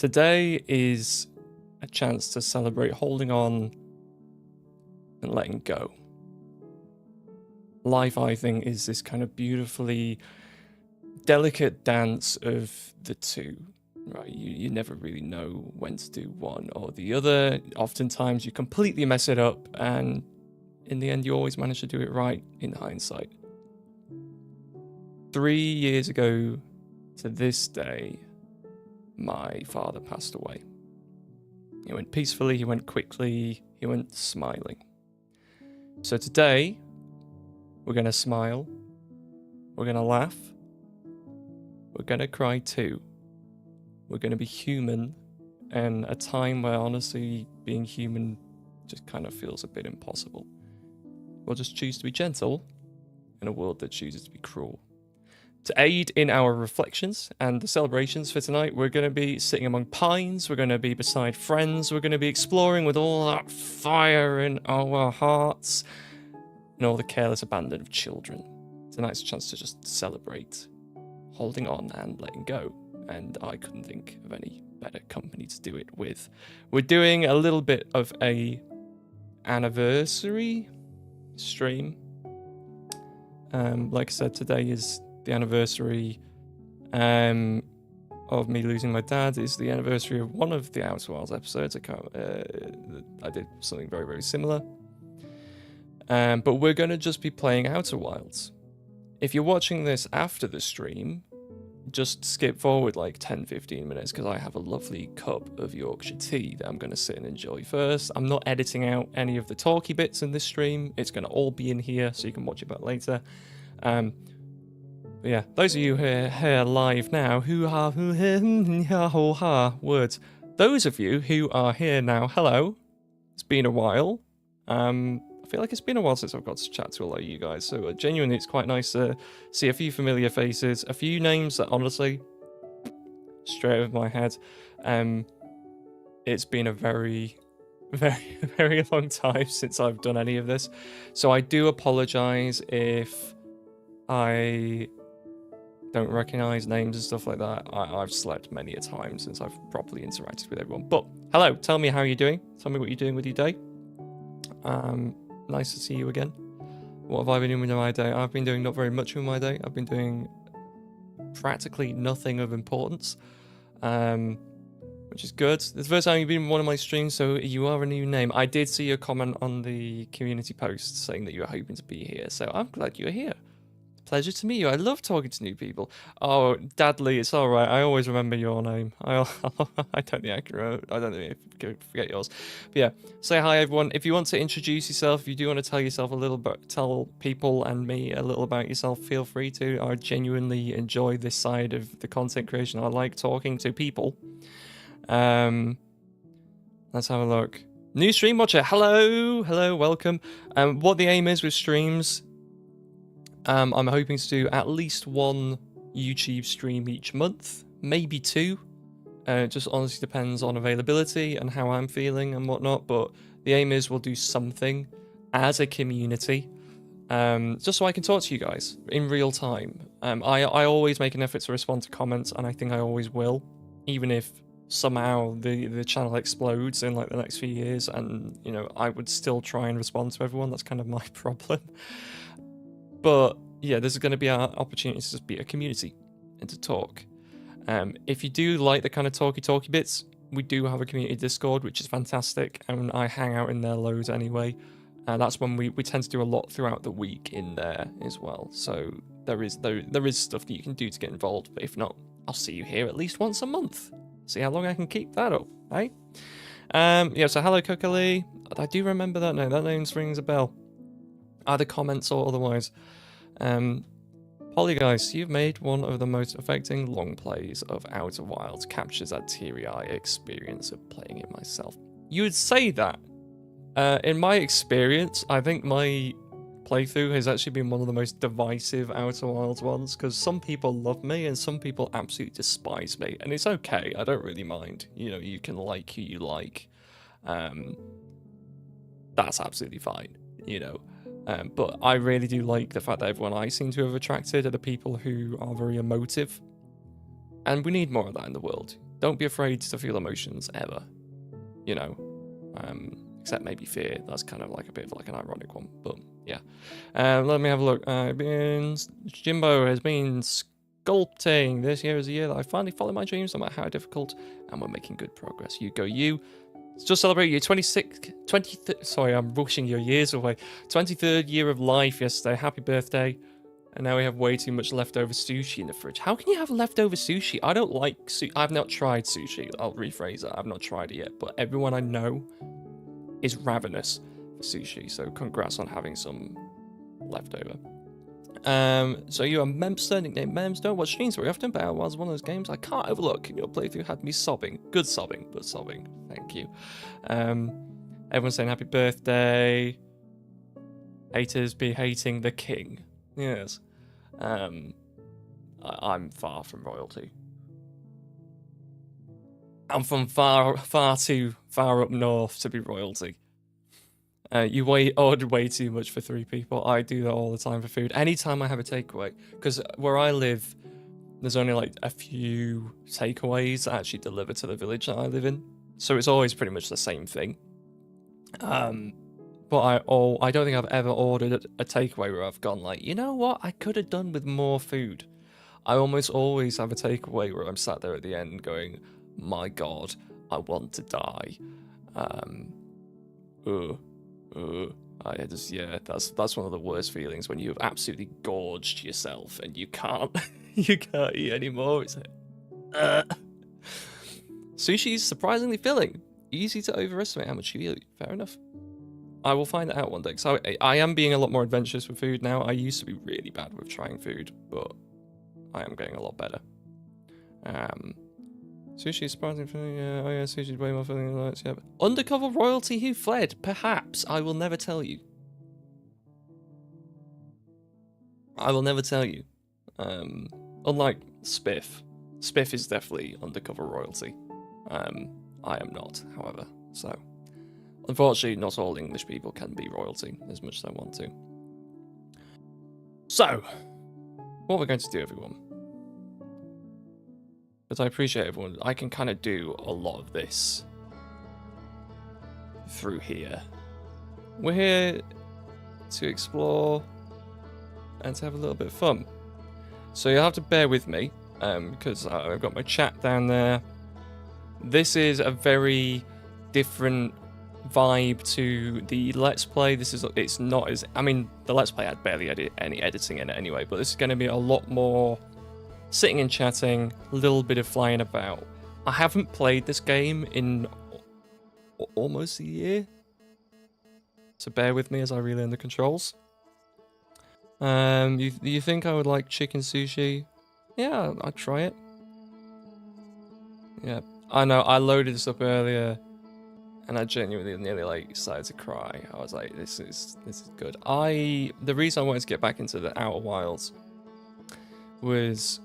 Today is a chance to celebrate holding on and letting go. Life, I think, is this kind of beautifully delicate dance of the two, right? You never really know when to do one or the other. Oftentimes you completely mess it up, and in the end you always manage to do it right in hindsight. 3 years ago to this day, my father passed away. He went peacefully, he went quickly, he went smiling. So today, we're going to smile, we're going to laugh, we're going to cry too. We're going to be human in a time where honestly being human just kind of feels a bit impossible. We'll just choose to be gentle in a world that chooses to be cruel. To aid in our reflections and the celebrations for tonight, we're going to be sitting among pines, we're going to be beside friends, we're going to be exploring with all that fire in our hearts and all the careless abandon of children. Tonight's a chance to just celebrate holding on and letting go, and I couldn't think of any better company to do it with. We're doing a little bit of a anniversary stream. Like I said, today is the anniversary of me losing my dad. Is the anniversary of one of the Outer Wilds episodes. I did something very, very similar. But we're going to just be playing Outer Wilds. If you're watching this after the stream, just skip forward like 10-15 minutes because I have a lovely cup of Yorkshire tea that I'm going to sit and enjoy first. I'm not editing out any of the talky bits in this stream. It's going to all be in here so you can watch it back later. But yeah, those of you who are here live now, words. Those of you who are here now, hello. It's been a while. I feel like it's been a while since I've got to chat to a lot of you guys, so genuinely it's quite nice to see a few familiar faces, a few names that honestly, straight over my head, it's been a very, very, very long time since I've done any of this, so I do apologise if I don't recognise names and stuff like that. I've slept many a time since I've properly interacted with everyone. But hello, tell me how you're doing. Tell me what you're doing with your day. Nice to see you again. What have I been doing with my day? I've been doing not very much with my day. I've been doing practically nothing of importance, which is good. It's the first time you've been in one of my streams, so you are a new name. I did see your comment on the community post saying that you were hoping to be here, so I'm glad you're here. Pleasure to meet you. I love talking to new people. Oh, Dadley, it's all right. I always remember your name. I don't think I can forget yours. But yeah, say hi, everyone. If you want to introduce yourself, if you do want to tell yourself a little bit, tell people and me a little about yourself, feel free to. I genuinely enjoy this side of the content creation. I like talking to people. Let's have a look. New stream watcher. Hello, welcome. What the aim is with streams, I'm hoping to do at least one YouTube stream each month, maybe two. It just honestly depends on availability and how I'm feeling and whatnot, but the aim is we'll do something as a community, just so I can talk to you guys in real time. I always make an effort to respond to comments, and I think I always will, even if somehow the channel explodes in like the next few years, and you know, I would still try and respond to everyone. That's kind of my problem. But yeah, there's going to be an opportunity to just be a community and to talk. If you do like the kind of talky bits, we do have a community Discord, which is fantastic, and I hang out in there loads anyway. That's when we tend to do a lot throughout the week in there as well. So there is stuff that you can do to get involved, but if not, I'll see you here at least once a month. See how long I can keep that up, eh? Yeah, so hello, Cookerly. I do remember that name. That name rings a bell. Either comments or otherwise. Polygeist, you've made one of the most affecting long plays of Outer Wilds. Captures that teary-eye experience of playing it myself. You would say that. In my experience, I think my playthrough has actually been one of the most divisive Outer Wilds ones, because some people love me and some people absolutely despise me, and it's okay. I don't really mind. You know, you can like who you like. That's absolutely fine, you know. But I really do like the fact that everyone I seem to have attracted are the people who are very emotive. And we need more of that in the world. Don't be afraid to feel emotions ever. You know, except maybe fear. That's kind of like a bit of like an ironic one, but yeah. Let me have a look. Jimbo has been sculpting. This year is a year that I finally followed my dreams, no matter how difficult, and we're making good progress. You go, you. Just celebrate your 23rd. Sorry, I'm rushing your years away. 23rd year of life yesterday. Happy birthday. And now we have way too much leftover sushi in the fridge. How can you have leftover sushi? I don't like sushi. I've not tried sushi. I'll rephrase that. I've not tried it yet. But everyone I know is ravenous for sushi. So congrats on having some leftover. So you're a Memster, nickname Mems. Don't watch streams very often, but it was one of those games I can't overlook. Your playthrough had me sobbing. Good sobbing, but sobbing. Thank you. Everyone's saying happy birthday. Haters be hating the king. Yes. I'm far from royalty. I'm from far too far up north to be royalty. You ordered way too much for 3 people. I do that all the time for food. Anytime I have a takeaway, because where I live, there's only like a few takeaways that actually deliver to the village that I live in. So it's always pretty much the same thing. But I don't think I've ever ordered a takeaway where I've gone like, you know what, I could have done with more food. I almost always have a takeaway where I'm sat there at the end going, my God, I want to die. That's one of the worst feelings when you've absolutely gorged yourself and you can't eat anymore. It's like, Sushi's surprisingly filling. Easy to overestimate how much you eat. Fair enough. I will find it out one day. So I am being a lot more adventurous with food now. I used to be really bad with trying food, but I am getting a lot better. Sushi is surprising for me. Oh yeah, sushi is way more filling than lights. Yeah. Undercover royalty who fled? Perhaps. I will never tell you. I will never tell you. Unlike Spiff. Spiff is definitely undercover royalty. I am not, however. So, unfortunately, not all English people can be royalty as much as I want to. So, what we're going to do, everyone. But I appreciate everyone. I can kind of do a lot of this through here. We're here to explore and to have a little bit of fun. So you'll have to bear with me because I've got my chat down there. This is a very different vibe to the Let's Play. It's not as, I mean, the Let's Play had barely any editing in it anyway, but this is going to be a lot more sitting and chatting, a little bit of flying about. I haven't played this game in almost a year, so bear with me as I relearn the controls. You think I would like chicken sushi? Yeah, I'd try it. Yeah, I know, I loaded this up earlier, and I genuinely nearly started to cry. I was like, this is good. The reason I wanted to get back into the Outer Wilds was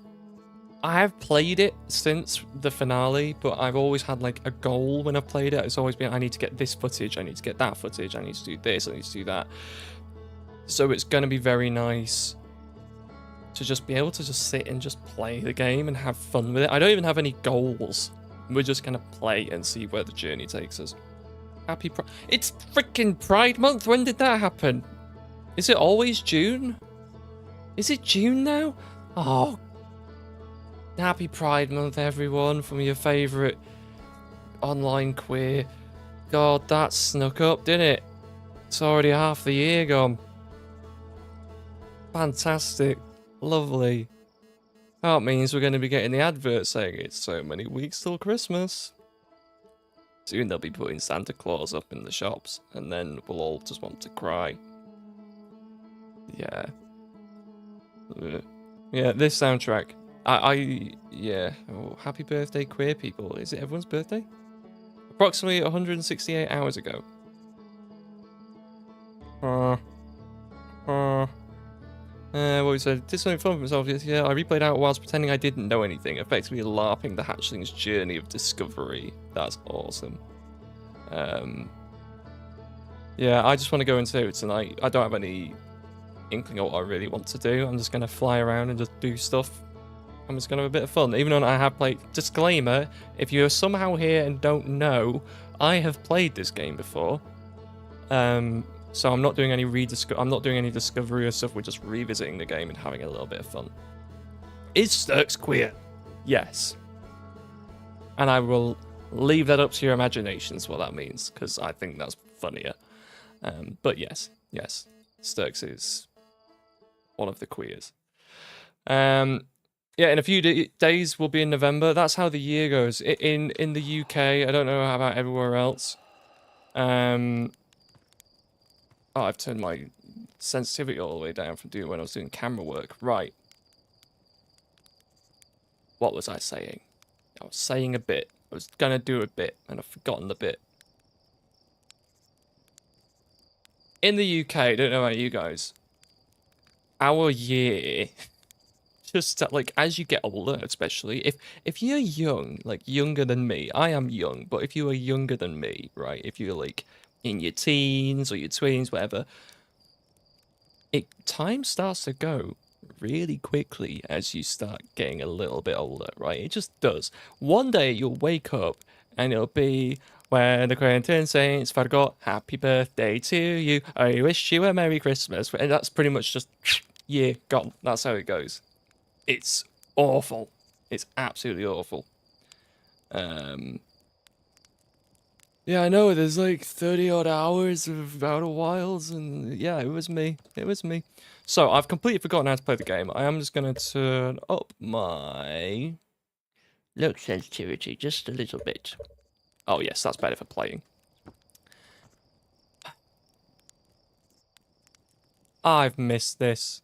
I have played it since the finale, but I've always had like a goal when I've played it. It's always been, I need to get this footage, I need to get that footage, I need to do this, I need to do that. So it's going to be very nice to just be able to just sit and just play the game and have fun with it. I don't even have any goals. We're just going to play and see where the journey takes us. It's freaking Pride Month. When did that happen? Is it always June? Is it June now? Oh, happy Pride Month, everyone, from your favourite online queer. God, that snuck up, didn't it? It's already half the year gone. Fantastic. Lovely. That means we're going to be getting the advert saying it's so many weeks till Christmas. Soon they'll be putting Santa Claus up in the shops, and then we'll all just want to cry. Yeah. Yeah, this soundtrack. Yeah. Oh, happy birthday, queer people. Is it everyone's birthday? Approximately 168 hours ago. What we said, did something fun for myself. Yeah, I replayed Outer Wilds pretending I didn't know anything, effectively LARPing the hatchling's journey of discovery. That's awesome. Yeah, I just want to go into it tonight. I don't have any inkling of what I really want to do. I'm just going to fly around and just do stuff. I'm just gonna have a bit of fun, even though I have played. Disclaimer: if you're somehow here and don't know, I have played this game before. So I'm not doing any discovery or stuff. We're just revisiting the game and having a little bit of fun. Is Sturks queer? Yes. And I will leave that up to your imaginations what that means, because I think that's funnier. But yes, Sturks is one of the queers. Yeah, in a few days we'll be in November. That's how the year goes. In the UK, I don't know about everywhere else. Oh, I've turned my sensitivity all the way down from doing when I was doing camera work. Right. What was I saying? I was saying a bit. I was gonna do a bit, and I've forgotten the bit. In the UK, I don't know about you guys, our year, just like as you get older, especially if you're young, like younger than me, I am young, but if you are younger than me, right? If you're like in your teens or your tweens, whatever, time starts to go really quickly as you start getting a little bit older, right? It just does. One day you'll wake up and it'll be, when the Quentin Saints forgot, happy birthday to you, I wish you a Merry Christmas. And that's pretty much just, yeah, gone. That's how it goes. It's awful. It's absolutely awful. Yeah, I know, there's like 30 odd hours of Outer Wilds, and yeah, it was me. It was me. So, I've completely forgotten how to play the game. I am just going to turn up my look sensitivity just a little bit. Oh yes, that's better for playing. I've missed this.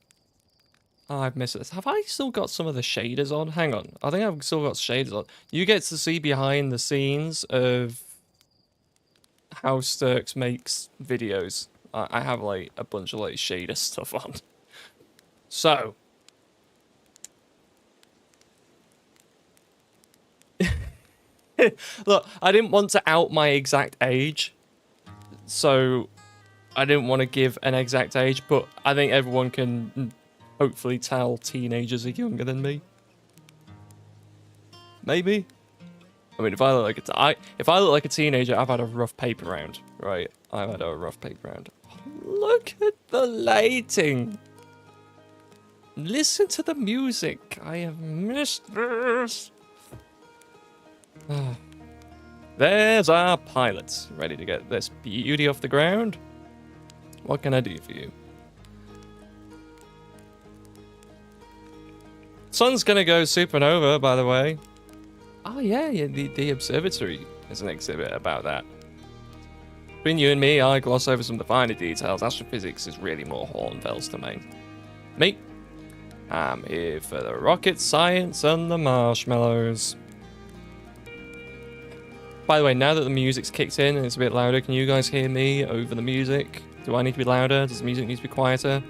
I've missed this. Have I still got some of the shaders on? Hang on. I think I've still got shaders on. You get to see behind the scenes of how Sturks makes videos. I have like a bunch of like shader stuff on. So. Look, I didn't want to out my exact age. So I didn't want to give an exact age, but I think everyone can hopefully tell teenagers are younger than me. Maybe. I mean, if I look like a teenager, I've had a rough paper round, right? I've had a rough paper round. Look at the lighting. Listen to the music. I have missed this. There's our pilot, ready to get this beauty off the ground. What can I do for you? Sun's gonna go supernova, by the way. Oh yeah, the observatory is an exhibit about that. Between you and me, I gloss over some of the finer details. Astrophysics is really more Hornfels domain. Me, I'm here for the rocket science and the marshmallows. By the way, now that the music's kicked in and it's a bit louder, can you guys hear me over the music? Do I need to be louder? Does the music need to be quieter?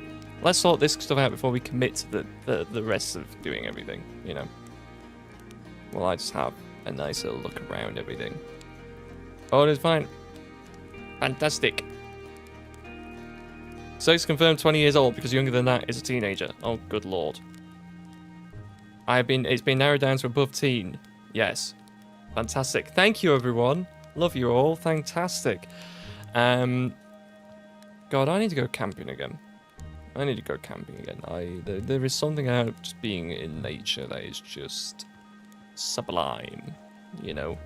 Let's sort this stuff out before we commit to the rest of doing everything, you know. Well, I just have a nice little look around everything. Oh, it's fine. Fantastic. So it's confirmed 20 years old because younger than that is a teenager. Oh, good lord. It's been narrowed down to above teen. Yes. Fantastic. Thank you, everyone. Love you all. Fantastic. God, I need to go camping again. There is something about just being in nature that is just sublime, you know.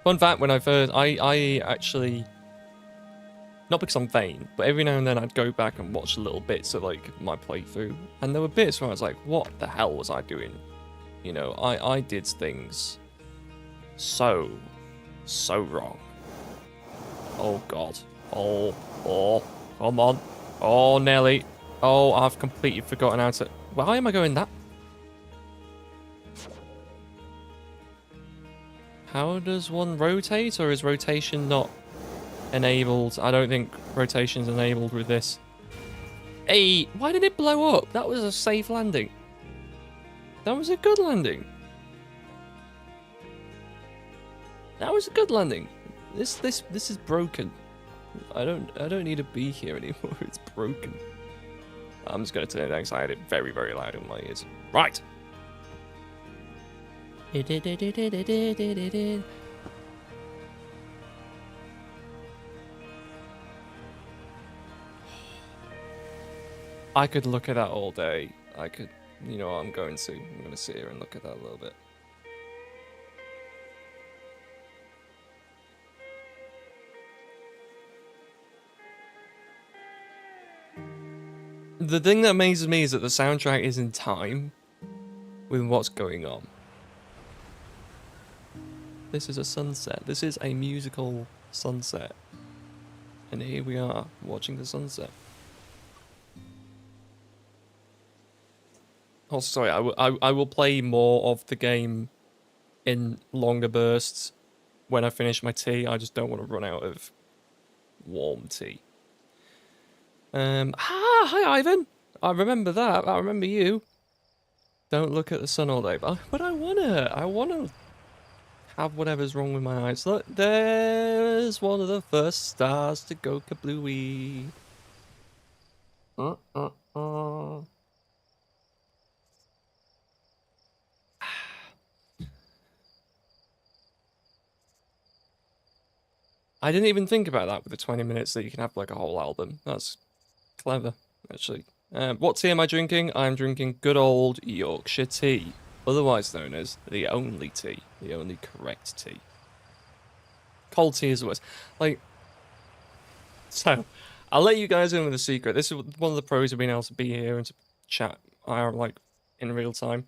Fun fact, when I actually, not because I'm vain, but every now and then I'd go back and watch little bits of like my playthrough, and there were bits where I was like, what the hell was I doing? You know, I did things so wrong. Oh god. Oh, come on. Oh, Nelly. Oh, I've completely forgotten how to... Why am I going that? How does one rotate, or is rotation not enabled? I don't think rotation's enabled with this. Hey, why did it blow up? That was a safe landing. That was a good landing. That was a good landing. This is broken. I don't need to be here anymore. It's broken. I'm just gonna turn it down because I had it very, very loud in my ears. Right. I could look at that all day. I could, you know what I'm going to. I'm going to sit here and look at that a little bit. The thing that amazes me is that the soundtrack is in time with what's going on. This is a sunset. This is a musical sunset. And here we are, watching the sunset. Oh, sorry, I will play more of the game in longer bursts when I finish my tea. I just don't want to run out of warm tea. Hi Ivan! I remember that. I remember you. Don't look at the sun all day, but I wanna have whatever's wrong with my eyes. Look, there's one of the first stars to go kablooey. I didn't even think about that with the 20 minutes that you can have like a whole album. That's clever, actually. What tea am I drinking? I'm drinking good old Yorkshire tea, otherwise known as the only tea, the only correct tea. Cold tea is the worst. Like, so, I'll let you guys in with a secret. This is one of the pros of being able to be here and to chat, like, in real time.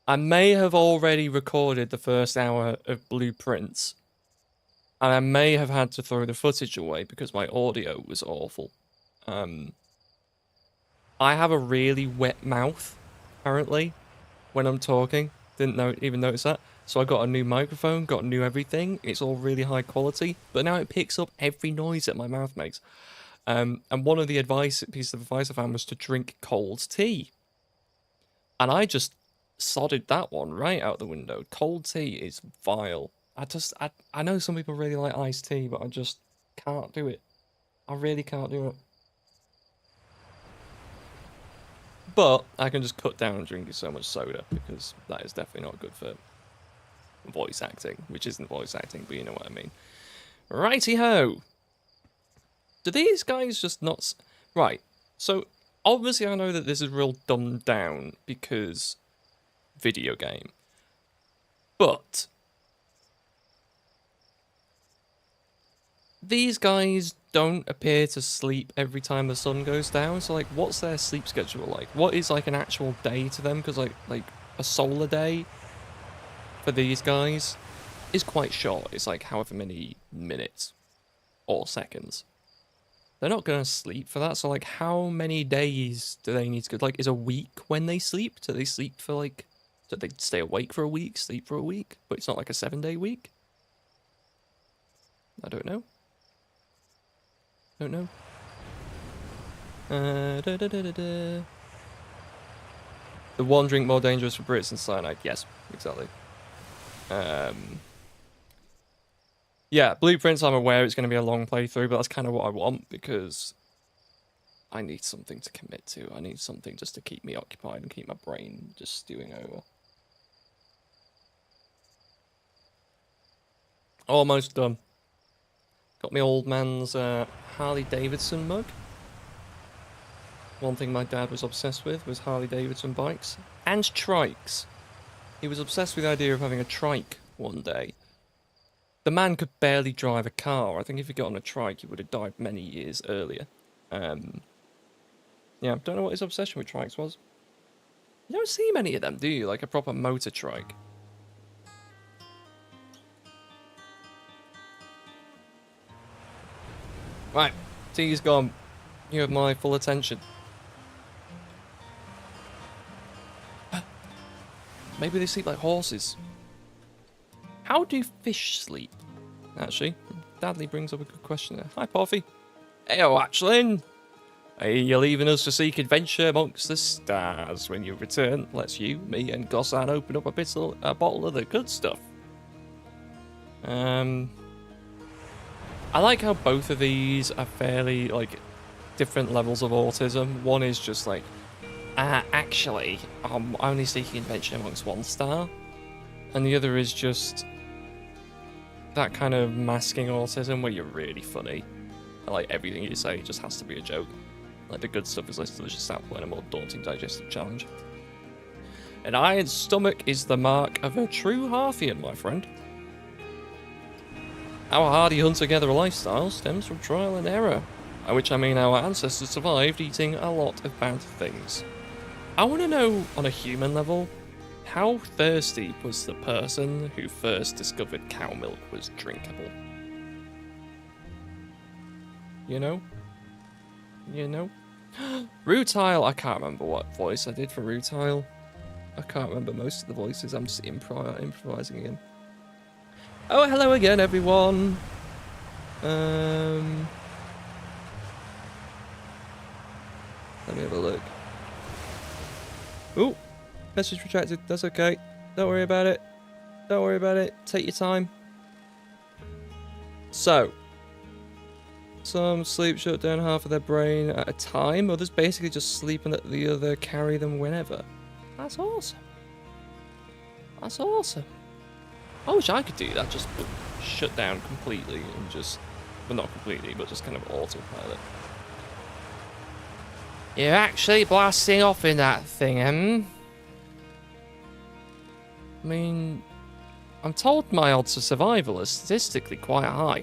I may have already recorded the first hour of Blueprints, and I may have had to throw the footage away because my audio was awful. I have a really wet mouth, apparently, when I'm talking. Didn't even notice that. So I got a new microphone, got new everything. It's all really high quality, but now it picks up every noise that my mouth makes. And one of the pieces of advice I found was to drink cold tea. And I just sodded that one right out the window. Cold tea is vile. I know some people really like iced tea, but I just can't do it. I really can't do it. But I can just cut down on drinking so much soda, because that is definitely not good for voice acting, which isn't voice acting, but you know what I mean. Righty-ho! Do these guys just not... Right, so obviously I know that this is real dumbed down because video game. But these guys don't appear to sleep every time the sun goes down, so like what's their sleep schedule like? What is like an actual day to them? Because like a solar day for these guys is quite short. It's like however many minutes or seconds. They're not going to sleep for that, so like how many days do they need to go? Like is a week when they sleep? Do they sleep for like... Do they stay awake for a week, sleep for a week? But it's not like a 7-day week? I don't know. Don't know. The one drink more dangerous for Brits than cyanide. Yes, exactly. Yeah, Blueprints, I'm aware it's going to be a long playthrough, but that's kind of what I want, because I need something to commit to. I need something just to keep me occupied and keep my brain just stewing over. Almost done. Got my old man's Harley Davidson mug. One thing my dad was obsessed with was Harley Davidson bikes and trikes. He was obsessed with the idea of having a trike one day. The man could barely drive a car. I think if he got on a trike, he would have died many years earlier. Yeah, don't know what his obsession with trikes was. You don't see many of them, do you? Like a proper motor trike. Right, tea's gone. You have my full attention. Maybe they sleep like horses. How do fish sleep? Actually, Dadley brings up a good question there. Hi, Porfy. Heyo, Atchlin. Hey, you're leaving us to seek adventure amongst the stars. When you return, let's you, me, and Gossan open up a bottle of the good stuff. I like how both of these are fairly, like, different levels of autism. One is just, like, Actually, I'm only seeking adventure amongst one star, and the other is just that kind of masking autism where you're really funny. Like, everything you say just has to be a joke. Like, the good stuff is listed as just sample in a more daunting digestive challenge. An iron stomach is the mark of a true Harthian, my friend. Our hardy hunter-gatherer lifestyle stems from trial and error, by which I mean our ancestors survived eating a lot of bad things. I want to know, on a human level, how thirsty was the person who first discovered cow milk was drinkable? You know? You know? Rutile! I can't remember what voice I did for Rutile. I can't remember most of the voices, I'm just improvising again. Oh, hello again, everyone! Let me have a look. Ooh! Message retracted, that's okay. Don't worry about it. Don't worry about it. Take your time. So, some sleep shut down half of their brain at a time. Others basically just sleep and let the other carry them whenever. That's awesome. That's awesome. I wish I could do that. Just shut down completely and just... Well, not completely, but just kind of autopilot. You're actually blasting off in that thing, I mean, I'm told my odds of survival are statistically quite high.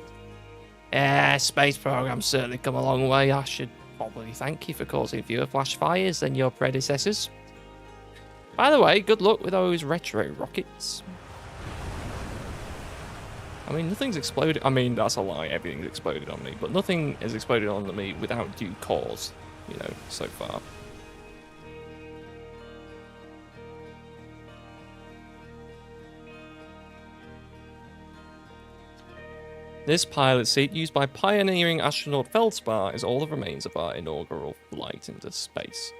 Yeah, space program's certainly come a long way. I should probably thank you for causing fewer flash fires than your predecessors. By the way, good luck with those retro rockets. I mean, nothing's exploded. I mean, that's a lie. Everything's exploded on me. But nothing has exploded on me without due cause, you know, so far. This pilot seat, used by pioneering astronaut Feldspar, is all that remains of our inaugural flight into space.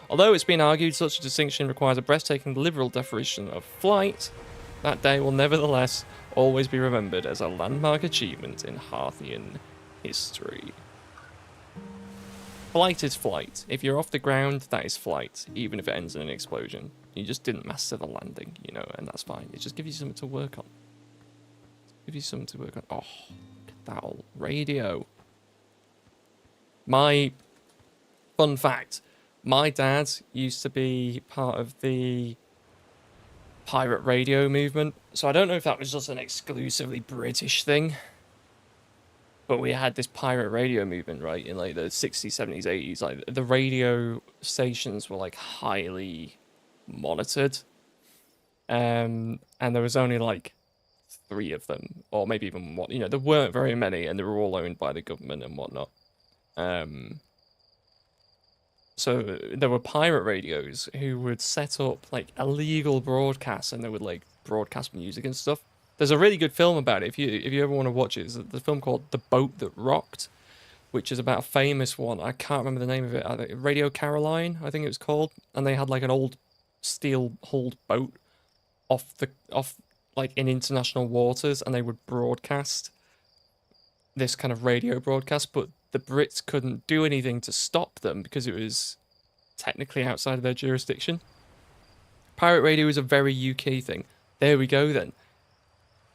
Although it's been argued such a distinction requires a breathtaking liberal definition of flight, that day will nevertheless always be remembered as a landmark achievement in Harthian history. Flight is flight. If you're off the ground, that is flight, even if it ends in an explosion. You just didn't master the landing, you know, and that's fine. It just gives you something to work on. Give you something to work on. Oh, look at that old radio. My fun fact, my dad used to be part of the pirate radio movement. So I don't know if that was just an exclusively British thing. But we had this pirate radio movement, right, in like the 60s, 70s, 80s. Like the radio stations were like highly monitored. And there was only like 3 of them, or maybe even more. You know, there weren't very many, and they were all owned by the government and whatnot. So there were pirate radios who would set up like illegal broadcasts, and they would like broadcast music and stuff. There's a really good film about it. If you ever want to watch it, it's the film called The Boat That Rocked, which is about a famous one. I can't remember the name of it. Radio Caroline, I think it was called, and they had like an old steel-hulled boat off like in international waters, and they would broadcast this kind of radio broadcast, but the Brits couldn't do anything to stop them because it was technically outside of their jurisdiction. Pirate radio is a very UK thing. There we go then.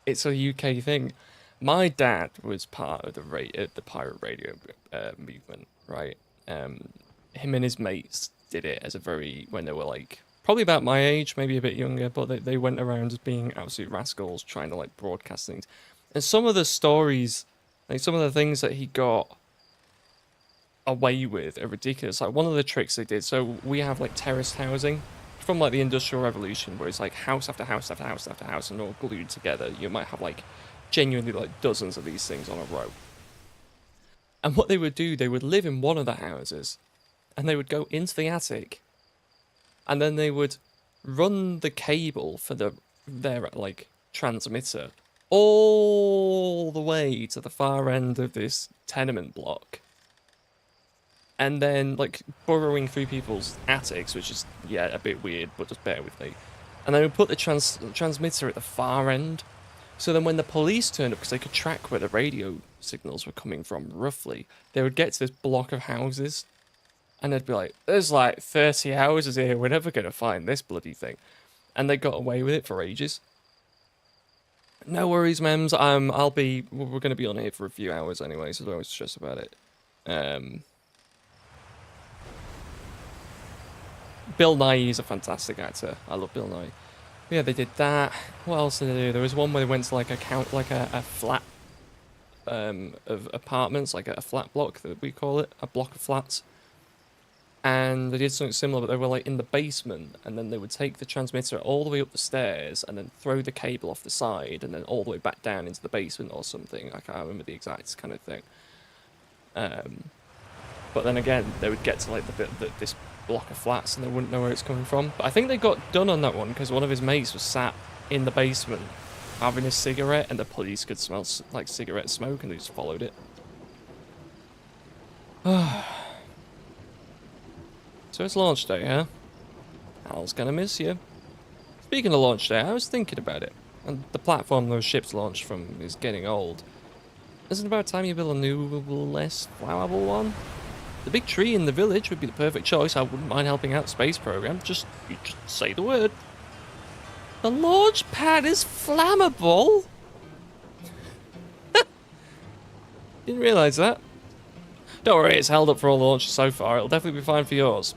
It's a UK thing. My dad was part of the pirate radio movement, right? Him and his mates did it as when they were like probably about my age, maybe a bit younger, but they went around as being absolute rascals trying to like broadcast things. And some of the stories, like some of the things that he got away with are ridiculous. Like one of the tricks they did, so we have like terraced housing from like the Industrial Revolution, where it's like house after house after house after house and all glued together. You might have like genuinely like dozens of these things on a row. And what they would do, they would live in one of the houses and they would go into the attic, and then they would run the cable for their like transmitter all the way to the far end of this tenement block. And then, like, burrowing through people's attics, which is, yeah, a bit weird, but just bear with me. And they would put the transmitter at the far end. So then when the police turned up, because they could track where the radio signals were coming from, roughly, they would get to this block of houses, And they'd be like, there's like 30 houses here, we're never going to find this bloody thing. And they got away with it for ages. No worries, Mems. We're going to be on here for a few hours anyway, so don't stress about it. Bill Nighy is a fantastic actor. I love Bill Nighy. Yeah, they did that. What else did they do? There was one where they went to like a flat of apartments, like a flat block that we call it, a block of flats. And they did something similar, but they were like in the basement, and then they would take the transmitter all the way up the stairs and then throw the cable off the side and then all the way back down into the basement or something. I can't remember the exact kind of thing. But then again, they would get to like this block of flats and they wouldn't know where it's coming from. But I think they got done on that one because one of his mates was sat in the basement having a cigarette, and the police could smell like cigarette smoke, and they just followed it. So it's launch day, huh? Al's gonna miss you. Speaking of launch day, I was thinking about it. And the platform those ships launched from is getting old. Isn't it about time you build a new, less flammable one? The big tree in the village would be the perfect choice. I wouldn't mind helping out the space program. Just say the word. The launch pad is flammable? Didn't realise that. Don't worry, it's held up for all the launches so far. It'll definitely be fine for yours.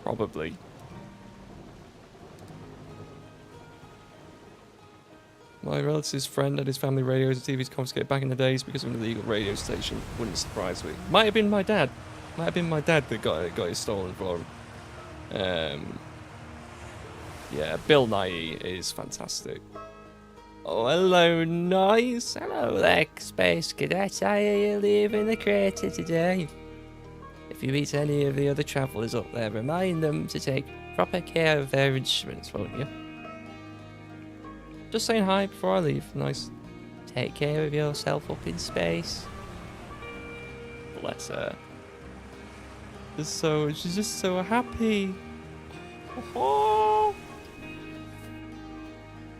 Probably. My relative's friend had his family radios and TVs confiscated back in the days because of an illegal radio station. Wouldn't surprise me. Might have been my dad. Might have been my dad that got it stolen for him. Yeah, Bill Nighy is fantastic. Oh, hello, nice. Hello there, Space Cadet. I hear you leave in the crater today. If you meet any of the other travellers up there, remind them to take proper care of their instruments, won't you? Just saying hi before I leave. Nice. Take care of yourself up in space. Bless her. She's just so happy. Oh.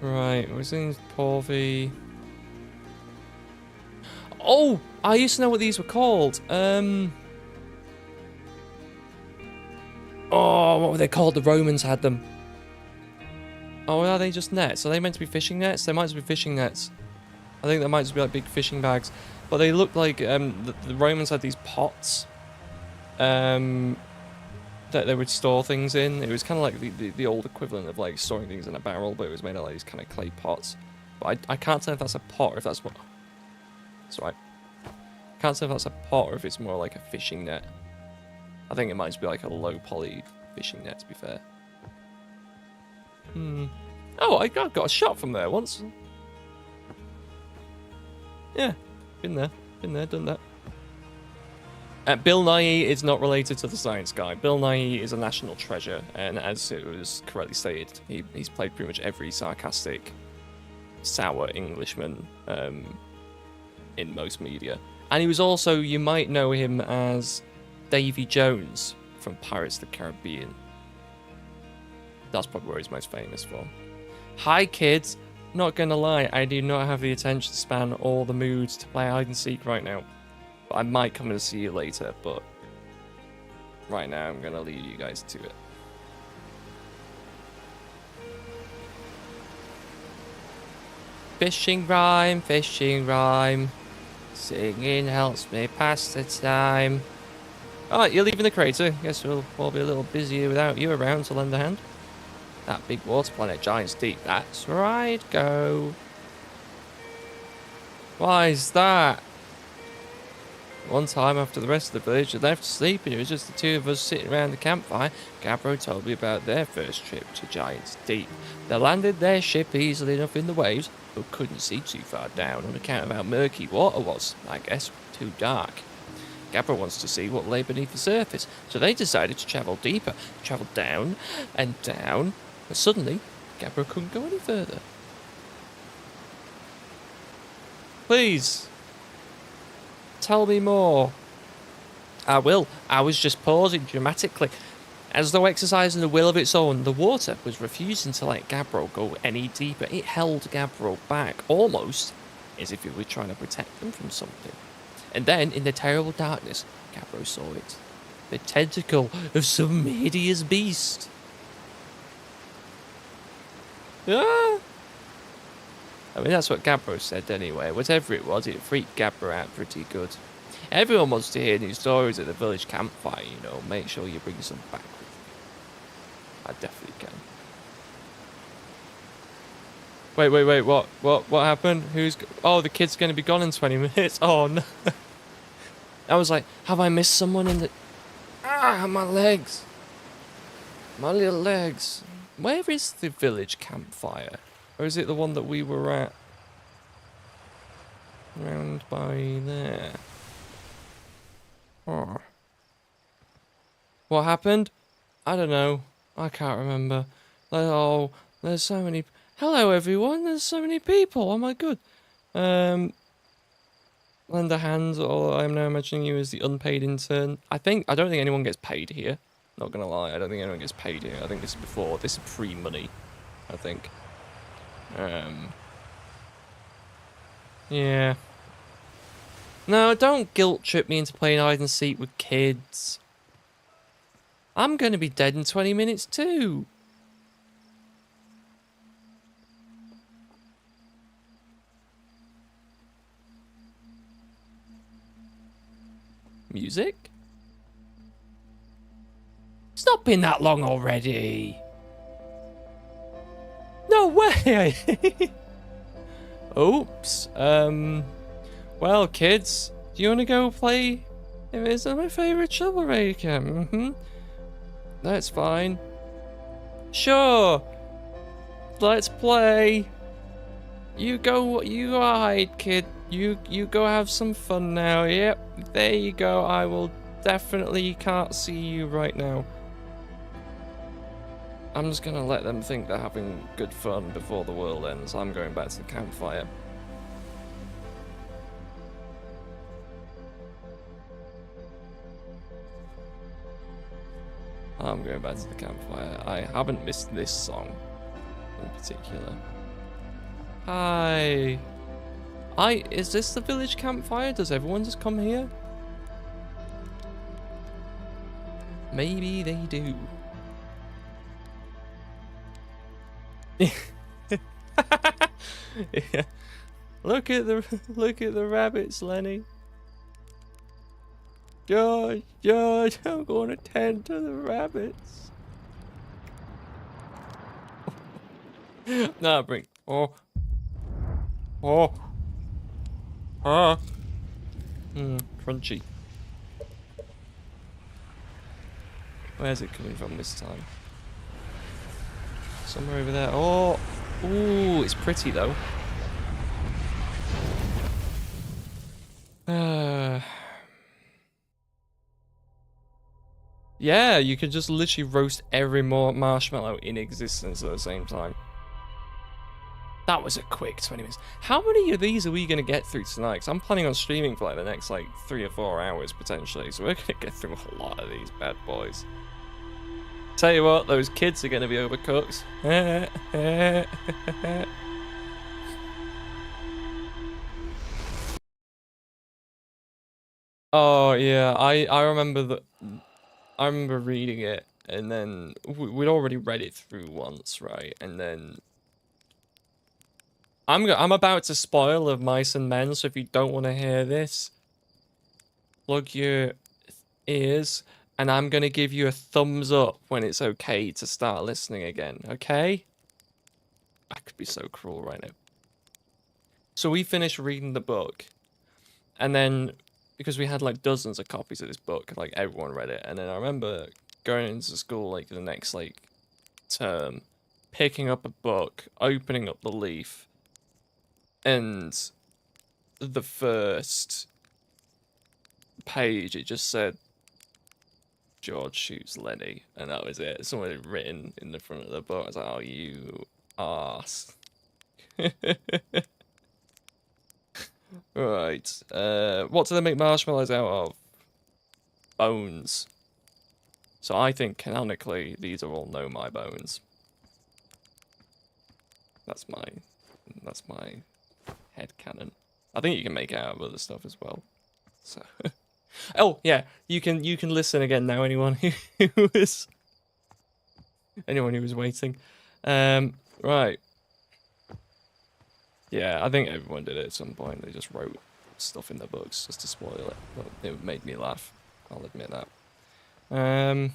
Right, we're seeing Porvy. Oh, I used to know what these were called. Oh, what were they called? The Romans had them. Oh, are they just nets? Are they meant to be fishing nets? They might just be fishing nets. I think they might just be like big fishing bags. But they look like the Romans had these pots that they would store things in. It was kind of like the old equivalent of like storing things in a barrel, but it was made of like these kind of clay pots. But I can't tell if that's a pot or if that's what... That's right. I can't tell if that's a pot or if it's more like a fishing net. I think it might just be like a low poly fishing net, to be fair. Oh, I got a shot from there once. Yeah, been there, done that. Bill Nighy is not related to the science guy. Bill Nighy is a national treasure, and as it was correctly stated, he's played pretty much every sarcastic, sour Englishman in most media. And he was also, you might know him as Davy Jones from Pirates of the Caribbean. That's probably where he's most famous for. Hi kids, not gonna lie, I do not have the attention span or the mood to play hide and seek right now. But I might come and see you later, but right now I'm gonna leave you guys to it. Fishing rhyme, singing helps me pass the time. Alright, you're leaving the crater. Guess we'll be a little busier without you around to lend a hand. That big water planet, Giants Deep. That's right, go. Why is that? One time after the rest of the village had left to sleep and it was just the two of us sitting around the campfire, Gabbro told me about their first trip to Giants Deep. They landed their ship easily enough in the waves, but couldn't see too far down on account of how murky water was. I guess too dark. Gabbro wants to see what lay beneath the surface, so they decided to travel deeper. Travelled down and down, but suddenly Gabbro couldn't go any further. Please, tell me more. I will. I was just pausing dramatically. As though exercising a will of its own, the water was refusing to let Gabbro go any deeper. It held Gabbro back, almost as if it were trying to protect them from something. And then, in the terrible darkness, Gabbro saw it. The tentacle of some hideous beast. Ah! I mean, that's what Gabbro said anyway. Whatever it was, it freaked Gabbro out pretty good. Everyone wants to hear new stories at the village campfire, you know. Make sure you bring some back with you. I definitely can. Wait, what happened? Oh, the kid's going to be gone in 20 minutes. Oh, no. I was like, have I missed someone in the... Ah, my legs. My little legs. Where is the village campfire? Or is it the one that we were at? Round by there. Oh. What happened? I don't know. I can't remember. Oh, there's so many... Hello, everyone. There's so many people. Oh, my God. Lend a hand, or I'm now imagining you as the unpaid intern. I don't think anyone gets paid here. Not gonna lie, I don't think anyone gets paid here. I think this is pre-money, I think. Yeah. No, don't guilt trip me into playing hide and seek with kids. I'm gonna be dead in 20 minutes too. Music? It's not been that long already. No way! Oops. Well, kids, do you want to go play? Is that my favorite shovel raker? Mm-hmm. That's fine. Sure. Let's play. You go hide, kid. You go have some fun now. Yep, there you go. I will definitely can't see you right now. I'm just gonna let them think they're having good fun before the world ends. I'm going back to the campfire. I'm going back to the campfire. I haven't missed this song in particular. Hi. Is this the village campfire? Does everyone just come here? Maybe they do. Yeah. Look at the rabbits, Lenny. George, I'm going to tend to the rabbits. No, bring. Oh. Crunchy. Where's it coming from this time? Somewhere over there. Oh, ooh, it's pretty though. Yeah, you could just literally roast every more marshmallow in existence at the same time. That was a quick 20 minutes. How many of these are we going to get through tonight? Because I'm planning on streaming for like the next 3 or 4 hours potentially. So we're going to get through a lot of these bad boys. Tell you what, those kids are going to be overcooked. Oh yeah, I remember that. I remember reading it, and then we'd already read it through once, right? And then I'm about to spoil Of Mice and Men, so if you don't want to hear this, plug your ears, and I'm gonna give you a thumbs up when it's okay to start listening again, okay? I could be so cruel right now. So we finished reading the book, and then because we had like dozens of copies of this book, like everyone read it, and then I remember going into school like the next term, picking up a book, opening up the leaf, and the first page it just said George shoots Lenny, and that was it. Someone had written in the front of the book. I was like, oh, you arse. Right. What do they make marshmallows out of? Bones. So I think canonically these are all Know My Bones. That's my head canon. I think you can make it out of other stuff as well. So Oh yeah, you can listen again now. Anyone who was waiting. Right. Yeah, I think everyone did it at some point. They just wrote stuff in their books just to spoil it. But it made me laugh. I'll admit that. But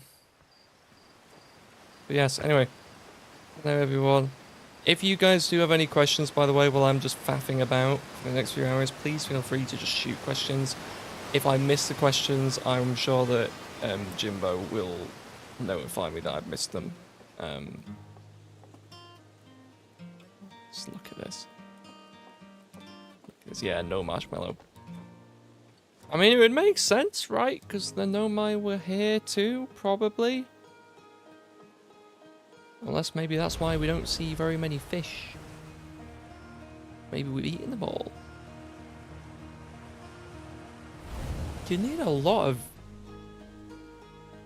yes. Anyway, hello everyone. If you guys do have any questions, by the way, while I'm just faffing about for the next few hours, please feel free to just shoot questions. If I miss the questions, I'm sure that Jimbo will notify me that I've missed them. Just look at this. Yeah, no marshmallow. I mean, it would make sense, right? Because the Nomai were here too, probably. Unless maybe that's why we don't see very many fish. Maybe we've eaten them all. You need a lot of...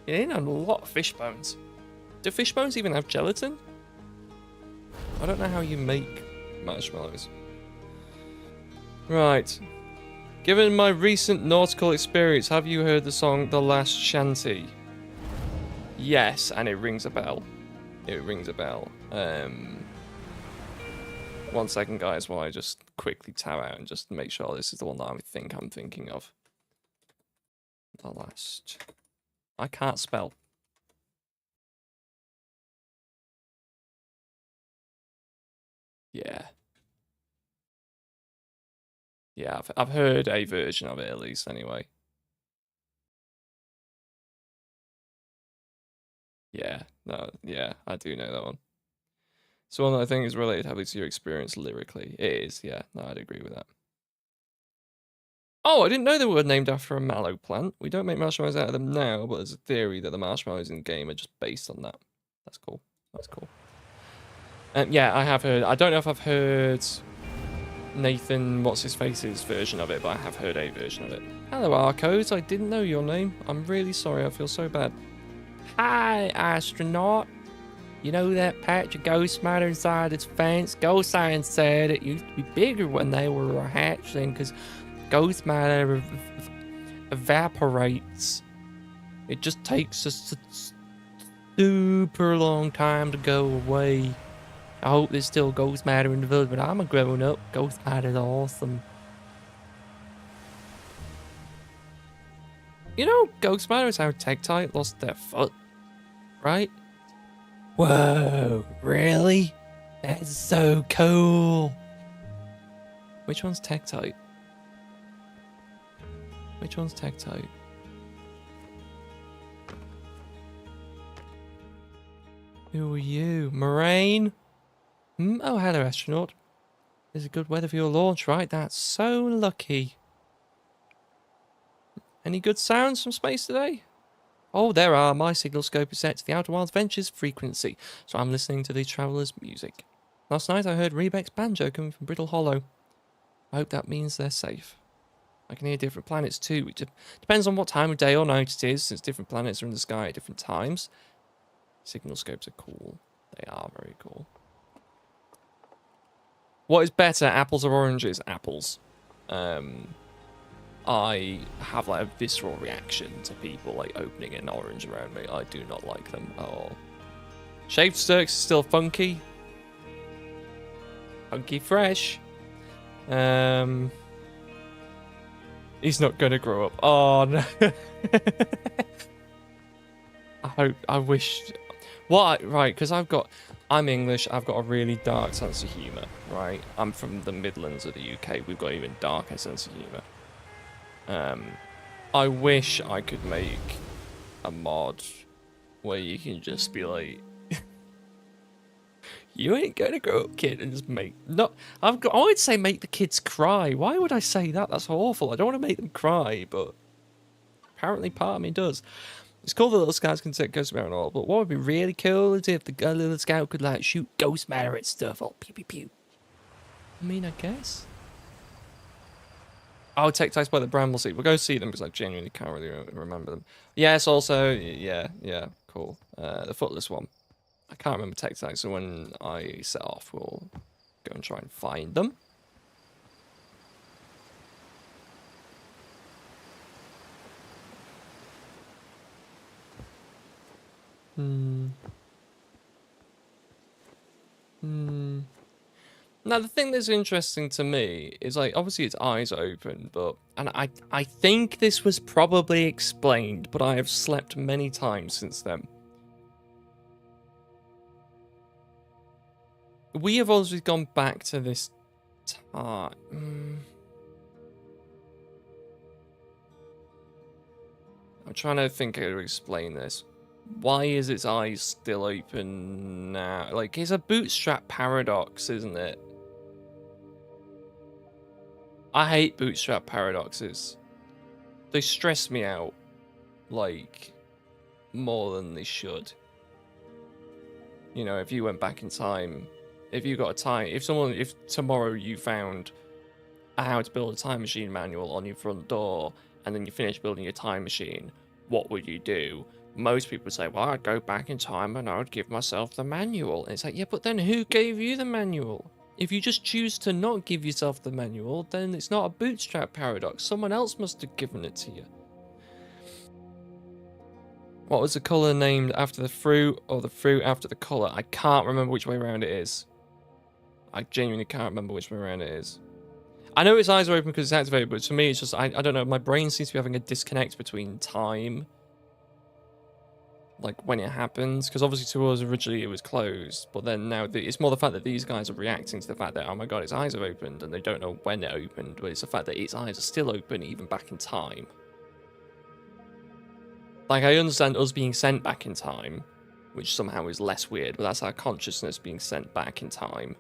You need a lot of fish bones. Do fish bones even have gelatin? I don't know how you make marshmallows. Right. Given my recent nautical experience, have you heard the song The Last Shanty? Yes, and it rings a bell. It rings a bell. 1 second, guys, while I just quickly tab out and just make sure this is the one that I think I'm thinking of. The Last... I can't spell. Yeah. Yeah, I've heard a version of it at least, anyway. Yeah, no, yeah, I do know that one. So one that I think is related heavily to your experience lyrically. It is, yeah, no, I'd agree with that. Oh, I didn't know they were named after a mallow plant. We don't make marshmallows out of them now, but there's a theory that the marshmallows in the game are just based on that. That's cool. That's cool. Yeah, I have heard. I don't know if I've heard Nathan What's-His-Face's version of it, but I have heard a version of it. Hello, Arcos. I didn't know your name. I'm really sorry. I feel so bad. Hi, astronaut. You know that patch of ghost matter inside its fence? Ghost science said it used to be bigger when they were hatching because ghost matter evaporates. It just takes a super long time to go away. I hope there's still ghost matter in the village, but I'm a grown up. Ghost matter is awesome. You know, ghost matter is how Tektite lost their foot, right? Whoa, really? That's so cool. Which one's Tektite? Which one's Tektite? Who are you? Moraine? Oh, hello, astronaut. There's a good weather for your launch, right? That's so lucky. Any good sounds from space today? Oh, there are. My signal scope is set to the Outer Wilds Ventures frequency, so I'm listening to the Traveller's music. Last night I heard Rebek's banjo coming from Brittle Hollow. I hope that means they're safe. I can hear different planets too. It depends on what time of day or night it is, since different planets are in the sky at different times. Signal scopes are cool. They are very cool. What is better, apples or oranges? Apples. I have like a visceral reaction to people like opening an orange around me. I do not like them at all. Shaved Sturks is still funky. Funky fresh. He's not gonna grow up. Oh no. I wish. What? Right, because I'm English. I've got a really dark sense of humour. Right, I'm from the Midlands of the UK. We've got even darker sense of humour. I wish I could make a mod where you can just be like, you ain't gonna grow up, kid, and just make I would say make the kids cry. Why would I say that? That's awful. I don't want to make them cry, but apparently part of me does. It's cool that little scouts can take ghost matter and all, but what would be really cool is if the little scout could like shoot ghost matter at stuff. Oh, pew pew pew. I mean, I guess. I'll take Tektite by the Bramblesea. We'll go see them because I genuinely can't really remember them. Yes, also, yeah, cool. The Footless one. I can't remember Tektite, so when I set off, we'll go and try and find them. Hmm. Hmm. Now, the thing that's interesting to me is, like, obviously its eyes are open, but... And I think this was probably explained, but I have slept many times since then. We have always gone back to this time. I'm trying to think how to explain this. Why is its eyes still open now? Like, it's a bootstrap paradox, isn't it? I hate bootstrap paradoxes. They stress me out, like, more than they should. You know, if you went back in time, if you got a time, if tomorrow you found a how to build a time machine manual on your front door, and then you finished building your time machine, what would you do? Most people would say, well, I'd go back in time and I would give myself the manual. And it's like, yeah, but then who gave you the manual? If you just choose to not give yourself the manual, then it's not a bootstrap paradox. Someone else must have given it to you. What was the colour named after the fruit, or the fruit after the colour? I can't remember which way around it is. I genuinely can't remember which way around it is. I know its eyes are open because it's activated, but to me, it's just, I don't know, my brain seems to be having a disconnect between time, like when it happens, because obviously to us originally it was closed, but then now it's more the fact that these guys are reacting to the fact that, oh my god, its eyes have opened, and they don't know when it opened, but it's the fact that its eyes are still open even back in time. Like, I understand us being sent back in time, which somehow is less weird, but that's our consciousness being sent back in time.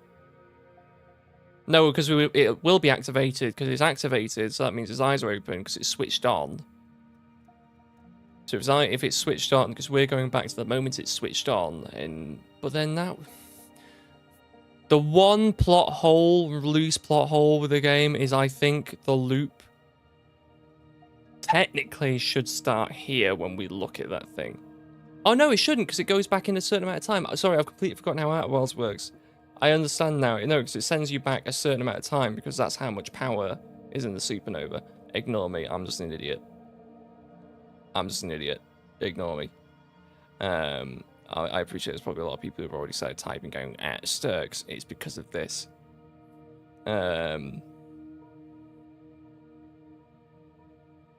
No, because it will be activated, because it's activated, so that means his eyes are open, because it's switched on. So if it's switched on, because we're going back to the moment it's switched on, but then that... The one loose plot hole with the game is, I think, the loop technically should start here when we look at that thing. Oh no, it shouldn't, because it goes back in a certain amount of time. Sorry, I've completely forgotten how Outer Worlds works. I understand now. No, because it sends you back a certain amount of time, because that's how much power is in the supernova. Ignore me, I'm just an idiot. I'm just an idiot. Ignore me. I appreciate there's probably a lot of people who've already started typing going, Sturks, it's because of this. It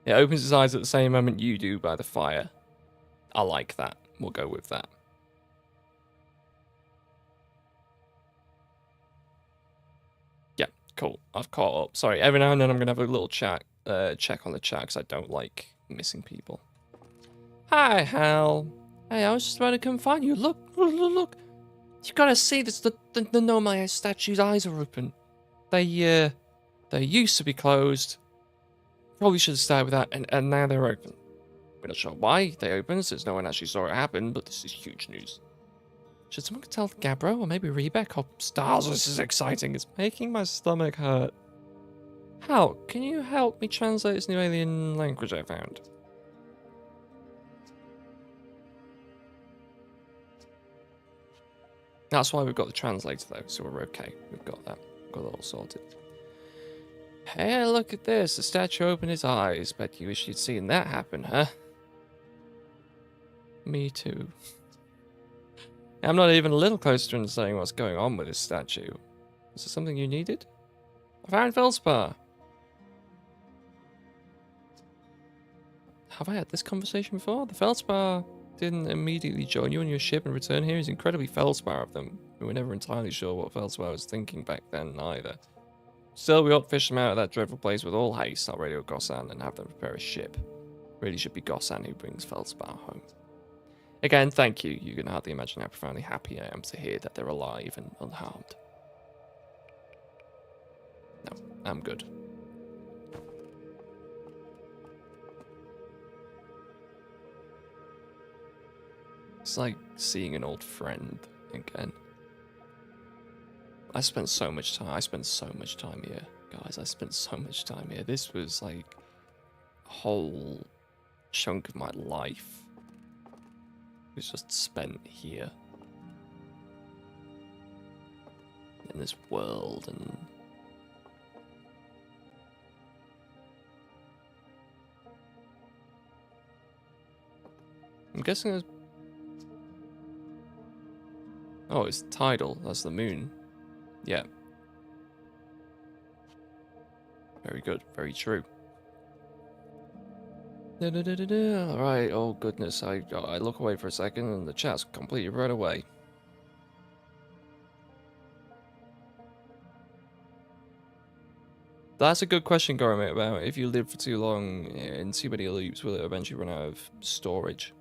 opens its eyes at the same moment you do by the fire. I like that. We'll go with that. Yeah, cool. I've caught up. Sorry, every now and then I'm going to have a little check on the chat because I don't like missing people. Hi, Hal. Hey, I was just about to come find you. Look. You gotta see this. The Nomai statue's eyes are open. They used to be closed. Probably should have started with that, and now they're open. We're not sure why they opened, since no one actually saw it happen, but this is huge news. Should someone tell Gabbro, or maybe Rebek, or Stars? This is exciting. It's making my stomach hurt. Hal, can you help me translate this new alien language I found? That's why we've got the translator, though, so we're okay. We've got that. Got it all sorted. Hey, look at this. The statue opened its eyes. Bet you wish you'd seen that happen, huh? Me too. I'm not even a little closer to understanding what's going on with this statue. Is there something you needed? I found Feldspar. Have I had this conversation before? The Feldspar didn't immediately join you on your ship and return here. It's incredibly Feldspar of them. We were never entirely sure what Feldspar was thinking back then either. Still, we ought to fish them out of that dreadful place with all haste. I'll radio Gossan and have them prepare a ship. Really should be Gossan who brings Feldspar home. Again, thank you. You can hardly imagine how profoundly happy I am to hear that they're alive and unharmed. No, I'm good. It's like seeing an old friend again. I spent so much time here, guys. I spent so much time here. This was like a whole chunk of my life. It was just spent here. In this world, and I'm guessing there's Oh, it's tidal. That's the moon. Yeah. Very good. Very true. Alright, oh goodness. I look away for a second and the chat's completely right away. That's a good question, Gormit, about if you live for too long in too many loops, will it eventually run out of storage?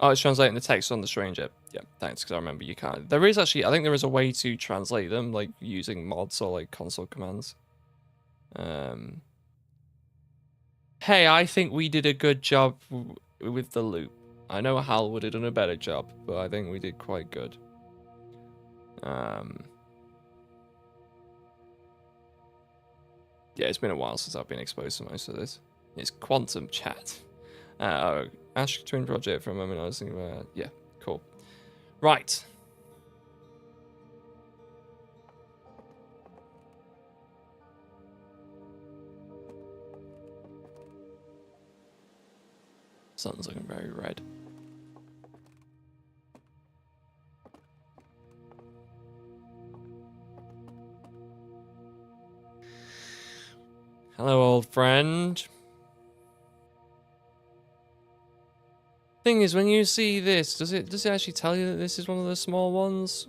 Oh, it's translating the text on the stranger. Yeah, thanks, because I remember you can't. There is actually, I think there is a way to translate them, like using mods or like console commands. Hey, I think we did a good job with the loop. I know Hal would have done a better job, but I think we did quite good. Yeah, it's been a while since I've been exposed to most of this. It's quantum chat. Ash Twin Project for a moment. I was thinking about, yeah, cool. Right. Sun's looking very red. Hello, old friend. Thing is, when you see this, does it actually tell you that this is one of the small ones?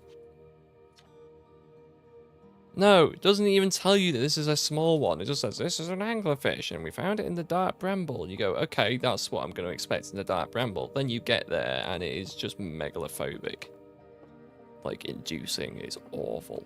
No, it doesn't even tell you that this is a small one. It just says, this is an anglerfish, and we found it in the dark bramble. You go, okay, that's what I'm going to expect in the dark bramble. Then you get there, and it is just megalophobic. Like, inducing. It's awful.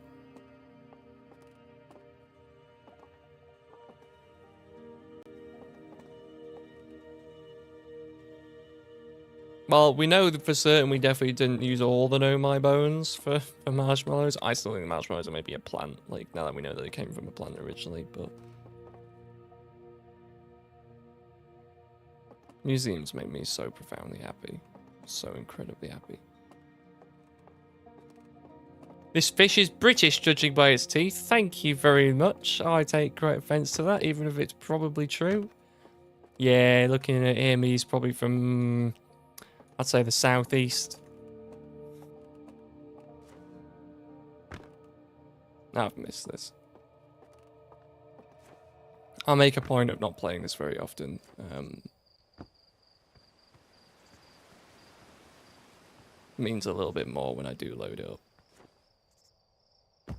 Well, we know that for certain we definitely didn't use all the Nomai bones for marshmallows. I still think the marshmallows are maybe a plant, like, now that we know that they came from a plant originally, but... Museums make me so profoundly happy. So incredibly happy. This fish is British, judging by its teeth. Thank you very much. I take great offence to that, even if it's probably true. Yeah, looking at him, he's probably from... I'd say the southeast. I've missed this. I'll make a point of not playing this very often. Means a little bit more when I do load it up.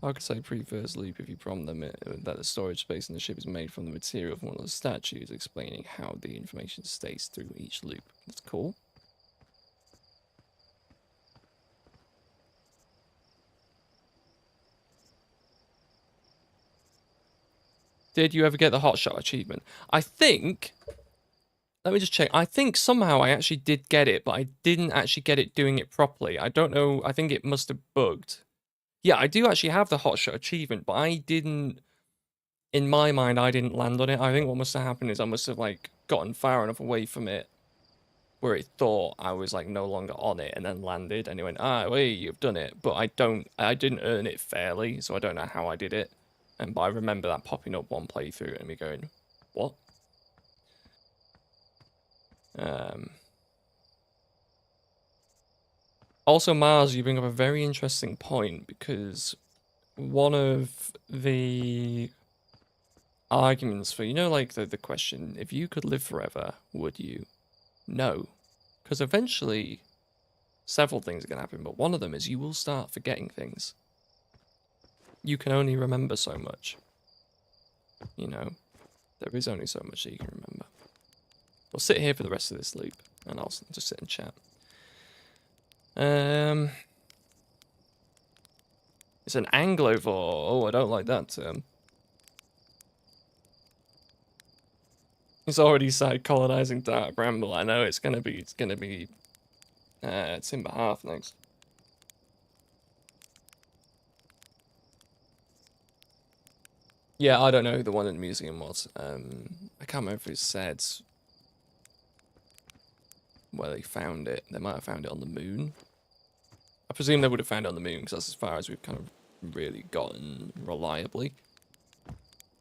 I could say pre-first loop if you prompt them that the storage space in the ship is made from the material from one of the statues, explaining how the information stays through each loop. That's cool. Did you ever get the hotshot achievement? I think... Let me just check. I think somehow I actually did get it, but I didn't actually get it doing it properly. I don't know. I think it must have bugged. Yeah, I do actually have the hotshot achievement, but I didn't... In my mind, I didn't land on it. I think what must have happened is I must have, like, gotten far enough away from it where it thought I was, like, no longer on it and then landed. And it went, ah, wait, you've done it. But I didn't earn it fairly, so I don't know how I did it. But I remember that popping up one playthrough and me going, what? Also, Mars, you bring up a very interesting point, because one of the arguments for, you know, like the question, if you could live forever, would you? No. Because eventually, several things are going to happen, but one of them is you will start forgetting things. You can only remember so much. You know, there is only so much that you can remember. We'll sit here for the rest of this loop, and I'll just sit and chat. It's an anglovore. Oh, I don't like that term. He's already started colonizing Dark Bramble. I know it's gonna be Timber Hearth next. Yeah, I don't know who the one in the museum was. I can't remember if it said where they found it. They might have found it on the moon. I presume they would have found it on the moon, because that's as far as we've kind of really gotten reliably.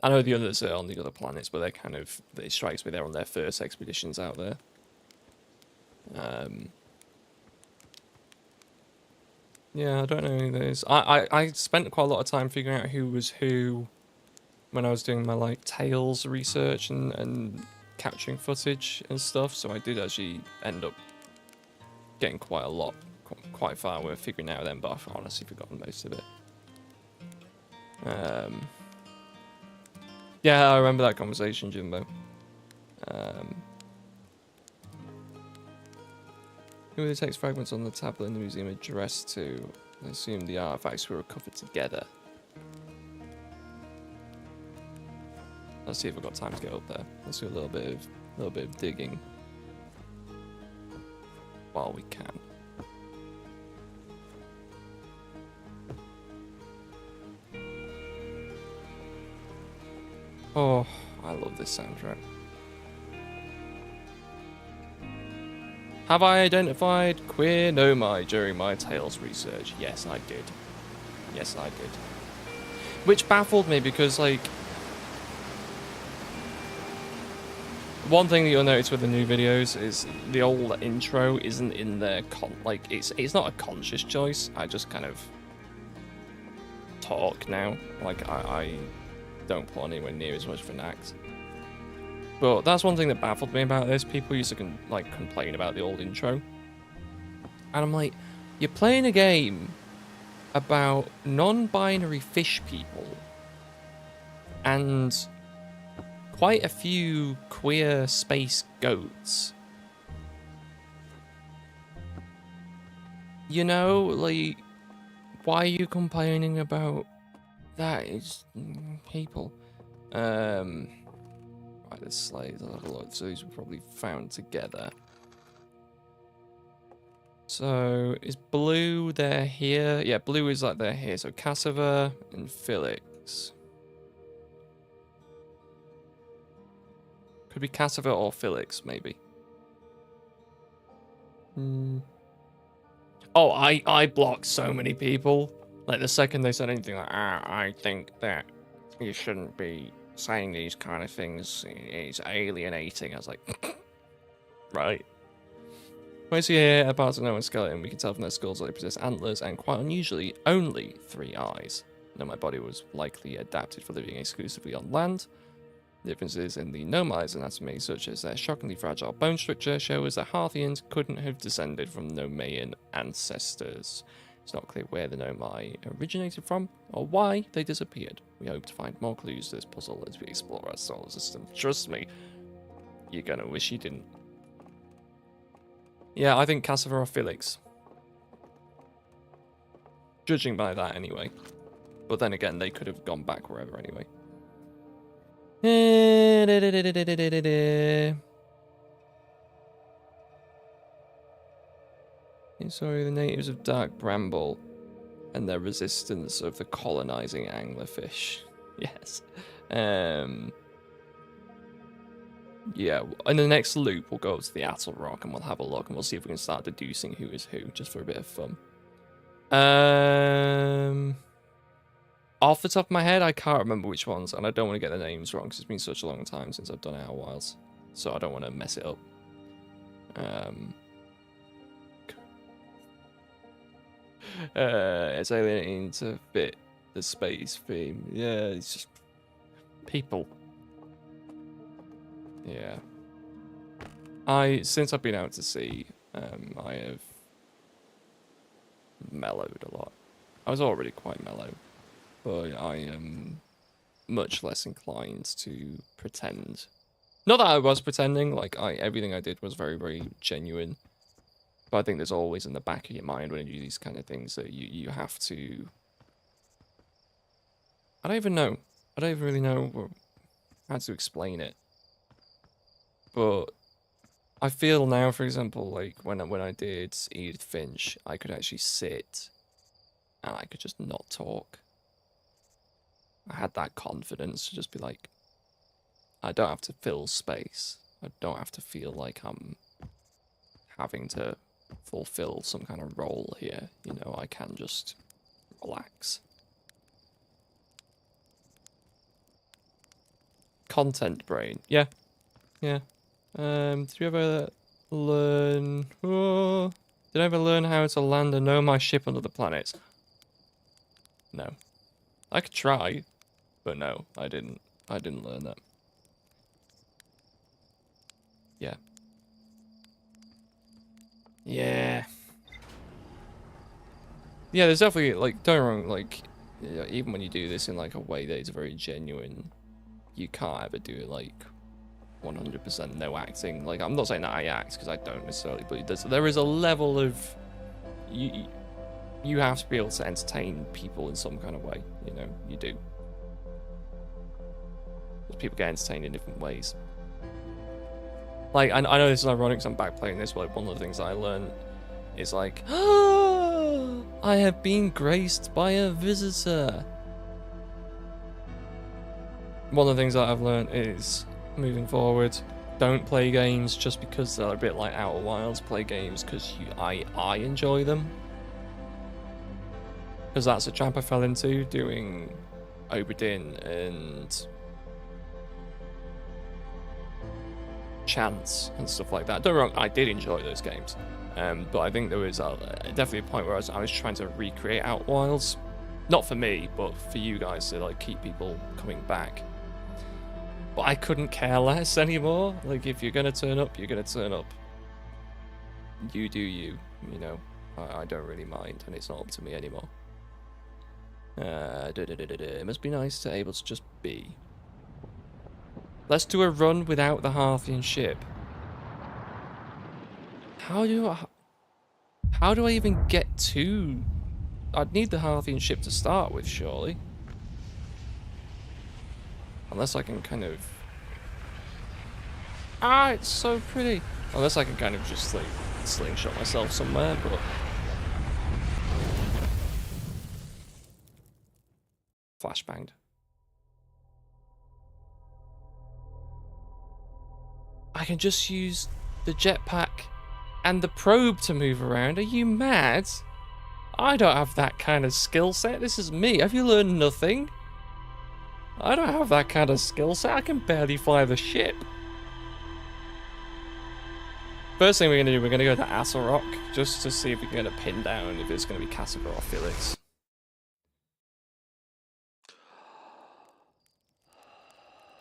I know the others are on the other planets, but they're kind of, it strikes me they're on their first expeditions out there. Yeah, I don't know who those. I spent quite a lot of time figuring out who was who when I was doing my like Tales research and capturing footage and stuff. So I did actually end up getting quite a lot, quite far with figuring out them, but I've honestly forgotten most of it. Yeah, I remember that conversation, Jimbo. Who are the text fragments on the tablet in the museum addressed to? I assume the artifacts were recovered together. Let's see if we've got time to get up there. Let's do a little bit of digging while we can. Oh, I love this soundtrack. Have I identified queer Nomai during my Tales research? Yes, I did. Yes, I did. Which baffled me because, like, one thing that you'll notice with the new videos is the old intro isn't in there. Like, it's not a conscious choice. I just kind of talk now. Like, I don't put anywhere near as much of an act. But that's one thing that baffled me about this. People used to complain about the old intro. And I'm like, you're playing a game about non-binary fish people and quite a few queer space goats. You know, like, why are you complaining about that? It's people. Right, let's have a look. So these were probably found together. So is Blue there here? Yeah, Blue is like they're here. So Cassava and Felix. Could be Cassava or Felix, maybe. Oh, I blocked so many people. Like the second they said anything like, I think that you shouldn't be saying these kind of things. It's alienating. I was like, right. When we see here a Parthenoan skeleton, we can tell from their skulls that they possess antlers and quite unusually only 3 eyes. Now my body was likely adapted for living exclusively on land. Differences in the Nomai's anatomy, such as their shockingly fragile bone structure, show us that Harthians couldn't have descended from Nomaian ancestors. It's not clear where the Nomai originated from or why they disappeared. We hope to find more clues to this puzzle as we explore our solar system. Trust me, you're gonna wish you didn't. Yeah, I think Cassava or Felix. Judging by that anyway. But then again, they could have gone back wherever anyway. Sorry, the natives of Dark Bramble and their resistance of the colonizing anglerfish. Yes. Yeah, in the next loop, we'll go to the Atoll Rock and we'll have a look and we'll see if we can start deducing who is who, just for a bit of fun. Off the top of my head, I can't remember which ones, and I don't want to get the names wrong because it's been such a long time since I've done Outer Wilds, so I don't want to mess it up. It's alienating to fit the space theme. Yeah, it's just people. Yeah. Since I've been out to sea, I have mellowed a lot. I was already quite mellow, but I am much less inclined to pretend. Not that I was pretending, like everything I did was very, very genuine. But I think there's always in the back of your mind when you do these kind of things that you have to. I don't even know. I don't even really know how to explain it. But I feel now, for example, like when I did Edith Finch, I could actually sit and I could just not talk. I had that confidence to just be like, I don't have to fill space. I don't have to feel like I'm having to fulfill some kind of role here. You know, I can just relax. Content brain. Yeah. Yeah. Did you ever learn... Oh, Did I ever learn how to land and know my ship on other planets? No. I could try, but no, I didn't. I didn't learn that. Yeah. Yeah. Yeah, there's definitely, like, don't get me wrong, like, yeah, even when you do this in, like, a way that is very genuine, you can't ever do it, like, 100% no acting. Like, I'm not saying that I act, because I don't necessarily, but there is a level of, you have to be able to entertain people in some kind of way, you know, you do. Because people get entertained in different ways. Like, I know this is ironic because I'm back playing this, but like, one of the things I learned is like, I have been graced by a visitor. One of the things that I've learned is, moving forward, don't play games just because they're a bit like Outer Wilds. Play games because I enjoy them. Because that's a trap I fell into doing Obra Dinn and Chance and stuff like that. Don't get me wrong, I did enjoy those games. But I think there was definitely a point where I was trying to recreate Outer Wilds. Not for me, but for you guys to like keep people coming back. But I couldn't care less anymore. Like, if you're gonna turn up, you're gonna turn up. You do you, you know. I don't really mind, and it's not up to me anymore. It must be nice to able to just be. Let's do a run without the Harthian ship. How do I even get to... I'd need the Harthian ship to start with, surely. Unless I can kind of... Ah, it's so pretty. Unless I can kind of just, like, slingshot myself somewhere, but... Flashbanged. I can just use the jetpack and the probe to move around. Are you mad? I don't have that kind of skill set. This is me. Have you learned nothing? I don't have that kind of skill set. I can barely fly the ship. First thing we're going to do, we're going to go to Azeroth just to see if we can get a pin down if it's going to be Cassidy or Felix.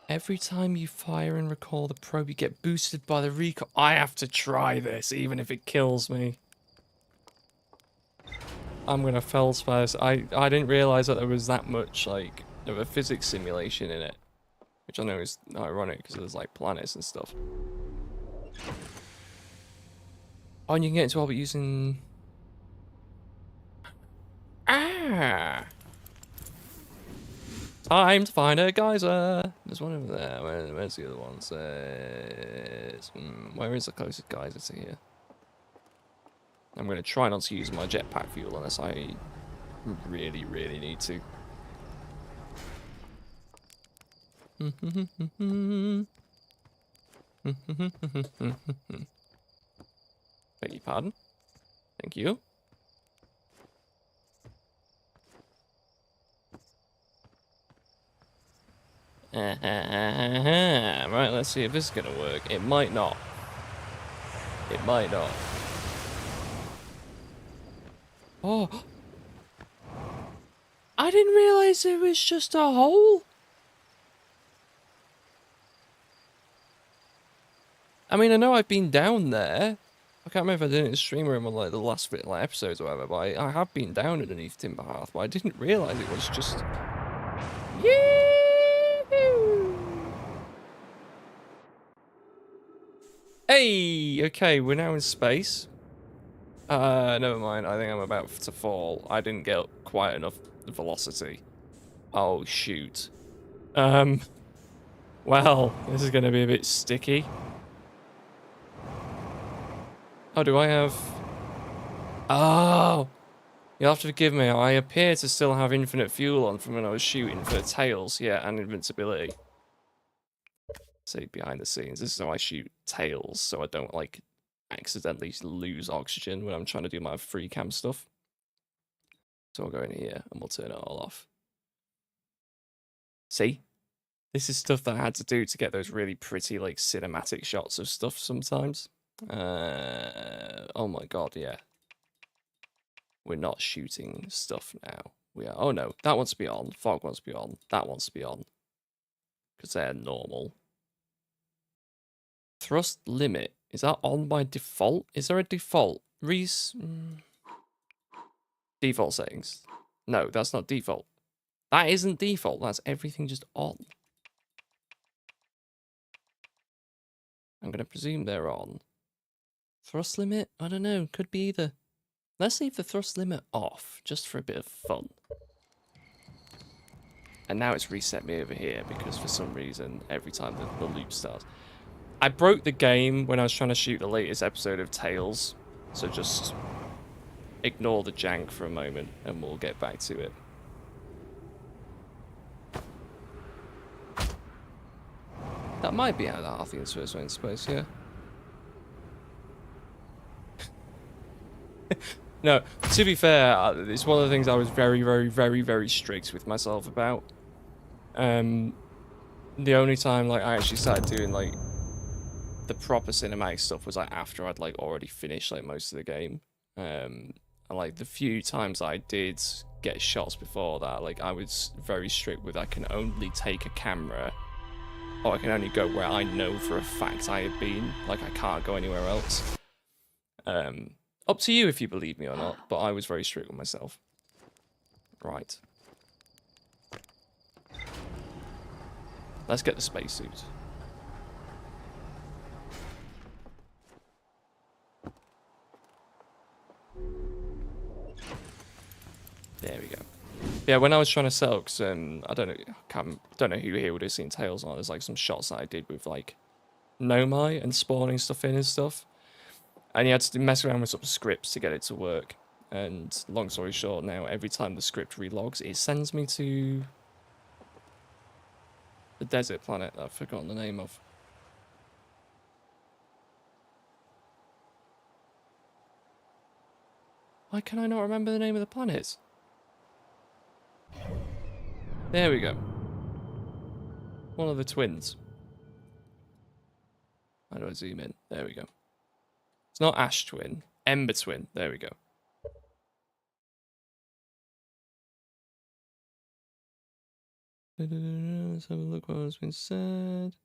Every time you fire and recall the probe, you get boosted by the recall. I have to try this, even if it kills me. I'm gonna Felspar. I didn't realize that there was that much, like, of a physics simulation in it. Which I know is ironic, because there's, like, planets and stuff. Oh, and you can get into orbit using... Ah! Time to find a geyser. There's one over there. Where's the other ones? Where is the closest geyser to here? I'm going to try not to use my jetpack fuel unless I really, really need to. Beg your pardon. Thank you. Right, let's see if this is going to work. It might not. It might not. Oh. I didn't realize it was just a hole. I mean, I know I've been down there. I can't remember if I did it in stream or in like the last bit, like, episodes or whatever, but I have been down underneath Timberhearth, but I didn't realize it was just... Yee-hoo! Hey! Okay, we're now in space. Never mind. I think I'm about to fall. I didn't get quite enough velocity. Oh, shoot. Well, this is going to be a bit sticky. Oh, do I have... Oh! You'll have to forgive me. I appear to still have infinite fuel on from when I was shooting for tails. Yeah, and invincibility. See, behind the scenes. This is how I shoot tails, so I don't, like, accidentally lose oxygen when I'm trying to do my free cam stuff. So we'll go in here and we'll turn it all off. See? This is stuff that I had to do to get those really pretty, like, cinematic shots of stuff sometimes. Oh my god, yeah. we're not shooting stuff now. We are. Oh no, that wants to be on. Fog wants to be on. That wants to be on. Because they're normal. Thrust limit. Is that on by default? Is there a default? Default settings. No, that's not default. That isn't default. That's everything just on. I'm going to presume they're on. Thrust limit? I don't know. Could be either. Let's leave the thrust limit off, just for a bit of fun. And now it's reset me over here, because for some reason, every time the loop starts. I broke the game when I was trying to shoot the latest episode of Tales, so just ignore the jank for a moment, and we'll get back to it. That might be how the Harthians first went into space, yeah. No, to be fair, it's one of the things I was very, very, very, very strict with myself about. The only time like I actually started doing like the proper cinematic stuff was like after I'd like already finished like most of the game. And like the few times I did get shots before that, like I was very strict with I can only take a camera, or I can only go where I know for a fact I have been. Like I can't go anywhere else. Up to you if you believe me or not, but I was very strict with myself. Right. Let's get the spacesuit. There we go. Yeah, when I was trying to sell, because I don't know who here would have seen Tales on. There's like some shots that I did with like Nomai and spawning stuff in and stuff. And you had to mess around with some scripts to get it to work. And long story short, now every time the script relogs, it sends me to the desert planet that I've forgotten the name of. Why can I not remember the name of the planet? There we go. One of the twins. How do I zoom in? There we go. It's not Ash Twin. Ember Twin. There we go. Let's have a look what has been said.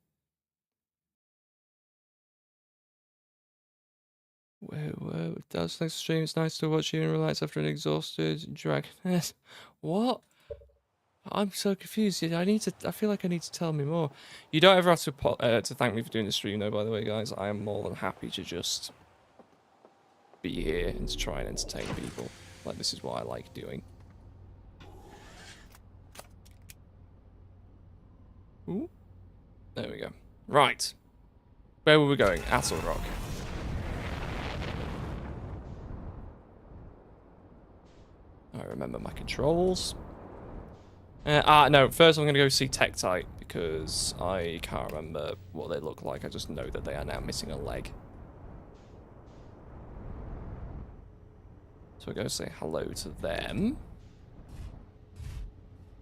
Whoa. That's next stream. It's nice to watch you and relax after an exhausted drag. What? I'm so confused. I feel like I need to tell me more. You don't ever have to thank me for doing the stream, though. By the way, guys, I am more than happy to just be here and to try and entertain people. Like this is what I like doing. Ooh. There we go. Right. Where were we going? Astle Rock. I remember my controls. No, first I'm going to go see Tektite, because I can't remember what they look like. I just know that they are now missing a leg. So I go say hello to them.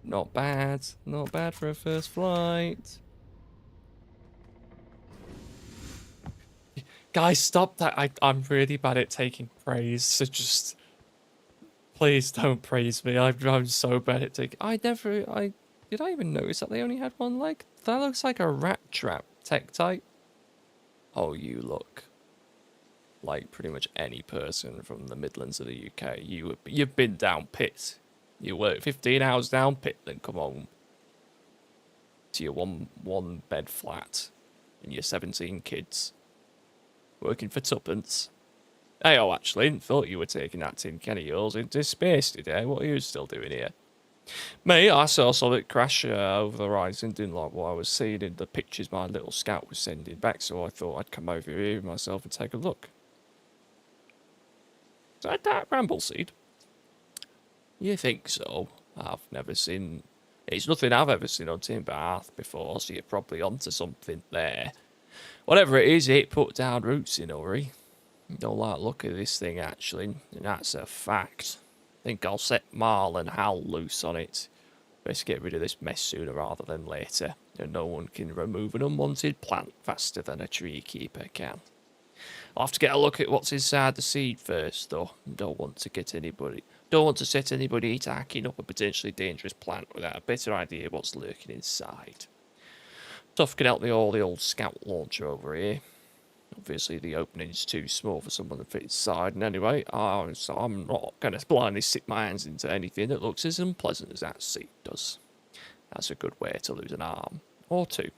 Not bad. Not bad for a first flight. Guys, stop that. I'm really bad at taking praise, so just... Please don't praise me. I'm so bad at taking... Did I even notice that they only had one leg? That looks like a rat trap. Tektite. Oh, you look like pretty much any person from the Midlands of the UK. You've been down pit. You work 15 hours down pit, then come home to your one bed flat and your 17 kids. Working for tuppence. Hey, actually, thought you were taking that tin can of yours into space today. What are you still doing here? Mate, I saw Solid crash over the horizon. Didn't like what I was seeing in the pictures my little scout was sending back, so I thought I'd come over here myself and take a look. Is that Brambleseed? You think so? I've never seen... It's nothing I've ever seen on Timber Hearth before, so you're probably onto something there. Whatever it is, it put down roots in a hurry. Don't like the look of this thing, actually, and that's a fact. Think I'll set Marl and Hal loose on it. Best get rid of this mess sooner rather than later, and no one can remove an unwanted plant faster than a tree keeper can. I'll have to get a look at what's inside the seed first, though. Don't want to set anybody to hacking up a potentially dangerous plant without a better idea what's lurking inside. Stuff can help me all the old scout launcher over here. Obviously, the opening's too small for someone to fit inside. And anyway, so I'm not going to blindly stick my hands into anything that looks as unpleasant as that seed does. That's a good way to lose an arm. Or two.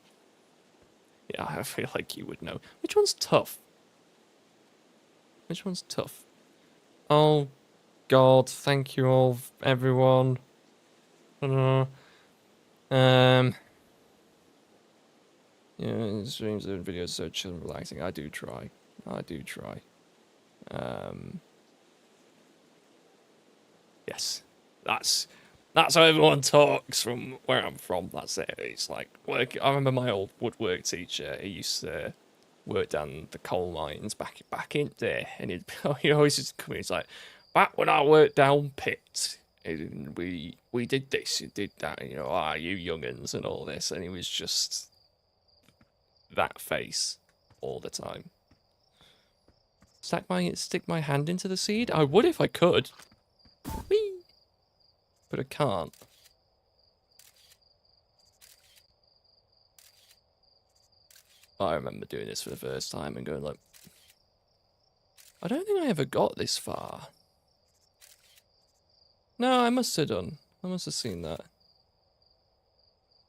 Yeah, I feel like you would know. Which one's tough? Which one's tough? Oh, God. Thank you all, everyone. Yeah, streams and videos so chill and relaxing. I do try. Yes. That's how everyone talks from where I'm from. That's it. It's like work. I remember my old woodwork teacher. He used to work down the coal mines back in there, and he always used to come in. He's like, back when I worked down pit, and we did this and did that. And, you know, you young'uns and all this, and he was just that face all the time. Stick my hand into the seed? I would if I could. Whee! But I can't. I remember doing this for the first time and going like, I don't think I ever got this far. No, I must have done. I must have seen that.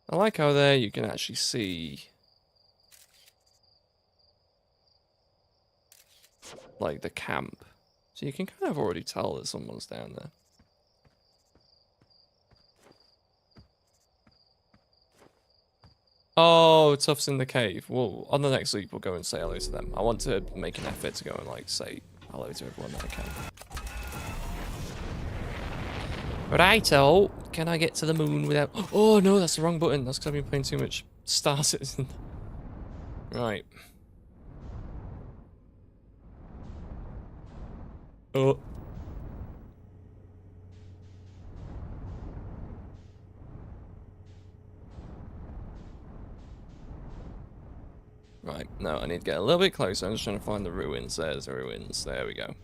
I like how there you can actually see like the camp. So you can kind of already tell that someone's down there. Oh, Tough's in the cave. Well, on the next week we'll go and say hello to them. I want to make an effort to go and like say hello to everyone that I can. Righto, can I get to the moon without... Oh no, that's the wrong button. That's because I've been playing too much Star Citizen. Right. Oh. Right, no, I need to get a little bit closer. I'm just trying to find the ruins. There's the ruins. There we go.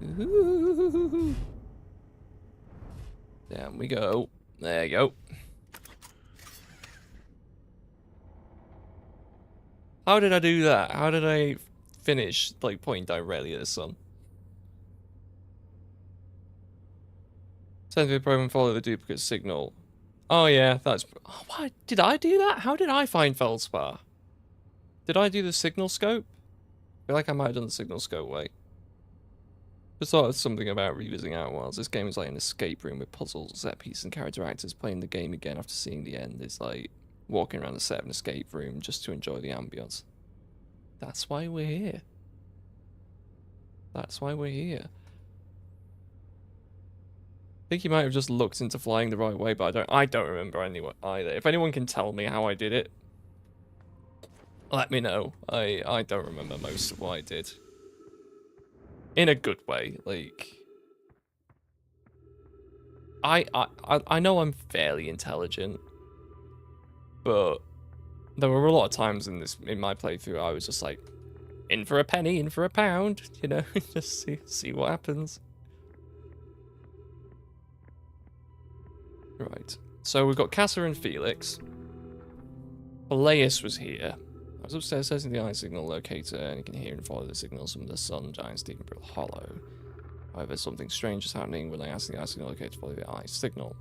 Ooh. Down we go. There you go. How did I do that? How did I finish, like, pointing directly at the sun? Send to the probe and follow the duplicate signal. Oh yeah, that's... Oh, why did I do that? How did I find Feldspar? Did I do the signal scope? I feel like I might have done the signal scope way. Just thought of something about revisiting Outer Wilds. This game is like an escape room with puzzles, set pieces, and character actors. Playing the game again after seeing the end is like walking around the set of an escape room just to enjoy the ambience. That's why we're here. That's why we're here. I think you might have just looked into flying the right way, but I don't remember anyway either. If anyone can tell me how I did it, let me know. I don't remember most of what I did. In a good way, like I know I'm fairly intelligent, but there were a lot of times in my playthrough I was just like, in for a penny, in for a pound, you know, just see what happens. Right, so we've got Casa and Felix. Peleus was here. I was upstairs setting the eye signal locator, and you can hear and follow the signals from the sun, giant Stephenville Hollow. However, something strange is happening when I ask the eye signal locator to follow the eye signal.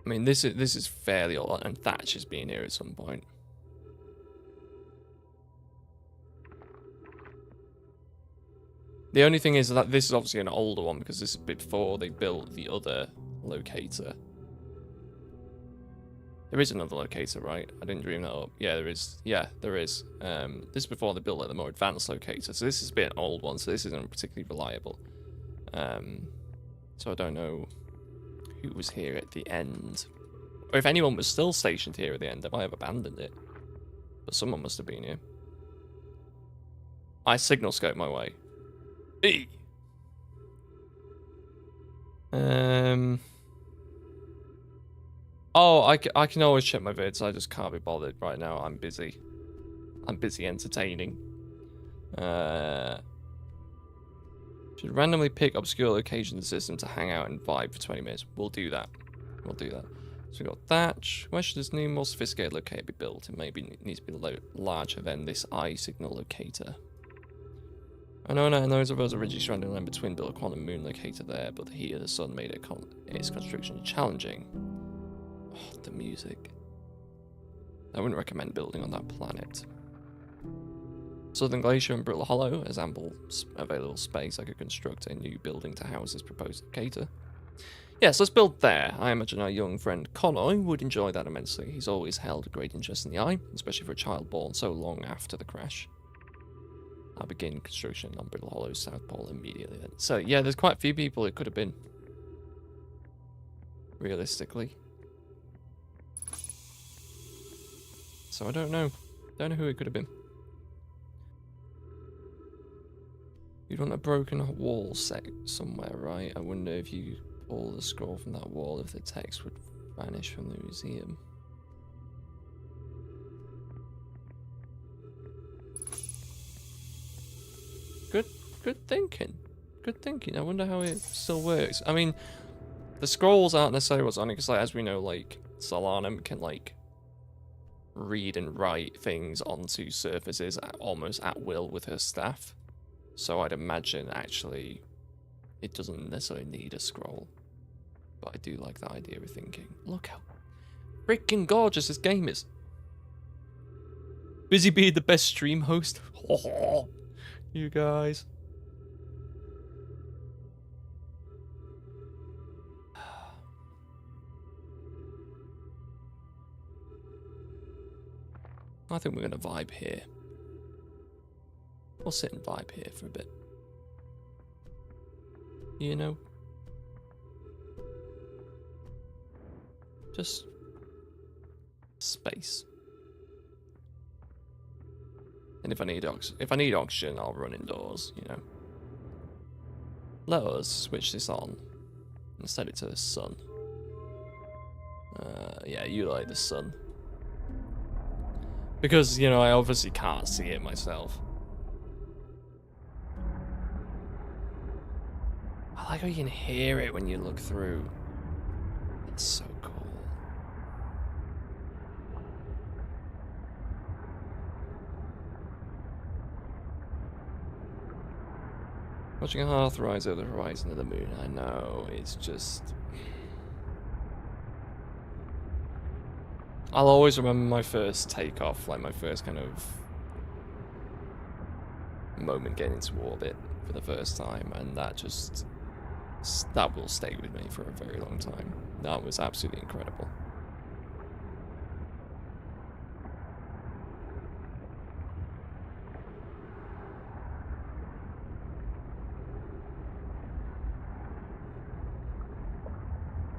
I mean, this is fairly old, and Thatch has been here at some point. The only thing is that this is obviously an older one because this is before they built the other locator. There is another locator, right? I didn't dream that up. Yeah, there is. Yeah, there is. This is before they built like the more advanced locator. So this is a bit an old one, so this isn't particularly reliable. So I don't know who was here at the end. Or if anyone was still stationed here at the end, they might have abandoned it. But someone must have been here. I signal scope my way. Hey. Oh, I can always check my vids. I just can't be bothered right now. I'm busy. I'm busy entertaining. Should randomly pick obscure locations in the system to hang out and vibe for 20 minutes. We'll do that. We'll do that. So we got Thatch. Where should this new, more sophisticated locator be built? It maybe needs to be larger than this eye signal locator. I know those of us originally surrounding land between built a quantum moon locator there, but the heat of the sun made its construction challenging. Oh, the music. I wouldn't recommend building on that planet. Southern Glacier and Brittle Hollow has ample available space. I could construct a new building to house this proposed locator. Yes, let's build there. I imagine our young friend Connor would enjoy that immensely. He's always held a great interest in the eye, especially for a child born so long after the crash. I'll begin construction on Brittle Hollow's South Pole immediately then. So, yeah, there's quite a few people it could have been. Realistically. So I don't know. Don't know who it could have been. You'd want a broken wall set somewhere, right? I wonder if you pull the scroll from that wall, if the text would vanish from the museum. Good thinking. Good thinking. I wonder how it still works. I mean, the scrolls aren't necessarily what's on it, because like, as we know, like, Solanum can, like, read and write things onto surfaces almost at will with her staff. So I'd imagine, actually, it doesn't necessarily need a scroll. But I do like the idea of thinking. Look how freaking gorgeous this game is. Busy being the best stream host. Oh, you guys. I think we're going to vibe here. We'll sit and vibe here for a bit. You know? Just space. And if I need oxygen, I'll run indoors, you know. Let us switch this on and set it to the sun. Yeah, you like the sun. Because, you know, I obviously can't see it myself. I like how you can hear it when you look through. It's so cool. Watching a hearth rise over the horizon of the moon, I know, it's just... I'll always remember my first takeoff, like my first kind of moment getting into orbit for the first time, and that will stay with me for a very long time. That was absolutely incredible.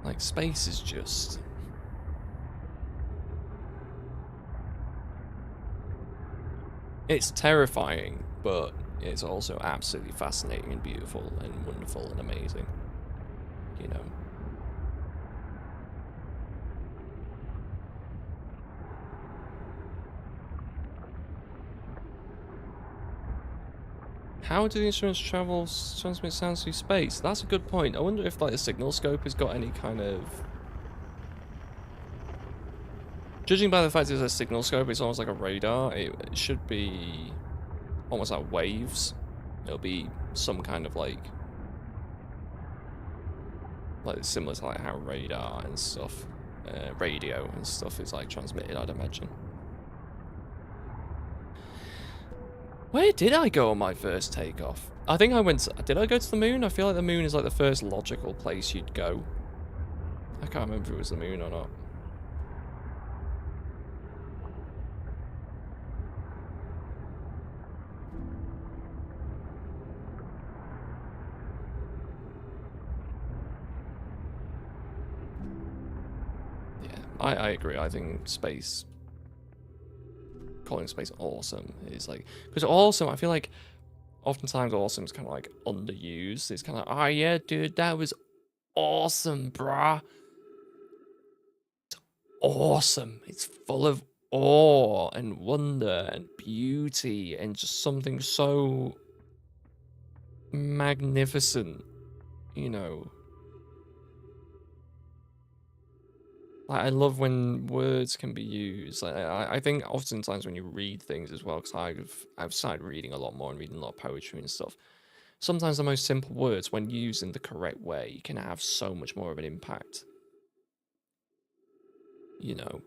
Like, space is just... It's terrifying, but it's also absolutely fascinating and beautiful and wonderful and amazing. You know. How do the instruments transmit sounds through space? That's a good point. I wonder if, like, the signal scope has got any kind of... Judging by the fact it's a signal scope, it's almost like a radar. It should be almost like waves. It'll be some kind of like similar to like how radar and stuff, radio and stuff is like transmitted, I'd imagine. Where did I go on my first takeoff? I think I went... Did I go to the moon? I feel like the moon is like the first logical place you'd go. I can't remember if it was the moon or not. I agree. I think space, calling space awesome is like, because awesome, I feel like oftentimes awesome is kind of like underused. It's kind of like, oh yeah, dude, that was awesome, brah. It's awesome. It's full of awe and wonder and beauty and just something so magnificent, you know. I love when words can be used. I think oftentimes when you read things as well, because I've started reading a lot more and reading a lot of poetry and stuff. Sometimes the most simple words, when used in the correct way, can have so much more of an impact. You know,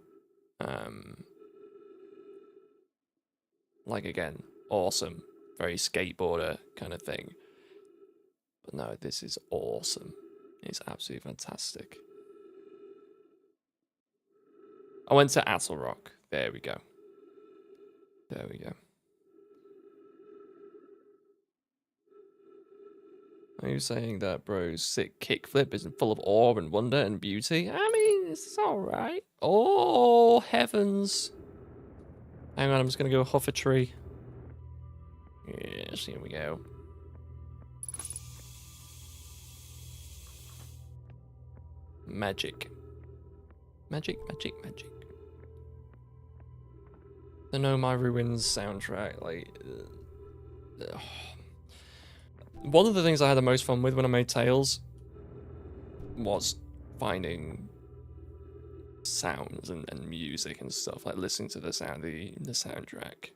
like again, awesome, very skateboarder kind of thing. But no, this is awesome. It's absolutely fantastic. I went to Attlerock. There we go. There we go. Are you saying that bro's sick kickflip isn't full of awe and wonder and beauty? I mean, it's alright. Oh, heavens. Hang on, I'm just going to go huff a tree. Yes, here we go. Magic. Magic, magic, magic. The Know My Ruins soundtrack, like... One of the things I had the most fun with when I made Tales was finding sounds and music and stuff, like listening to the soundtrack.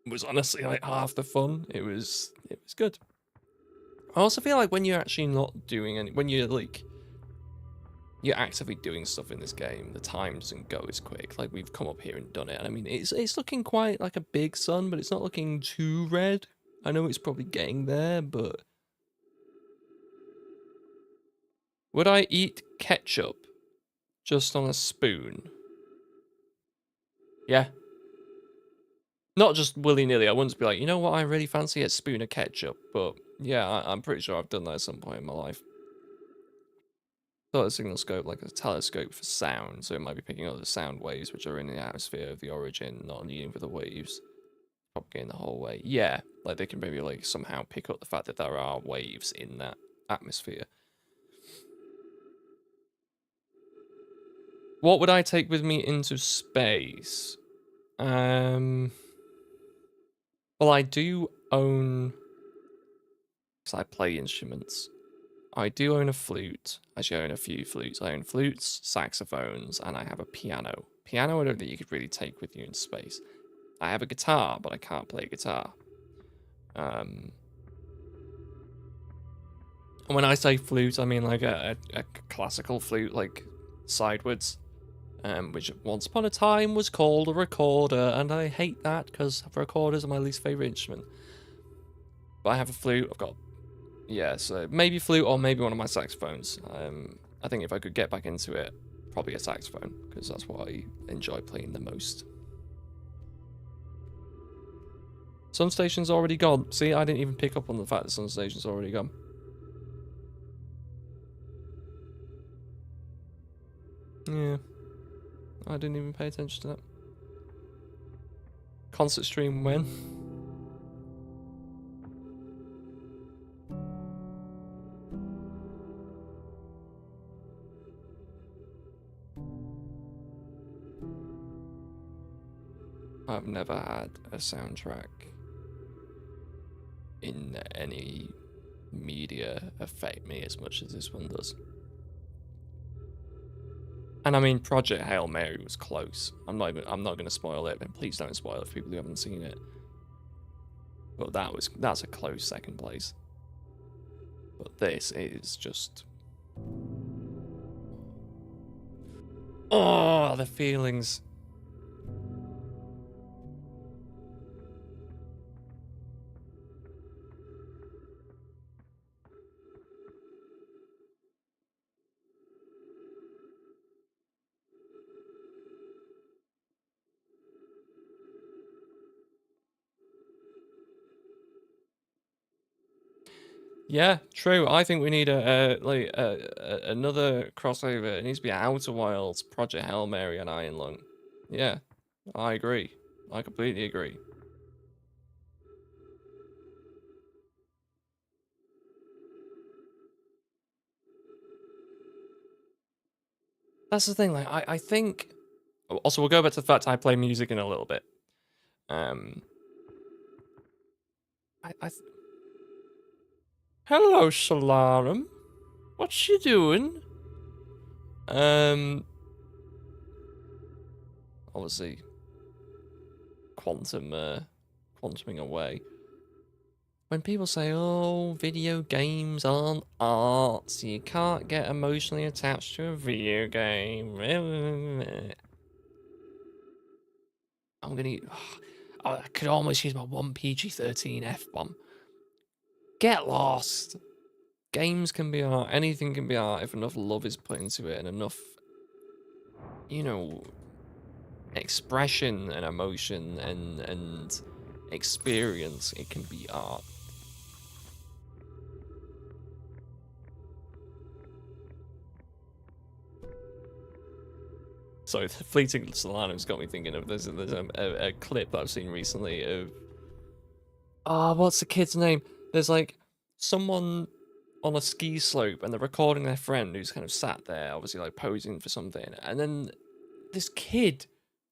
It was honestly like half the fun. It was good. I also feel like when you're actually not doing any, when you're actively doing stuff in this game, the time doesn't go as quick. Like we've come up here and done it, and I mean it's looking quite like a big sun, but it's not looking too red. I know it's probably getting there, but would I eat ketchup just on a spoon? Yeah. Not just willy-nilly. I wouldn't be like, you know what, I really fancy a spoon of ketchup. But yeah, I'm pretty sure I've done that at some point in my life. Thought a signal scope like a telescope for sound, so it might be picking up the sound waves which are in the atmosphere of the origin, not needing for the waves propagating the whole way. Yeah, like they can maybe like somehow pick up the fact that there are waves in that atmosphere. What would I take with me into space? Well, I do own, because I play instruments. I do own a flute. Actually, I own a few flutes. I own flutes, saxophones, and I have a piano. Piano, I don't think you could really take with you in space. I have a guitar, but I can't play guitar. And when I say flute, I mean like a classical flute, like sidewards, which once upon a time was called a recorder, and I hate that because recorders are my least favorite instrument. But I have a flute. I've got, yeah, so maybe flute or maybe one of my saxophones. I think if I could get back into it, probably a saxophone, because that's what I enjoy playing the most. Sun Station's already gone. See, I didn't even pick up on the fact that Sun Station's already gone. Yeah. I didn't even pay attention to that. Concert stream when? I've never had a soundtrack in any media affect me as much as this one does. And I mean, Project Hail Mary was close. I'm not going to spoil it, and please don't spoil it for people who haven't seen it. But that's a close second place. But this is just, oh, the feelings. Yeah, true. I think we need another crossover. It needs to be Outer Wilds, Project Hail Mary, and Iron Lung. Yeah, I agree. I completely agree. That's the thing, like, I think... Also, we'll go back to the fact I play music in a little bit. Hello, Solarum. What you doing? Obviously, quantuming away. When people say, oh, video games aren't art, so you can't get emotionally attached to a video game. I'm gonna... I could almost use my one PG-13 F-bomb. Get lost. Games can be art. Anything can be art if enough love is put into it and enough, you know, expression and emotion and experience. It can be art. Sorry, the fleeting Solano's got me thinking of there's a clip that I've seen recently of what's the kid's name? There's like someone on a ski slope and they're recording their friend who's kind of sat there, obviously like posing for something, and then this kid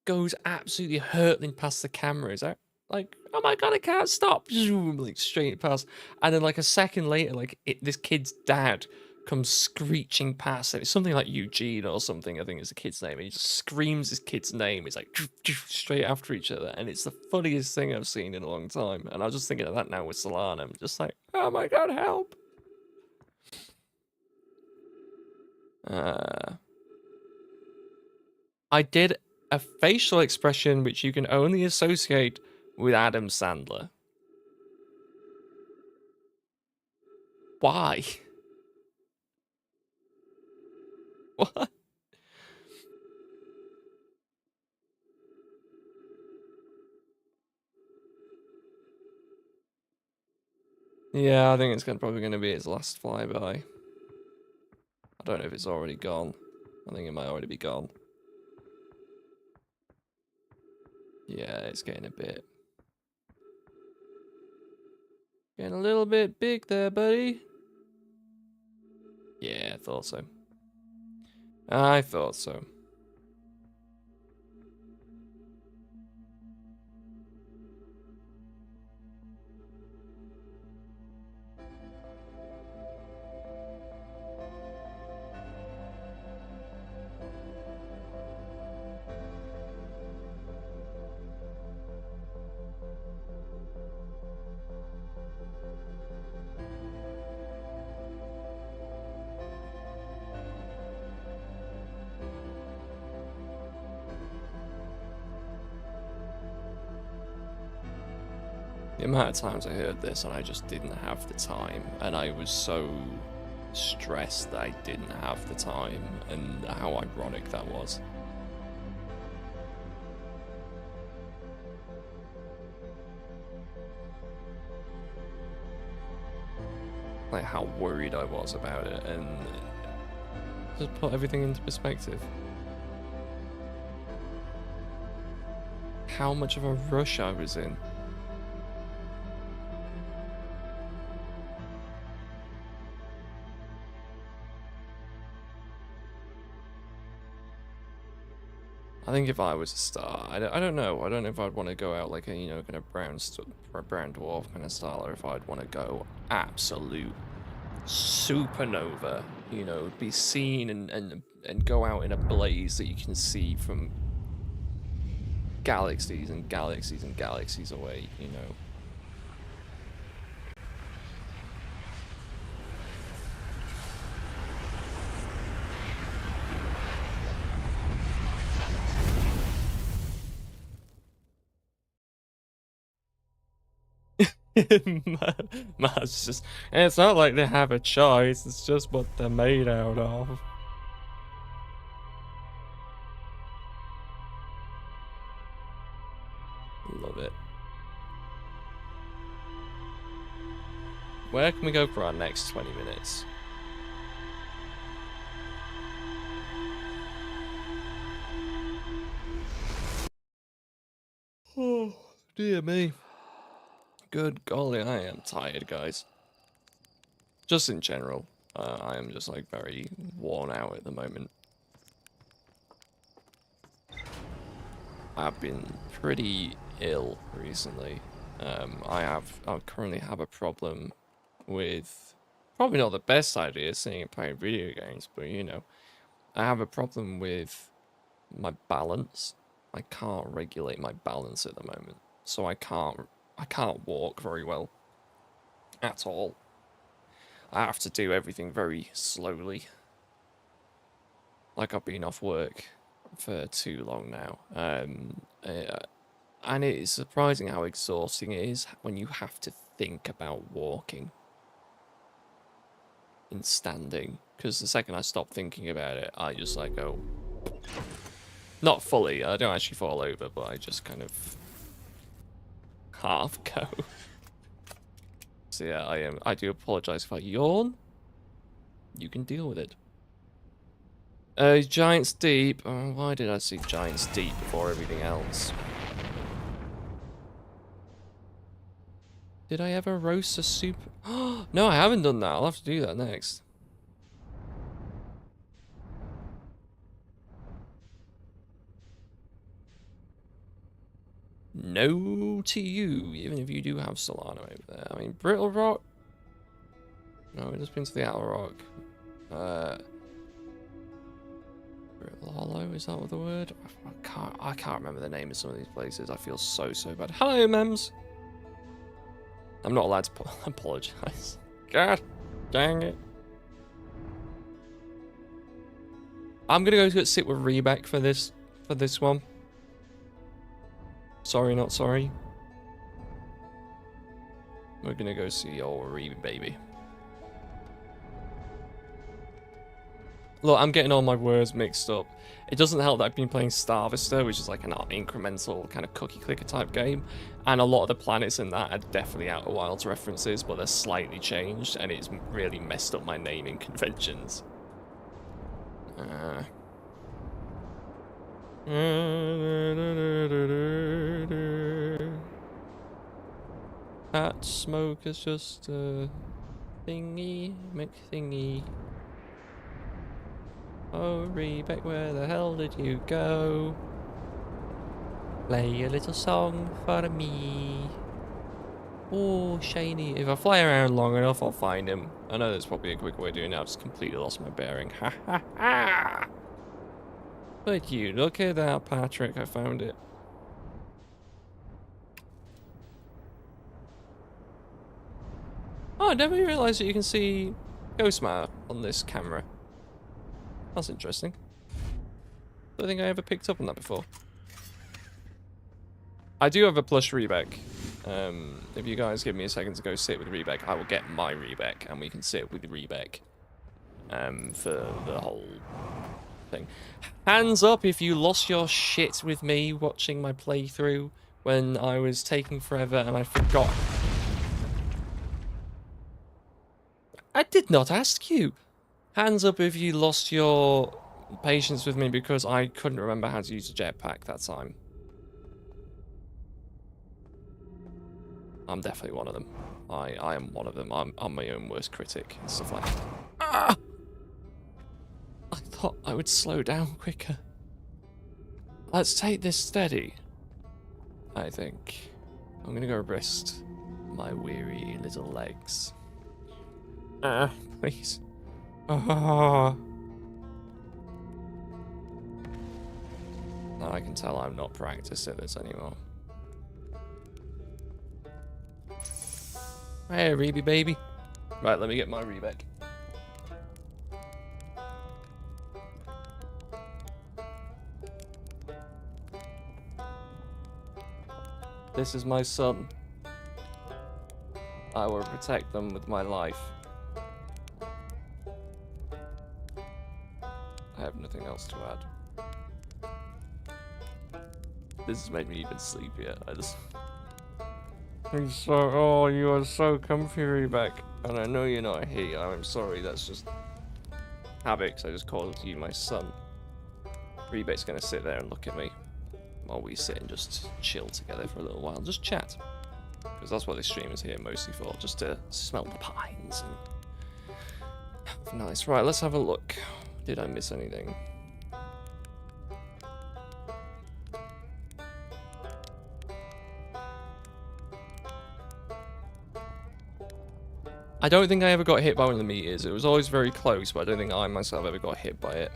goes absolutely hurtling past the cameras. Like, oh my god, I can't stop! Zoom, like straight past, and then like a second later, like this kid's dad comes screeching past it. It's something like Eugene or something, I think is the kid's name. And he just screams his kid's name. It's like straight after each other. And it's the funniest thing I've seen in a long time. And I was just thinking of that now with Solana. I'm just like, oh my god, help. I did a facial expression which you can only associate with Adam Sandler. Why? What? Yeah, I think it's probably going to be its last flyby. I don't know if it's already gone. I think it might already be gone. Yeah, it's getting a little bit big there, buddy. Yeah, I thought so. I thought so. The amount of times I heard this and I just didn't have the time, and I was so stressed that I didn't have the time, and how ironic that was. Like how worried I was about it, and just put everything into perspective. How much of a rush I was in. I think if I was a star, I don't know. I don't know if I'd want to go out like a, you know, kind of brown dwarf kind of style, or if I'd want to go absolute supernova, you know, be seen and go out in a blaze that you can see from galaxies and galaxies and galaxies away, you know. It's just, it's not like they have a choice, it's just what they're made out of. Love it. Where can we go for our next 20 minutes? Oh, dear me. Good golly, I am tired, guys. Just in general, I am just like very worn out at the moment. I've been pretty ill recently. I currently have a problem with, probably not the best idea seeing and playing video games, but you know, I have a problem with my balance. I can't regulate my balance at the moment, so I can't walk very well at all. I have to do everything very slowly. Like I've been off work for too long now. And it is surprising how exhausting it is when you have to think about walking and standing. Because the second I stop thinking about it, I just like go... Not fully, I don't actually fall over, but I just kind of half go. So yeah, I do apologise if I yawn. You can deal with it. Giants Deep. Why did I see Giants Deep before everything else? Did I ever roast a soup? No, I haven't done that. I'll have to do that next. No to you, even if you do have Solana over there. I mean, Brittle Rock? No, we just been to the Outer Rock. Brittle Hollow, is that what the word? I can't remember the name of some of these places. I feel so bad. Hello, Mems! I'm not allowed to apologize. God dang it. I'm gonna go sit with Rebek for this one. Sorry, not sorry. We're gonna go see old Reba baby. Look, I'm getting all my words mixed up. It doesn't help that I've been playing Starvester, which is like an incremental kind of cookie clicker type game, and a lot of the planets in that are definitely Outer Wilds references, but they're slightly changed, and it's really messed up my naming conventions. That smoke is just a thingy, McThingy. Oh, Rebek, where the hell did you go? Play a little song for me. Oh, shiny. If I fly around long enough, I'll find him. I know there's probably a quick way of doing it. I've just completely lost my bearing. Ha ha ha! But you look at that, Patrick. I found it. Oh, I never realised that you can see Ghostmatter on this camera. That's interesting. Don't think I ever picked up on that before. I do have a plush Rebek. If you guys give me a second to go sit with Rebek, I will get my Rebek and we can sit with Rebek for the whole thing. Hands up if you lost your shit with me watching my playthrough when I was taking forever and I forgot. I did not ask you. Hands up if you lost your patience with me because I couldn't remember how to use a jetpack that time. I'm definitely one of them. I am one of them. I'm my own worst critic and stuff like that. Ah! I thought I would slow down quicker. Let's take this steady. I think. I'm gonna go rest my weary little legs. Please. Now I can tell I'm not practiced at this anymore. Hey, Reby baby. Right, let me get my Rebek. This is my son. I will protect them with my life. I have nothing else to add. This has made me even sleepier. Oh, you are so comfy, Rebek. And I know you're not he. I'm sorry, that's just habit, 'cause I just called you my son. Rebek's gonna sit there and look at me while we sit and just chill together for a little while. Just chat. Because that's what this stream is here mostly for. Just to smell the pines and... Nice. Right, let's have a look. Did I miss anything? I don't think I ever got hit by one of the meters. It was always very close, but I don't think I myself ever got hit by it.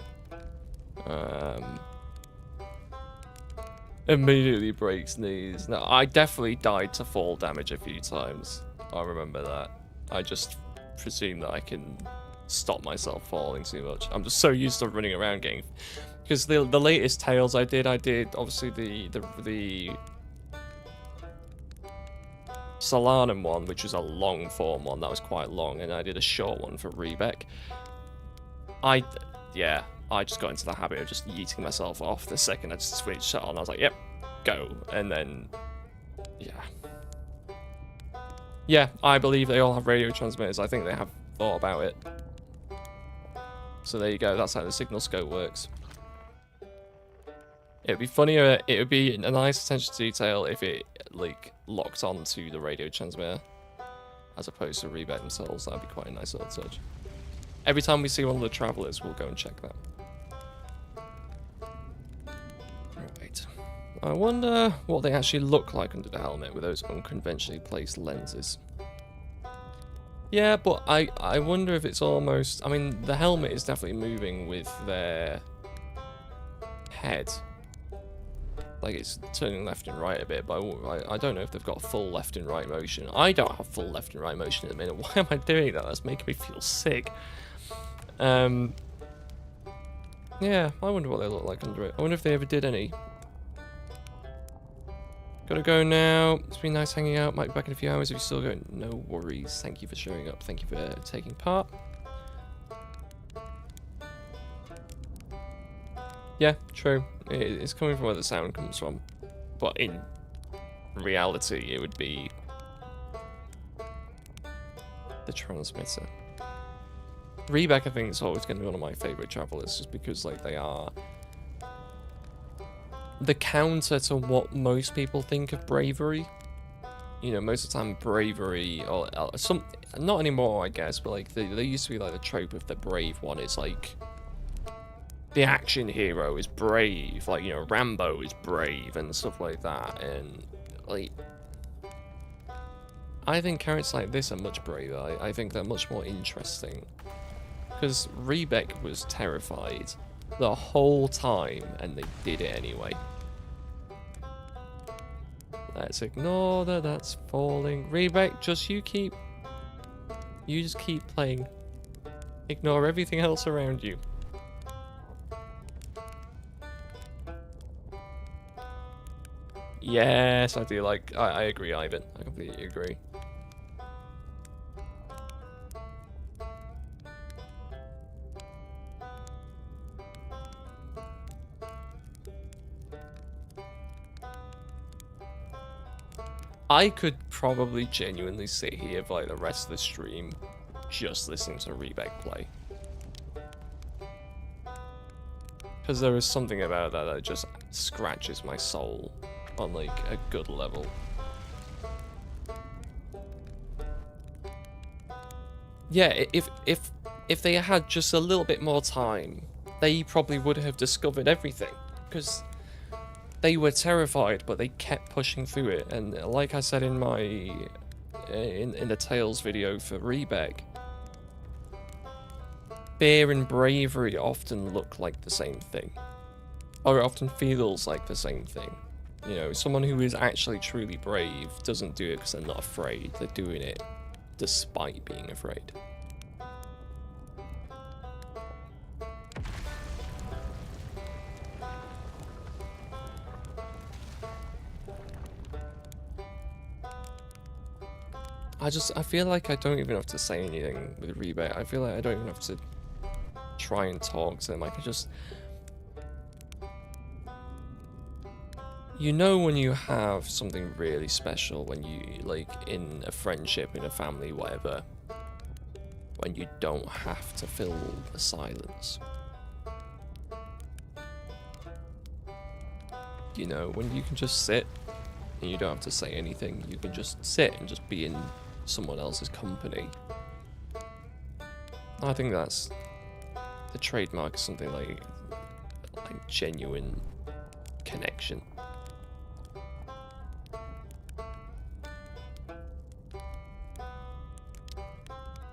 Immediately breaks knees. No, I definitely died to fall damage a few times. I remember that. I just presume that I can stop myself falling too much. I'm just so used to running around getting... Because the latest Tales I did obviously the Solanum one, which was a long form one, that was quite long, and I did a short one for Rebec. I just got into the habit of just yeeting myself off the second I just switched it on. I was like, yep, go. And then, yeah, I believe they all have radio transmitters. I think they have thought about it. So there you go, that's how the signal scope works. It would be funnier, it would be a nice attention to detail if it, like, locked onto the radio transmitter, as opposed to Rebec themselves. That'd be quite a nice little touch. Every time we see one of the travelers, we'll go and check that. Right. I wonder what they actually look like under the helmet with those unconventionally placed lenses. Yeah, but I wonder if it's almost... I mean, the helmet is definitely moving with their head. Like, it's turning left and right a bit, but I don't know if they've got full left and right motion. I don't have full left and right motion at the minute. Why am I doing that? That's making me feel sick. Yeah, I wonder what they look like under it. I wonder if they ever did any. Gotta go now. It's been nice hanging out. Might be back in a few hours if you're still going. No worries. Thank you for showing up. Thank you for taking part. Yeah, true. It's coming from where the sound comes from. But in reality, it would be the transmitter. Rebec, I think, is always going to be one of my favourite travelers, just because, like, they are the counter to what most people think of bravery. You know, most of the time, bravery, or some, not anymore, I guess, but, like, they used to be, like, the trope of the brave one. It's, like, the action hero is brave, like, you know, Rambo is brave and stuff like that, and, like, I think characters like this are much braver. I think they're much more interesting. Because Rebec was terrified the whole time, and they did it anyway. Let's ignore that that's falling. Rebec, you just keep playing. Ignore everything else around you. Yes, I do like... I agree, Ivan. I completely agree. I could probably genuinely sit here for like the rest of the stream just listening to Rebec play. Because there is something about that just scratches my soul on like a good level. Yeah, if they had just a little bit more time, they probably would have discovered everything. Because they were terrified, but they kept pushing through it. And like I said in my in the Tales video for Rebec, fear and bravery often look like the same thing, or it often feels like the same thing. You know, someone who is actually truly brave doesn't do it because they're not afraid. They're doing it despite being afraid. I feel like I don't even have to say anything with Rebec. I feel like I don't even have to try and talk to them. I can just... You know when you have something really special, when you, like, in a friendship, in a family, whatever, when you don't have to fill the silence. You know, when you can just sit and you don't have to say anything, you can just sit and just be in someone else's company. I think that's the trademark of something like genuine connection.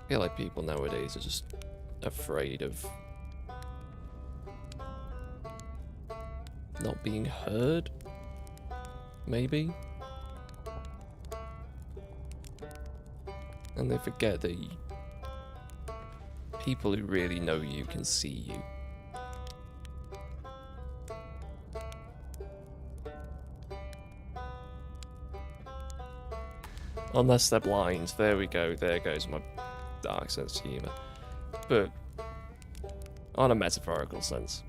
I feel like people nowadays are just afraid of not being heard, maybe. And they forget that people who really know you can see you. Unless they're blind. There we go. There goes my dark sense of humour. But on a metaphorical sense.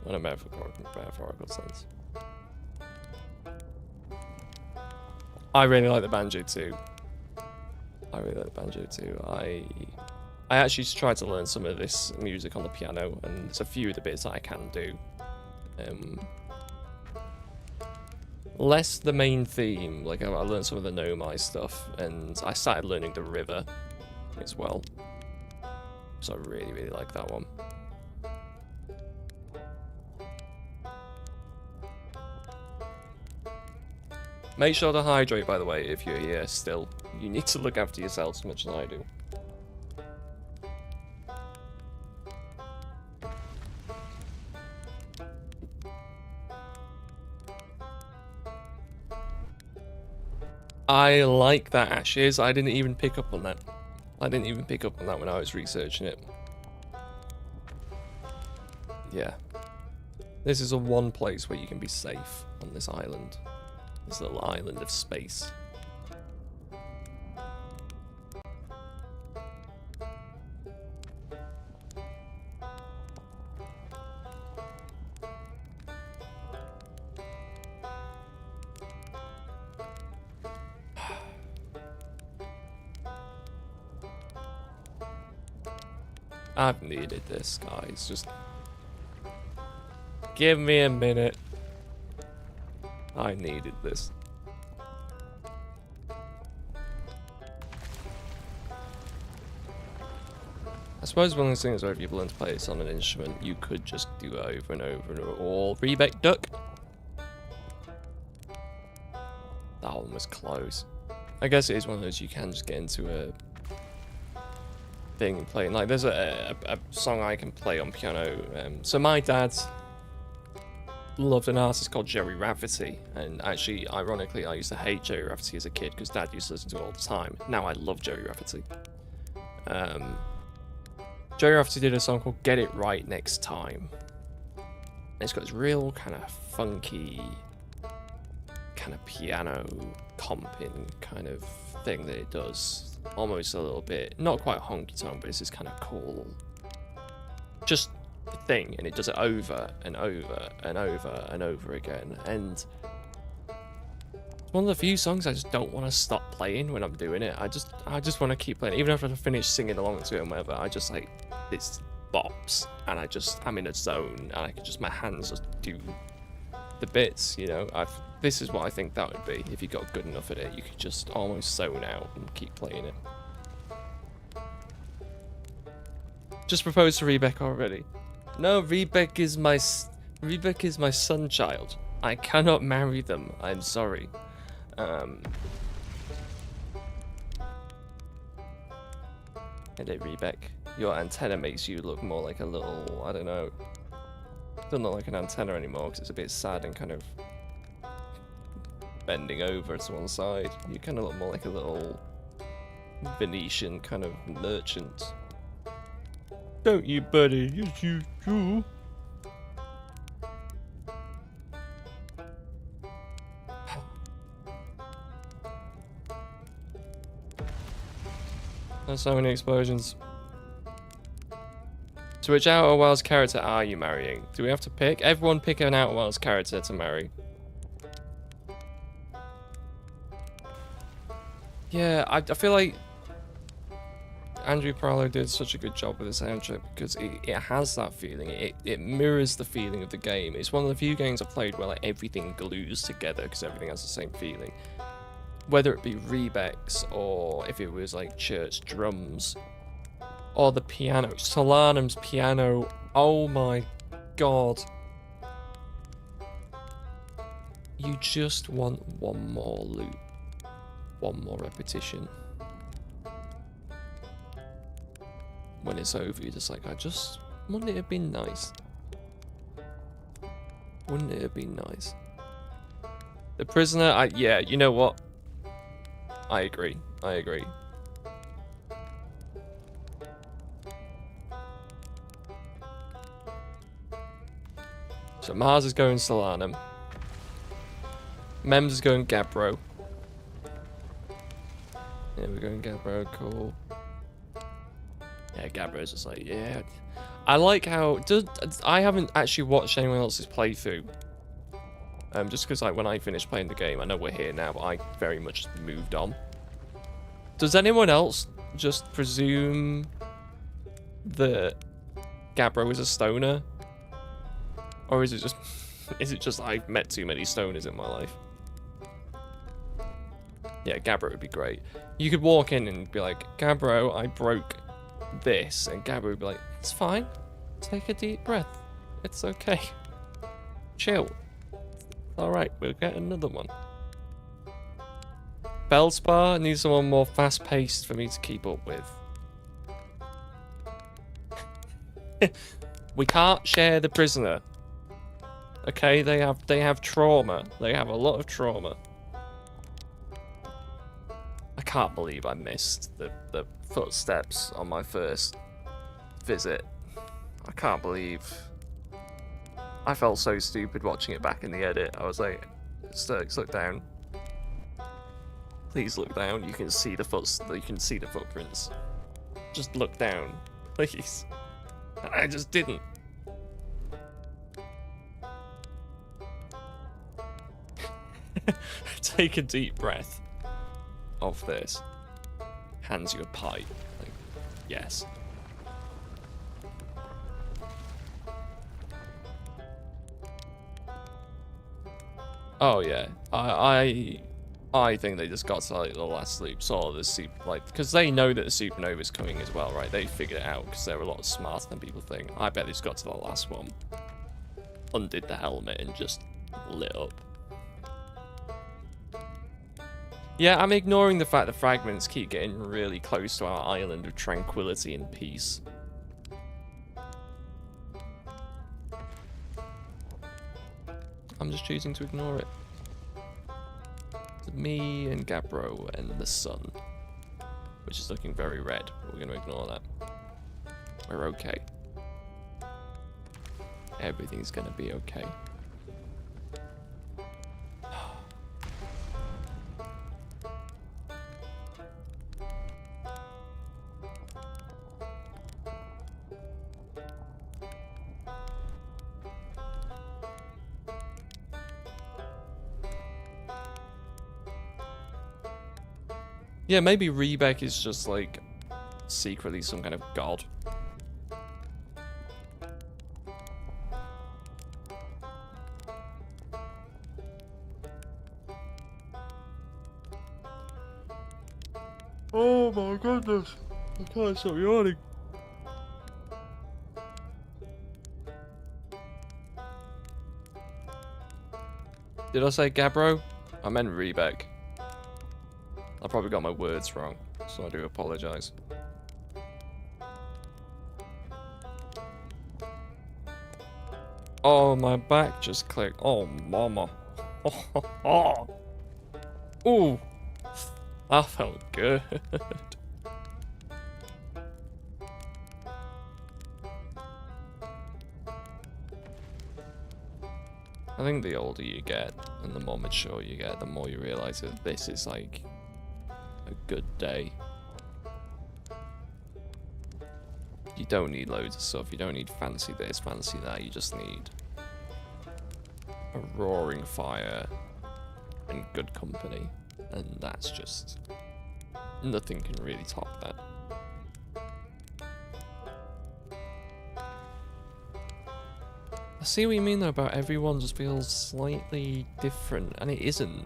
On a metaphorical sense. I really like the banjo too. I actually tried to learn some of this music on the piano, and there's a few of the bits that I can do. Less the main theme, like I learned some of the Nomai stuff, and I started learning the river as well. So I really, really like that one. Make sure to hydrate, by the way, if you're here still. You need to look after yourself as much as I do. I like that, Ashes. I didn't even pick up on that. I didn't even pick up on that when I was researching it. Yeah. This is a one place where you can be safe on this island. This little island of space. I've needed this, guys. Just give me a minute. I needed this. I suppose one of those things where if you've learned to play this on an instrument, you could just do it over and over and over. Or Rebek Duck. That one was close. I guess it is one of those you can just get into a thing and play. Like there's a song I can play on piano. So my dad loved an artist called Jerry Rafferty, and actually, ironically, I used to hate Jerry Rafferty as a kid because Dad used to listen to it all the time. Now I love Jerry Rafferty. Jerry Rafferty did a song called "Get It Right Next Time." And it's got this real kind of funky, kind of piano comping kind of thing that it does. Almost a little bit, not quite honky tonk, but it's this kind of cool, just thing, and it does it over and over and over and over again. And it's one of the few songs I just don't want to stop playing when I'm doing it. I just want to keep playing, even if I finish singing along to it and whatever. I just like this bops, and I'm in a zone, and I can just, my hands just do the bits, you know. This is what I think that would be. If you got good enough at it, you could just almost zone out and keep playing it. Just proposed to Rebek already. No, Rebek is my son child. I cannot marry them. I'm sorry. Hello, Rebek. Your antenna makes you look more like a little, I don't know. Doesn't look like an antenna anymore because it's a bit sad and kind of bending over to one side. You kind of look more like a little Venetian kind of merchant. Don't you, buddy? Yes, you do. There's so many explosions. So which Outer Wilds character are you marrying? Do we have to pick? Everyone pick an Outer Wilds character to marry. Yeah, I feel like Andrew Pralo did such a good job with the soundtrack because it has that feeling. It mirrors the feeling of the game. It's one of the few games I've played where like everything glues together because everything has the same feeling. Whether it be Rebek's or if it was like church drums or the piano. Solanum's piano. Oh my god. You just want one more loop. One more repetition. when it's over, you're just like, wouldn't it have been nice? Wouldn't it have been nice? The prisoner, yeah, you know what? I agree. I agree. So Mars is going Solanum. Mems is going Gabbro. Yeah, we're going Gabbro, cool. Yeah, Gabbro's just like, yeah. I like how... I haven't actually watched anyone else's playthrough. Just because like when I finished playing the game, I know we're here now, but I very much moved on. Does anyone else just presume that Gabbro is a stoner? Or is it just... is it just I've met too many stoners in my life? Yeah, Gabbro would be great. You could walk in and be like, Gabbro, I broke this. And Gabbro would be like, it's fine. Take a deep breath. It's okay. Chill. Alright, we'll get another one. Bellspar needs someone more fast-paced for me to keep up with. We can't share the prisoner. Okay, they have trauma. They have a lot of trauma. I can't believe I missed the footsteps on my first visit. I can't believe... I felt so stupid watching it back in the edit. I was like, Sturks, look down. Please look down. You can see the footprints. Just look down, please. And I just didn't. Take a deep breath of this. Hands you a pipe. Like, yes. Oh yeah, I think they just got to like the last loop, saw the because they know that the supernova is coming as well, right? They figured it out because they're a lot smarter than people think. I bet they just got to the last one, undid the helmet, and just lit up. Yeah, I'm ignoring the fact that fragments keep getting really close to our island of tranquility and peace. I'm just choosing to ignore it. It's me and Gabbro and the sun, which is looking very red. We're going to ignore that. We're okay. Everything's going to be okay. Yeah, maybe Rebek is just like secretly some kind of god. Oh my goodness. I can't stop yawning. Did I say Gabbro? I meant Rebek. I probably got my words wrong, so I do apologize. Oh, my back just clicked. Oh, mama. Oh. Ooh. That felt good. I think the older you get and the more mature you get, the more you realize that this is like a good day. You don't need loads of stuff. You don't need fancy this, fancy that. You just need a roaring fire and good company. And that's just... nothing can really top that. I see what you mean though about everyone just feels slightly different, and it isn't.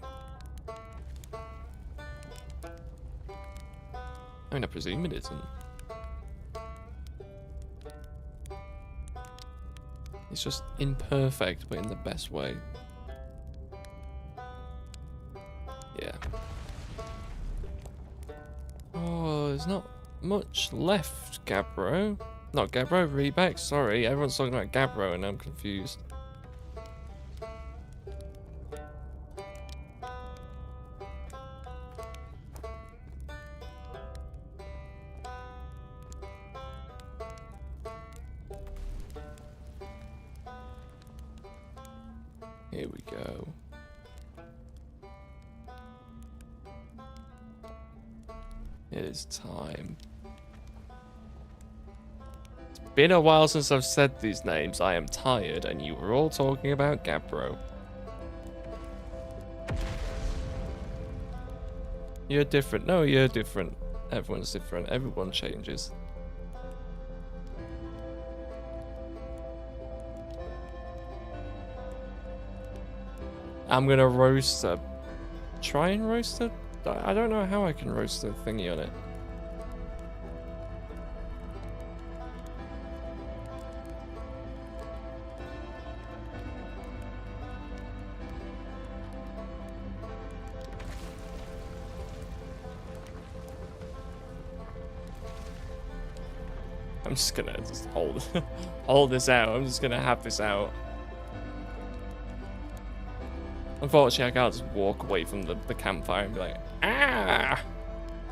I mean, I presume it isn't. It's just imperfect, but in the best way. Yeah. Oh, there's not much left, Gabbro. Not Gabbro, Rebeck, sorry. Everyone's talking about Gabbro and I'm confused. Here we go. It is time. It's been a while since I've said these names. I am tired, and you were all talking about Gabbro. You're different. No, you're different. Everyone's different. Everyone changes. I'm gonna roast a... Try and roast it? I don't know how I can roast the thingy on it. I'm just gonna hold this out. I'm just gonna have this out. Unfortunately, I can't just walk away from the campfire and be like, ah!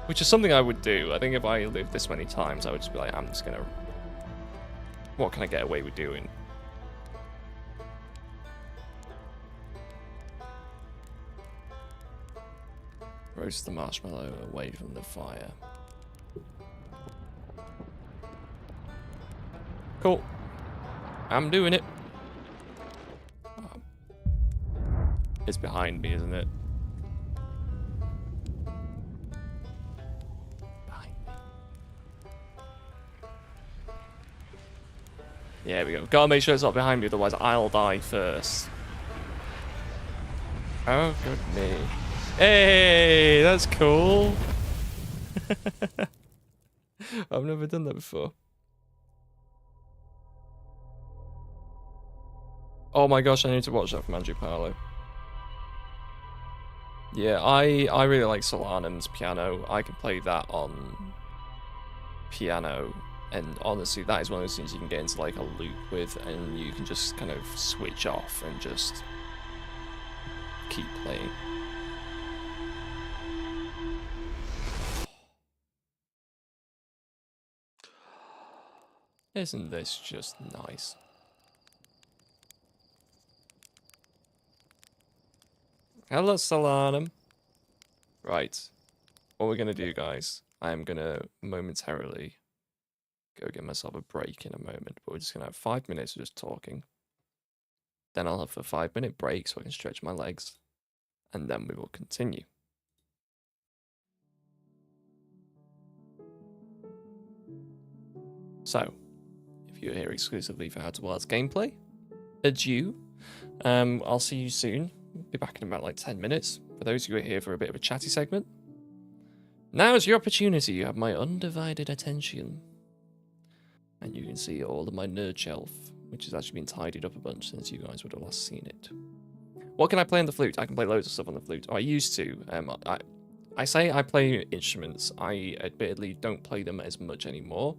Which is something I would do. I think if I lived this many times, I would just be like, I'm just gonna... What can I get away with doing? Roast the marshmallow away from the fire. Cool. I'm doing it. It's behind me, isn't it? Behind me. Yeah, we go. Gotta make sure it's not behind me, otherwise I'll die first. Oh, good me. Hey, that's cool. I've never done that before. Oh my gosh, I need to watch that from Andrew Paolo. Yeah, I really like Solanum's piano. I can play that on piano, and honestly, that is one of those things you can get into like a loop with, and you can just kind of switch off and just keep playing. Isn't this just nice? Hello, Solanum. Right. What we're going to do, guys, I'm going to momentarily go get myself a break in a moment. But we're just going to have 5 minutes of just talking. Then I'll have a 5-minute break so I can stretch my legs. And then we will continue. So, if you're here exclusively for How to Wilds gameplay, adieu. I'll see you soon. Be back in about like 10 minutes. For those who are here for a bit of a chatty segment, now is your opportunity. You have my undivided attention. And you can see all of my nerd shelf, which has actually been tidied up a bunch since you guys would have last seen it. What can I play on the flute? I can play loads of stuff on the flute. Oh, I used to. I say I play instruments. I admittedly don't play them as much anymore.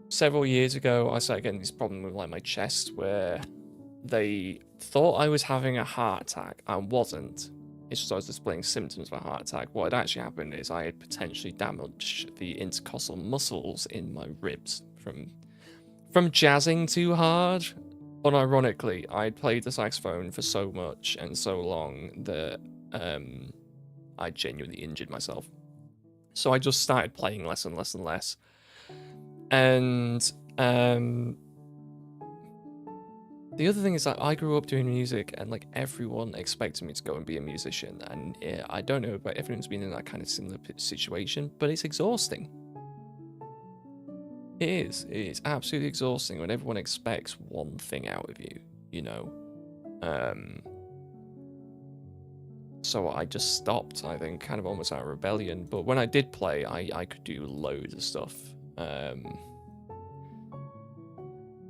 Several years ago, I started getting this problem with like my chest where they thought I was having a heart attack. I wasn't. It's just I was displaying symptoms of a heart attack. What had actually happened is I had potentially damaged the intercostal muscles in my ribs from jazzing too hard. Unironically, I played the saxophone for so much and so long that I genuinely injured myself. So I just started playing less and less and less. And the other thing is that I grew up doing music, and like everyone expected me to go and be a musician, and I don't know about everyone's been in that kind of similar situation, but it's exhausting. It is absolutely exhausting when everyone expects one thing out of you, you know. So I just stopped, I think, kind of almost out of rebellion. But when I did play, I could do loads of stuff.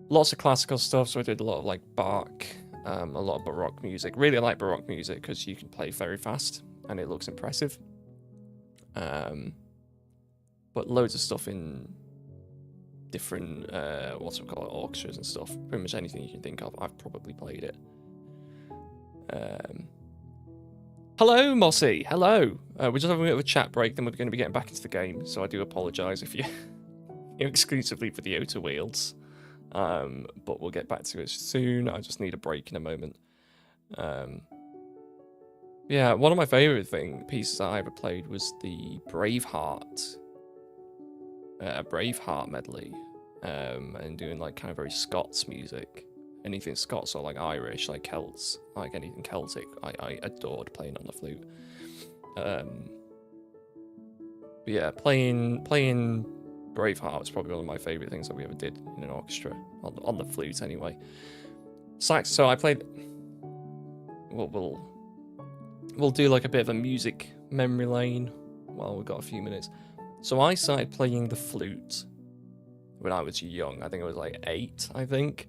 Lots of classical stuff, so I did a lot of like Bach, a lot of Baroque music. Really like Baroque music because you can play very fast and it looks impressive. But but loads of stuff in different what's it called, orchestras and stuff. Pretty much anything you can think of, I've probably played it. Hello, Mossy. Hello. We're just having a bit of a chat break, then we're going to be getting back into the game. So I do apologise if you're exclusively for the Outer Wheels. But we'll get back to it soon. I just need a break in a moment. Yeah, one of my favourite pieces I ever played was the Braveheart medley, and doing like kind of very Scots music. Anything Scots or like Irish, like Celts, like anything Celtic, I adored playing on the flute. But yeah, playing Braveheart was probably one of my favourite things that we ever did in an orchestra, on the flute anyway. Sax, so I played... We'll do like a bit of a music memory lane while we've got a few minutes. So I started playing the flute when I was young. I think I was like 8, I think.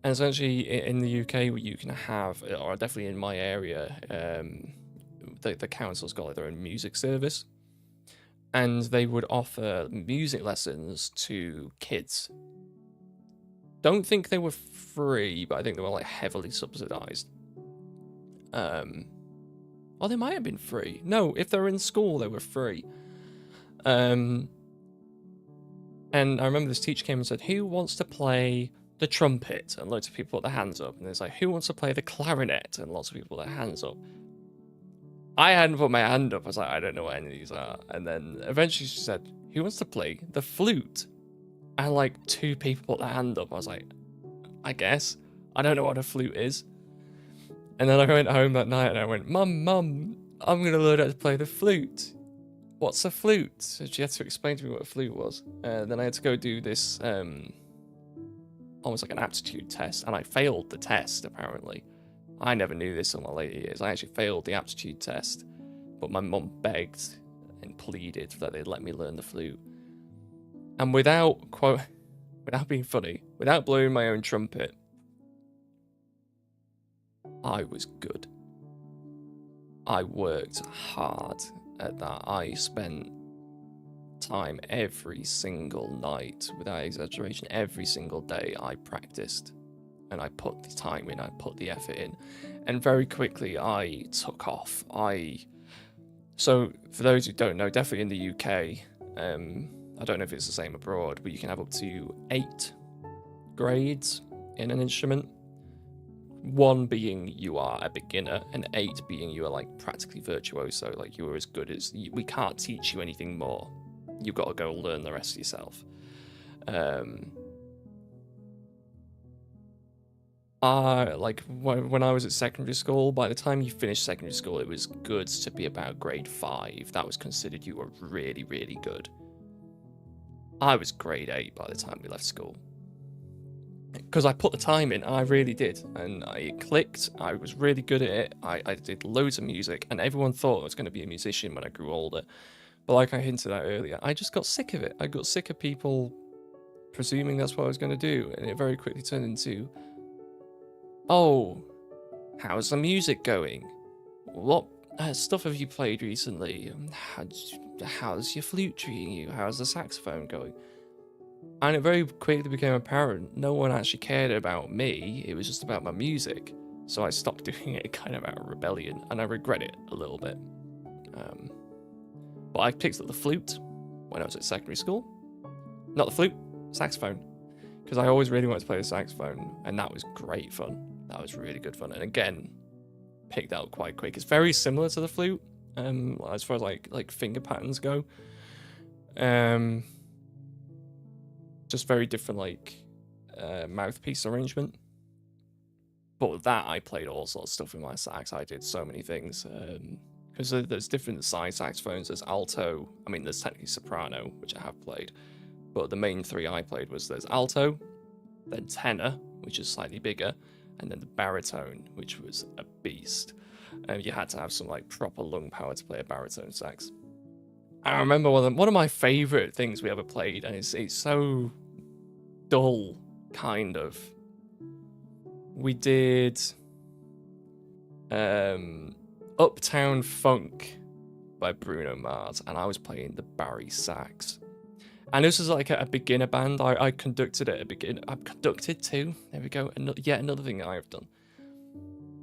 And essentially in the UK, you can have, or definitely in my area, the council's got like their own music service. And they would offer music lessons to kids. Don't think they were free, but I think they were like heavily subsidized. Or they might have been free. No, if they're in school, they were free. And I remember this teacher came and said, "Who wants to play the trumpet?" And loads of people put their hands up. And it's like, "Who wants to play the clarinet?" And lots of people put their hands up. I hadn't put my hand up. I was like, I don't know what any of these are. And then eventually she said, "Who wants to play the flute?" And like 2 people put their hand up. I was like, I guess. I don't know what a flute is. And then I went home that night and I went, Mum, I'm going to learn how to play the flute. What's a flute? So she had to explain to me what a flute was. Then I had to go do this, almost like an aptitude test. And I failed the test, apparently. I never knew this in my later years. I actually failed the aptitude test. But my mum begged and pleaded that they'd let me learn the flute. And without being funny, without blowing my own trumpet, I was good. I worked hard at that. I spent time every single night, without exaggeration, every single day I practiced. And I put the time in, I put the effort in. And very quickly I took off. So for those who don't know, definitely in the UK, I don't know if it's the same abroad, but you can have up to 8 grades in an instrument. 1 being you are a beginner, and 8 being you are like practically virtuoso, like you are as good as... We can't teach you anything more. You've got to go learn the rest yourself. When I was at secondary school, by the time you finished secondary school, it was good to be about grade 5. That was considered you were really, really good. I was grade 8 by the time we left school. Because I put the time in, I really did, and it clicked. I was really good at it. I did loads of music, and everyone thought I was going to be a musician when I grew older. But like I hinted at earlier, I just got sick of it. I got sick of people presuming that's what I was going to do, and it very quickly turned into, "Oh, how's the music going? What stuff have you played recently? How's your flute treating you? How's the saxophone going?" And it very quickly became apparent no one actually cared about me. It was just about my music. So I stopped doing it kind of out of rebellion, and I regret it a little bit. But I picked up the flute when I was at secondary school. Not the flute, saxophone. Because I always really wanted to play the saxophone, and that was great fun. That was really good fun. And again, picked out quite quick. It's very similar to the flute, as far as like finger patterns go. Just very different mouthpiece arrangement. But with that, I played all sorts of stuff in my sax. I did so many things. Because there's different size saxophones. There's alto. I mean, there's technically soprano, which I have played. But the main 3 I played there's alto, then tenor, which is slightly bigger, and then the baritone, which was a beast. You had to have some proper lung power to play a baritone sax. I remember one of my favorite things we ever played, and it's so dull, kind of. We did Uptown Funk by Bruno Mars, and I was playing the Barry sax. And this was like a beginner band. I conducted at a beginner. I've conducted too. There we go. Yet another thing I have done.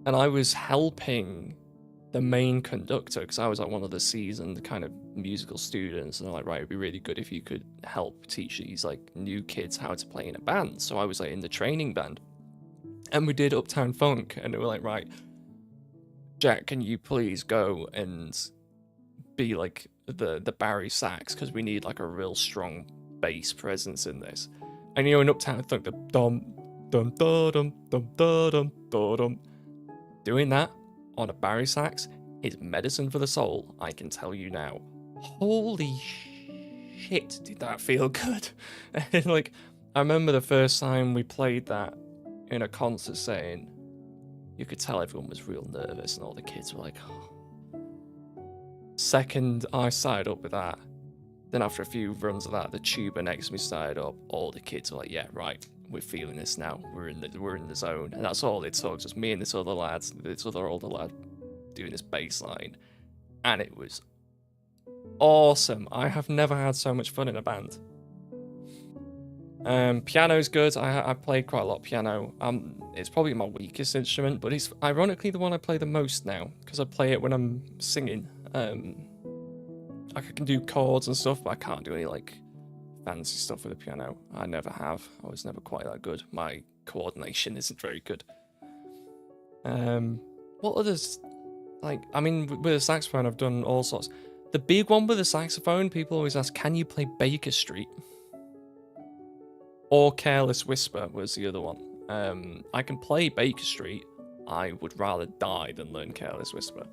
And I was helping the main conductor because I was like one of the seasoned kind of musical students. And I'm like, right, it'd be really good if you could help teach these like new kids how to play in a band. So I was like in the training band. And we did Uptown Funk. And they were like, right, Jack, can you please go and be like the Barry sax, because we need like a real strong bass presence in this. And in Uptown Funk, the dum dum dum dum dum dum dum dum, doing that on a Barry sax is medicine for the soul. I can tell you now. Holy shit, did that feel good? And like, I remember the first time we played that in a concert setting, you could tell everyone was real nervous, and all the kids were like, oh. Second, I started up with that. Then after a few runs of that, the tuba next to me started up. All the kids were like, "Yeah, right, we're feeling this now. We're in the zone." And that's all it took, just me and this other older lad, doing this bass line, and it was awesome. I have never had so much fun in a band. Piano's good. I played quite a lot of piano. It's probably my weakest instrument, but it's ironically the one I play the most now because I play it when I'm singing. Like I can do chords and stuff, but I can't do any like fancy stuff with the piano. I never have. I was never quite that good. My coordination isn't very good. What others? Like, I mean, with a saxophone, I've done all sorts. The big one with the saxophone, people always ask, can you play Baker Street? Or Careless Whisper was the other one. I can play Baker Street. I would rather die than learn Careless Whisper.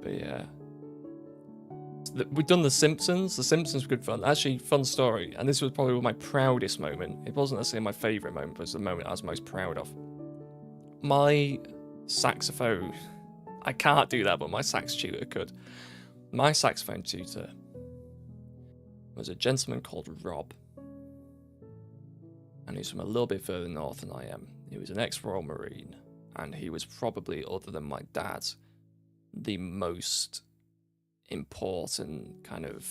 But yeah. We've done The Simpsons. The Simpsons were good fun. Actually, fun story. And this was probably my proudest moment. It wasn't necessarily my favourite moment, but it was the moment I was most proud of. My saxophone... I can't do that, but my sax tutor could. My saxophone tutor was a gentleman called Rob. And he's from a little bit further north than I am. He was an ex-Royal Marine. And he was probably, other than my dad, the most important kind of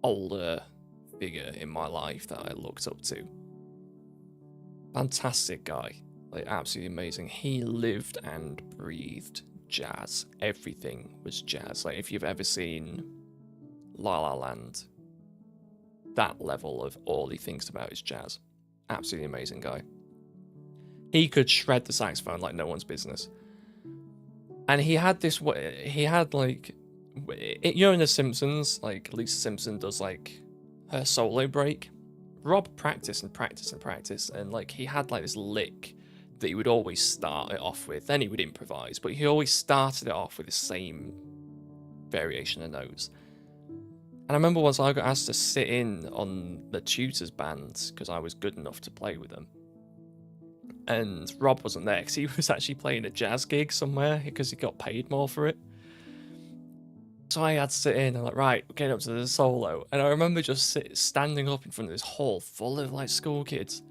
older figure in my life that I looked up to. Fantastic guy. Like, absolutely amazing. He lived and breathed jazz. Everything was jazz. Like, if you've ever seen La La Land, that level of all he thinks about is jazz. Absolutely amazing guy. He could shred the saxophone like no one's business. And he had this, he had like, you know in The Simpsons, like Lisa Simpson does like her solo break. Rob practiced and practiced and practiced, and like he had like this lick that he would always start it off with. Then he would improvise, but he always started it off with the same variation of notes. And I remember once I got asked to sit in on the tutor's band because I was good enough to play with them. And Rob wasn't there because he was actually playing a jazz gig somewhere because he got paid more for it. So I had to sit in and like, right, we're getting up to the solo. And I remember just standing up in front of this hall full of like school kids.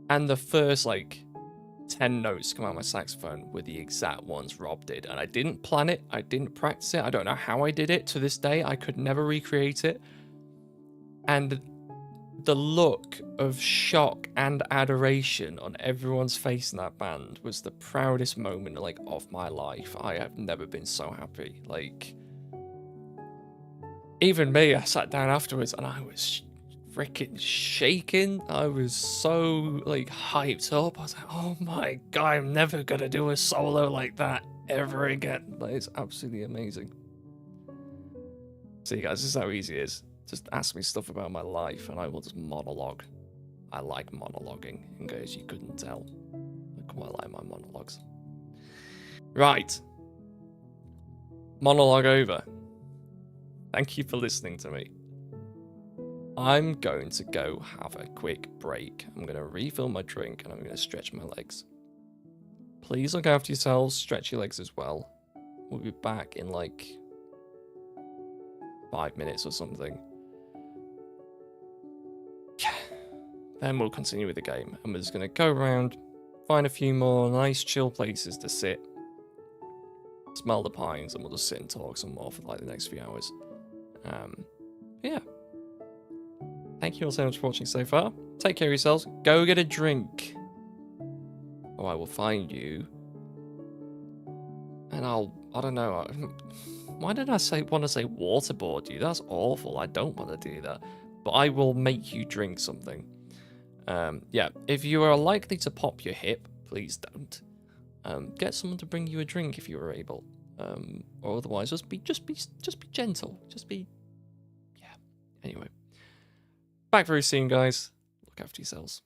And the first like 10 notes come out of my saxophone were the exact ones Rob did. And I didn't plan it. I didn't practice it. I don't know how I did it. To this day, I could never recreate it. And the look of shock and adoration on everyone's face in that band was the proudest moment like of my life. I have never been so happy. Like, even me, I sat down afterwards and I was freaking shaking. I was so like hyped up. I was like, oh my god, I'm never gonna do a solo like that ever again. That is absolutely amazing. See guys, this is how easy it is. Just ask me stuff about my life and I will just monologue. I like monologuing, in case you couldn't tell. I quite like my monologues. Right. Monologue over. Thank you for listening to me. I'm going to go have a quick break. I'm going to refill my drink and I'm going to stretch my legs. Please look after yourselves, stretch your legs as well. We'll be back in like 5 minutes or something. Then we'll continue with the game. And we're just going to go around, find a few more nice chill places to sit. smell the pines, and we'll just sit and talk some more for like the next few hours. Yeah. Thank you all so much for watching so far. Take care of yourselves. Go get a drink. Or I will find you. And I don't know. Why did I want to say waterboard you? That's awful. I don't want to do that. But I will make you drink something. Yeah, if you are likely to pop your hip, please don't. Get someone to bring you a drink if you are able. Or otherwise, just be gentle. Yeah. Anyway. Back very soon, guys. Look after yourselves.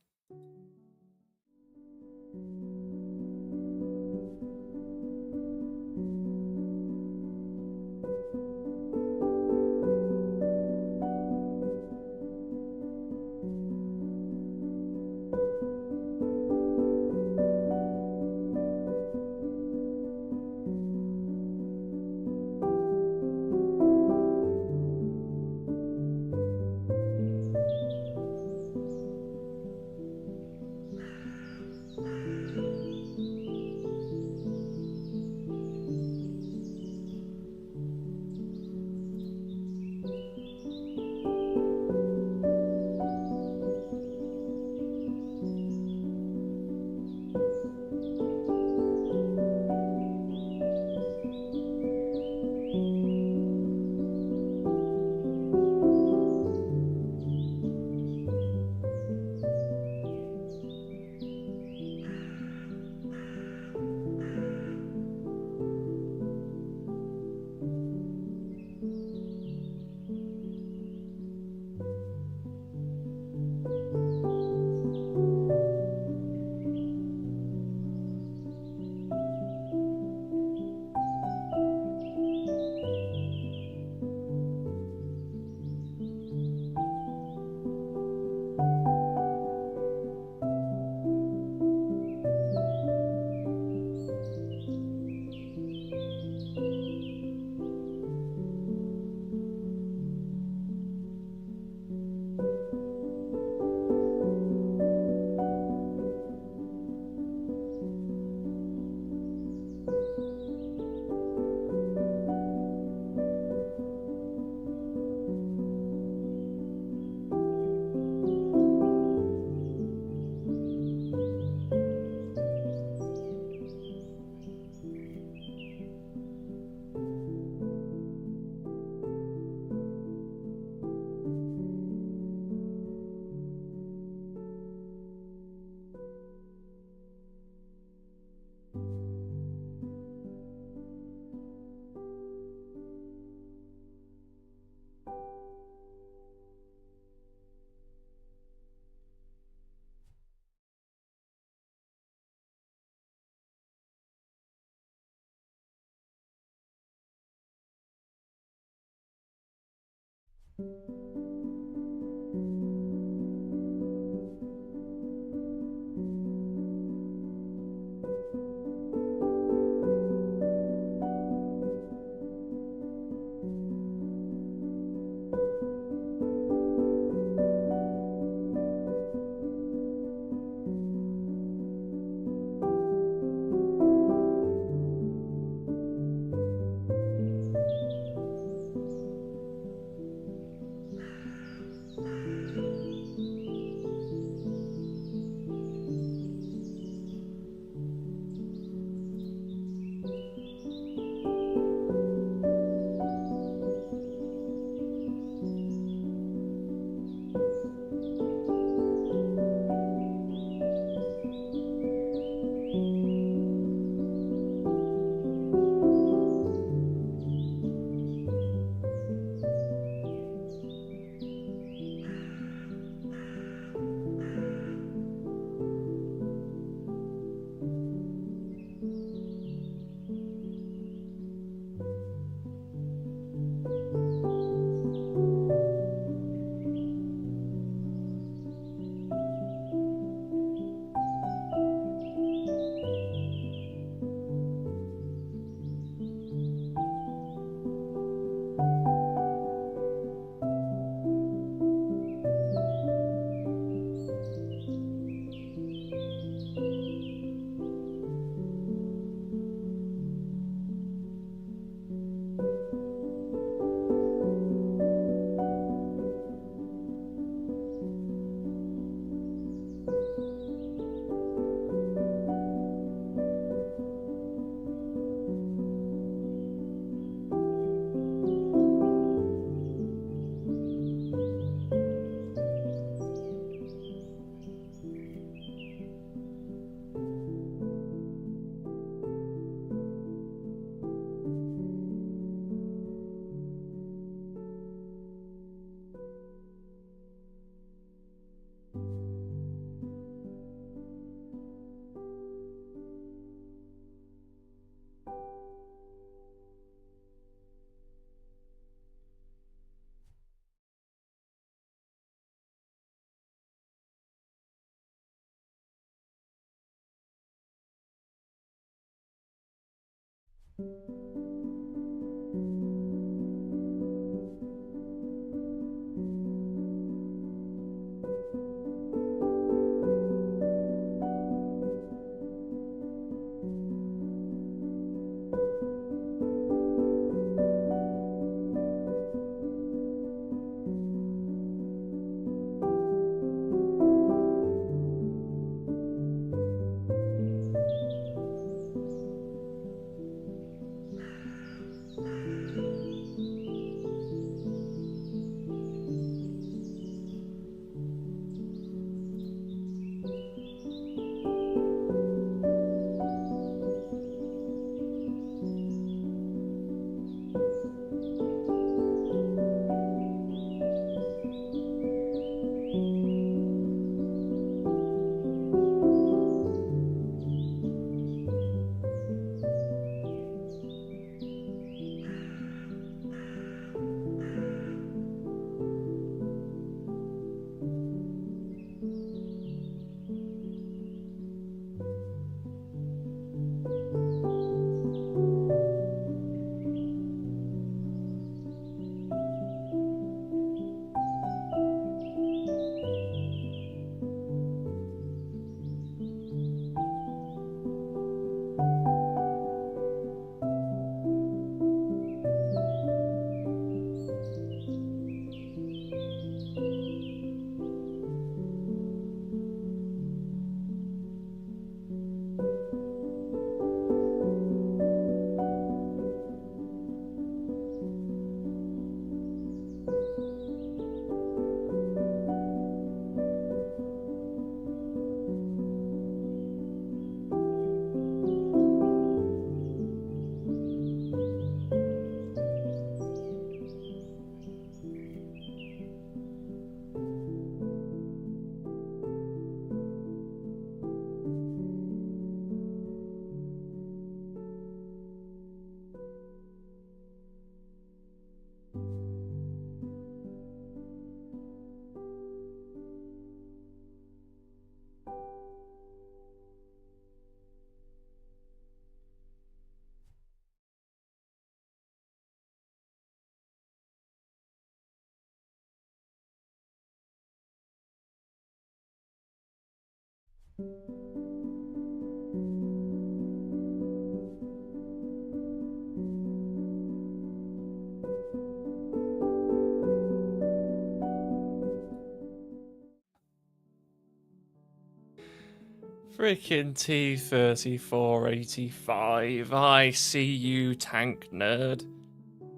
Freaking T3485. I see you, tank nerd.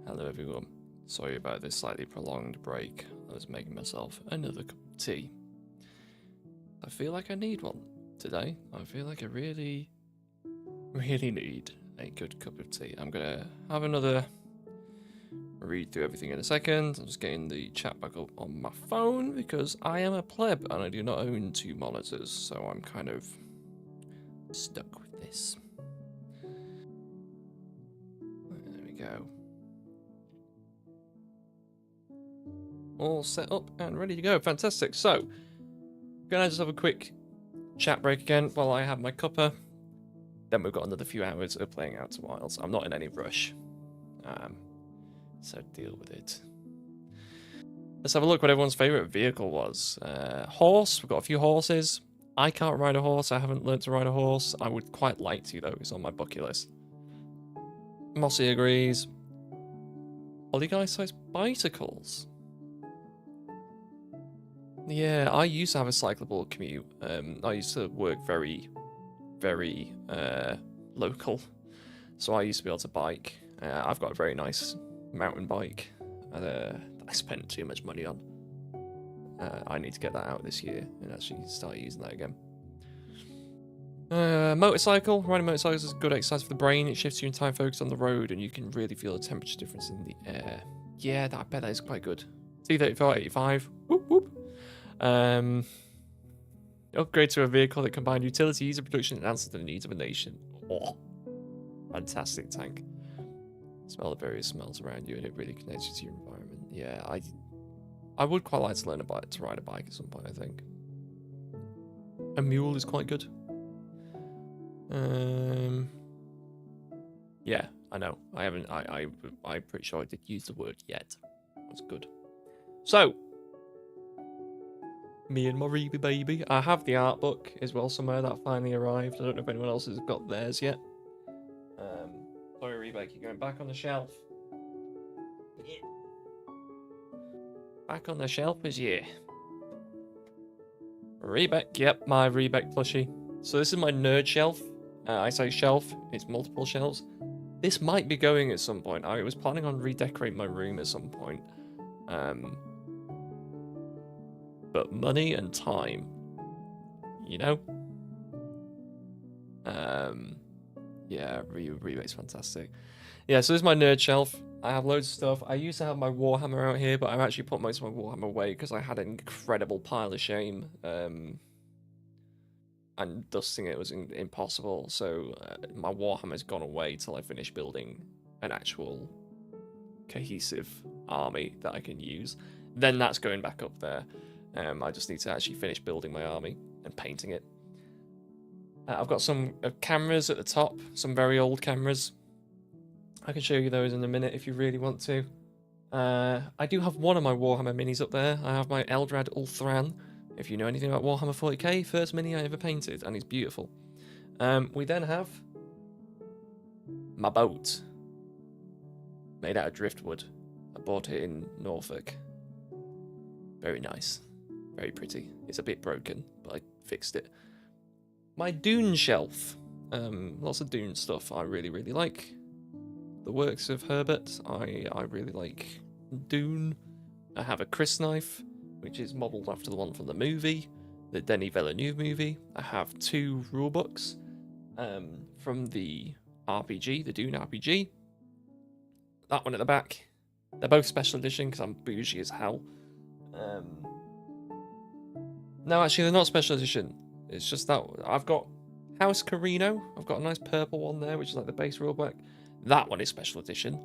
Hello, everyone. Sorry about this slightly prolonged break. I was making myself another cup of tea. I feel like I need one today. I feel like I really need a good cup of tea. I'm gonna have another read through everything in a second. I'm just getting the chat back up on my phone because I am a pleb and I do not own 2 monitors, so I'm kind of stuck with this. There we go. All set up and ready to go. Fantastic. So, gonna just have a quick chat break again while I have my cuppa. Then we've got another few hours of playing Outer Wilds. I'm not in any rush. So deal with it. Let's have a look what everyone's favourite vehicle was. Horse. We've got a few horses. I can't ride a horse. I haven't learned to ride a horse. I would quite like to, though. It's on my bucket list. Mossy agrees. Polyguy-sized bicycles. Yeah, I used to have a cyclable commute. I used to work very local. So I used to be able to bike. I've got a very nice mountain bike that I spent too much money on. I need to get that out this year and actually start using that again. Motorcycle. Riding motorcycles is a good exercise for the brain. It shifts your entire focus on the road and you can really feel the temperature difference in the air. Yeah, I bet that is quite good. T3485. Whoop whoop. Upgrade to a vehicle that combined utility, ease of production, and answers to the needs of a nation. Oh, fantastic tank. Smell the various smells around you, and it really connects you to your environment. Yeah, I would quite like to learn to ride a bike at some point. I think a mule is quite good. Yeah, I know. I haven't. I'm pretty sure I did use the word yet. That's good. So, me and my Reeby baby. I have the art book as well somewhere that finally arrived. I don't know if anyone else has got theirs yet. Sorry, Reeby, you're going back on the shelf. Yeah. Back on the shelf is you. Rebec, yep, my Rebec plushie. So this is my nerd shelf. I say shelf, it's multiple shelves. This might be going at some point. I was planning on redecorating my room at some point. But money and time, you know? Yeah, Rebec's fantastic. Yeah, so this is my nerd shelf. I have loads of stuff. I used to have my Warhammer out here, but I've actually put most of my Warhammer away because I had an incredible pile of shame. And dusting it was impossible, so my Warhammer's gone away till I finish building an actual cohesive army that I can use. Then that's going back up there. I just need to actually finish building my army and painting it. I've got some cameras at the top, some very old cameras. I can show you those in a minute if you really want to. I do have one of my Warhammer minis up there. I have my Eldrad Ulthran. If you know anything about Warhammer 40k, first mini I ever painted, and it's beautiful. We then have my boat, made out of driftwood. I bought it in Norfolk. Very nice, very pretty. It's a bit broken, but I fixed it. My Dune shelf, lots of Dune stuff I really, really like. The works of Herbert, I really like Dune. I have a Chris knife, which is modelled after the one from the movie, the Denis Villeneuve movie. I have 2 rulebooks from the RPG, the Dune RPG. That one at the back. They're both special edition because I'm bougie as hell. No, actually, they're not special edition. It's just that I've got House Carino. I've got a nice purple one there, which is like the base rulebook. That one is special edition.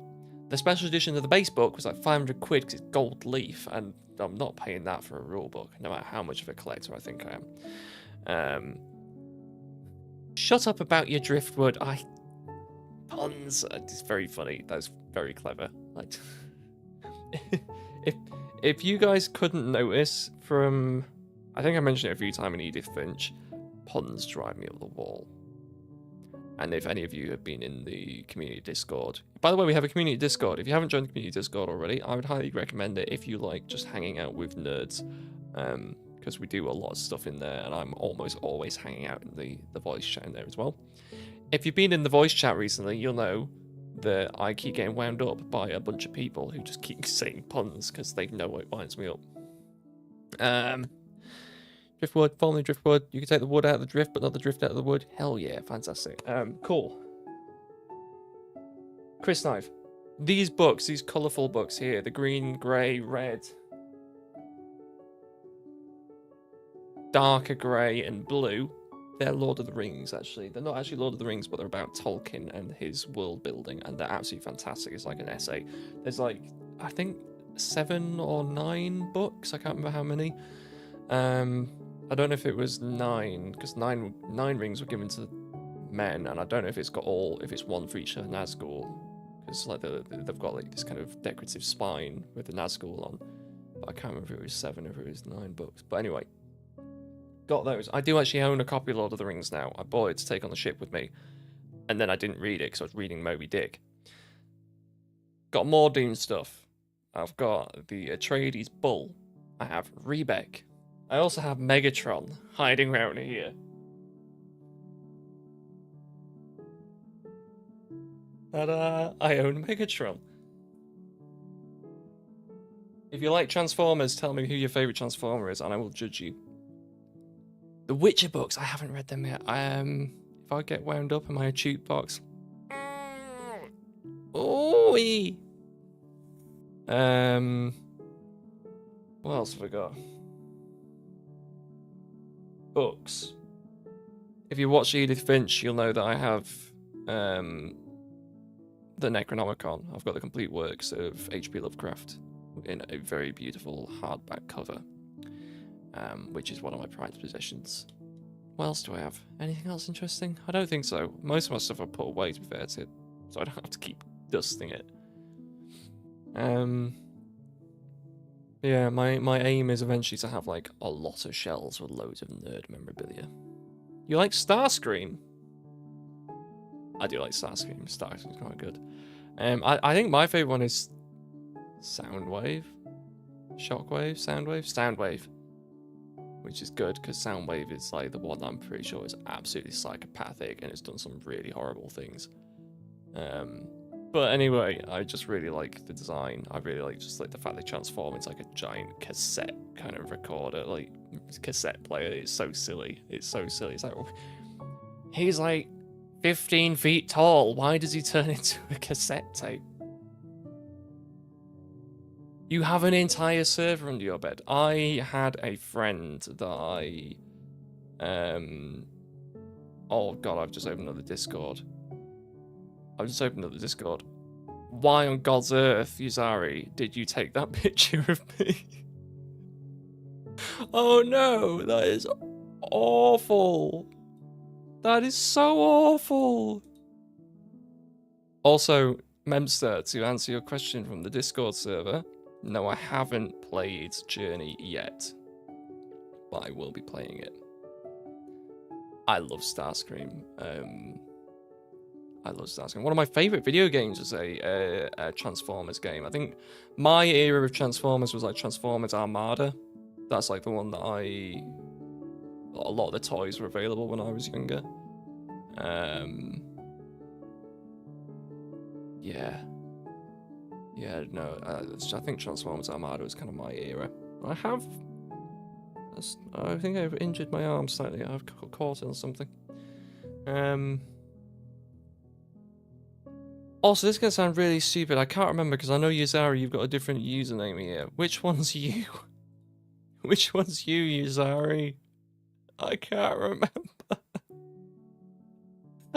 The special edition of the base book was like 500 quid because it's gold leaf, and I'm not paying that for a rulebook, no matter how much of a collector I think I am. Shut up about your driftwood. Puns. It's very funny. That's very clever. Like, if you guys couldn't notice from, I think I mentioned it a few times in Edith Finch, puns drive me up the wall. And if any of you have been in the community Discord, by the way, we have a community Discord. If you haven't joined the community Discord already, I would highly recommend it if you like just hanging out with nerds, because we do a lot of stuff in there, and I'm almost always hanging out in the voice chat in there as well. If you've been in the voice chat recently, you'll know that I keep getting wound up by a bunch of people who just keep saying puns because they know it winds me up. Driftwood, formerly driftwood. You can take the wood out of the drift, but not the drift out of the wood. Hell yeah, fantastic. Cool. Chris knife. These books, these colourful books here, the green, grey, red, darker grey, and blue, they're Lord of the Rings, actually. They're not actually Lord of the Rings, but they're about Tolkien and his world building, and they're absolutely fantastic. It's like an essay. There's like, I think, 7 or 9 books. I can't remember how many. I don't know if it was 9, because 9 rings were given to men, and I don't know if it's got if it's one for each of Nazgul, because like they've got like this kind of decorative spine with the Nazgul on. But I can't remember if it was 7 or if it was 9 books. But anyway, got those. I do actually own a copy of Lord of the Rings now. I bought it to take on the ship with me, and then I didn't read it because I was reading Moby Dick. Got more Dune stuff. I've got the Atreides Bull. I have Rebec. I also have Megatron hiding around here. Ta-da! I own Megatron. If you like Transformers, tell me who your favourite Transformer is and I will judge you. The Witcher books, I haven't read them yet. If I get wound up in my cheap box. Ooh-wee! What else have I got? Books. If you watch Edith Finch, you'll know that I have the Necronomicon. I've got the complete works of H.P. Lovecraft in a very beautiful hardback cover, which is one of my prized possessions. What else do I have? Anything else interesting? I don't think so. Most of my stuff I put away, to be fair to so I don't have to keep dusting it. Yeah, my aim is eventually to have like a lot of shelves with loads of nerd memorabilia. You like Starscream? I do like Starscream. Starscream's quite good. I think my favorite one is Soundwave, Shockwave, Soundwave, which is good because Soundwave is like the one that I'm pretty sure is absolutely psychopathic and it's done some really horrible things. But anyway, I just really like the design. I really like just like the fact they transform into like a giant cassette kind of recorder, like cassette player. It's so silly. It's so silly. It's like, he's like 15 feet tall. Why does he turn into a cassette tape? You have an entire server under your bed. I had a friend that oh god, I've just opened another Discord. Why on God's earth, Yuzari, did you take that picture of me? Oh no, that is awful. That is so awful. Also, Memster, to answer your question from the Discord server, no, I haven't played Journey yet, but I will be playing it. I love Starscream. I love Starscream. One of my favorite video games is a Transformers game. I think my era of Transformers was like Transformers Armada. That's like the one that a lot of the toys were available when I was younger. Yeah, no, I think Transformers Armada was kind of my era. I think I've injured my arm slightly. I've caught it on something. Also, this is going to sound really stupid. I can't remember because I know Yuzari, you've got a different username here. Which one's you? Which one's you, Yuzari? I can't remember.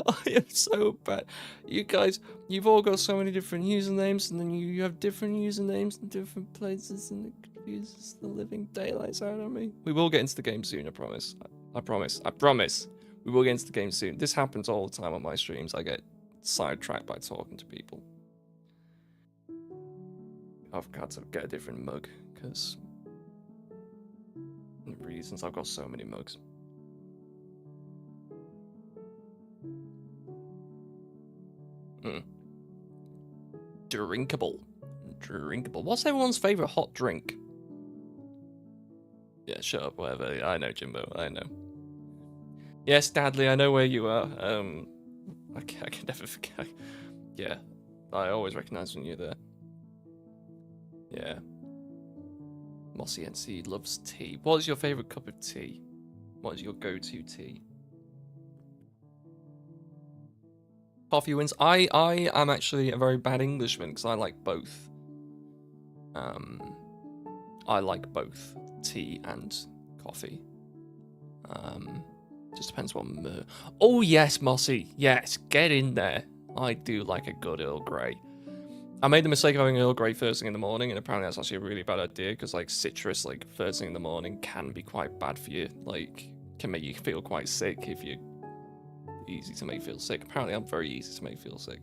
I am so bad. You guys, you've all got so many different usernames, and then you have different usernames in different places, and it confuses the living daylights out of me. We will get into the game soon, I promise. I promise. We will get into the game soon. This happens all the time on my streams. I get sidetracked by talking to people. I've got to get a different mug, because reasons. I've got so many mugs. Drinkable. What's everyone's favorite hot drink? Yeah, shut up, whatever. I know, Jimbo, I know. Yes, Dadley, I know where you are. I can never forget. Yeah, I always recognize when you're there. Yeah. Mossy NC loves tea. What is your favorite cup of tea? What is your go-to tea? Coffee wins. I am actually a very bad Englishman because I like both. I like both tea and coffee. Just depends what mood. Oh yes, Mossy. Yes, get in there. I do like a good Earl Grey. I made the mistake of having Earl Grey first thing in the morning, and apparently that's actually a really bad idea because like citrus, like first thing in the morning, can be quite bad for you. Like, can make you feel quite sick if you're easy to make feel sick. Apparently, I'm very easy to make feel sick.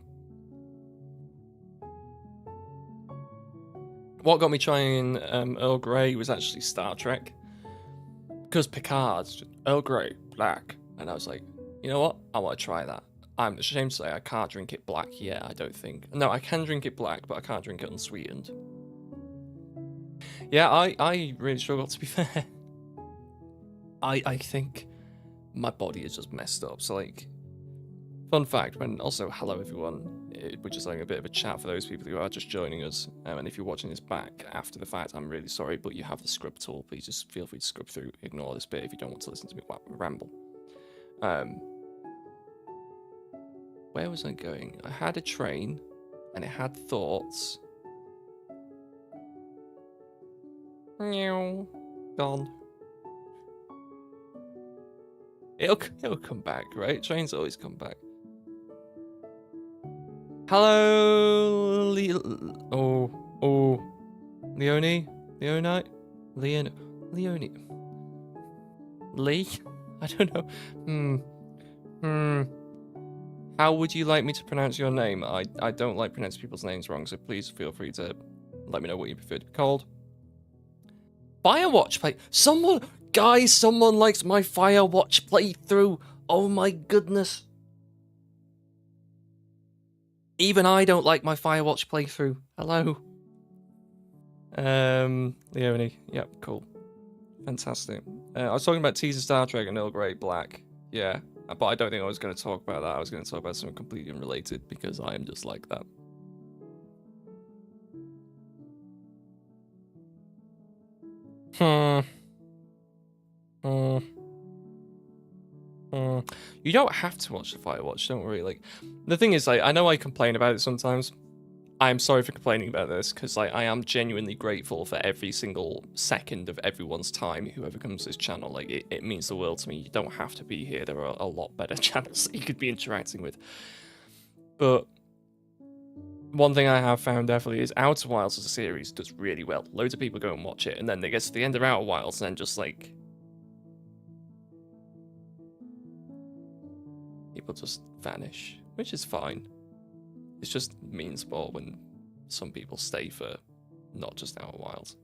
What got me trying Earl Grey was actually Star Trek. Because Picard's just Earl Grey, black. And I was like, you know what? I want to try that. I'm ashamed to say I can't drink it black yet, I don't think. No, I can drink it black, but I can't drink it unsweetened. Yeah, I really struggle, to be fair. I think my body is just messed up. So, like, fun fact, also, hello everyone. We're just having a bit of a chat for those people who are just joining us. And if you're watching this back after the fact, I'm really sorry, but you have the scrub tool. Please just feel free to scrub through, ignore this bit if you don't want to listen to me ramble. Where was I going? I had a train, and it had thoughts. Meow. Gone. It'll come back, right? Trains always come back. Hello, Leonie? Lee? I don't know. How would you like me to pronounce your name? I don't like pronouncing people's names wrong, so please feel free to let me know what you prefer to be called. Firewatch play. Someone likes my Firewatch playthrough. Oh my goodness. Even I don't like my Firewatch playthrough. Hello. Leonie. Yep, cool. Fantastic. I was talking about teaser Star Trek and Earl Grey Black. Yeah, but I don't think I was going to talk about that. I was going to talk about something completely unrelated because I am just like that. You don't have to watch the Firewatch, don't worry. Like, the thing is, like, I know I complain about it sometimes. I'm sorry for complaining about this, because like, I am genuinely grateful for every single second of everyone's time, whoever comes to this channel. Like, it means the world to me. You don't have to be here. There are a lot better channels that you could be interacting with. But one thing I have found definitely is Outer Wilds as a series does really well. Loads of people go and watch it, and then they get to the end of Outer Wilds and then just like... people just vanish, which is fine. It just means more when some people stay for not just Outer Wilds.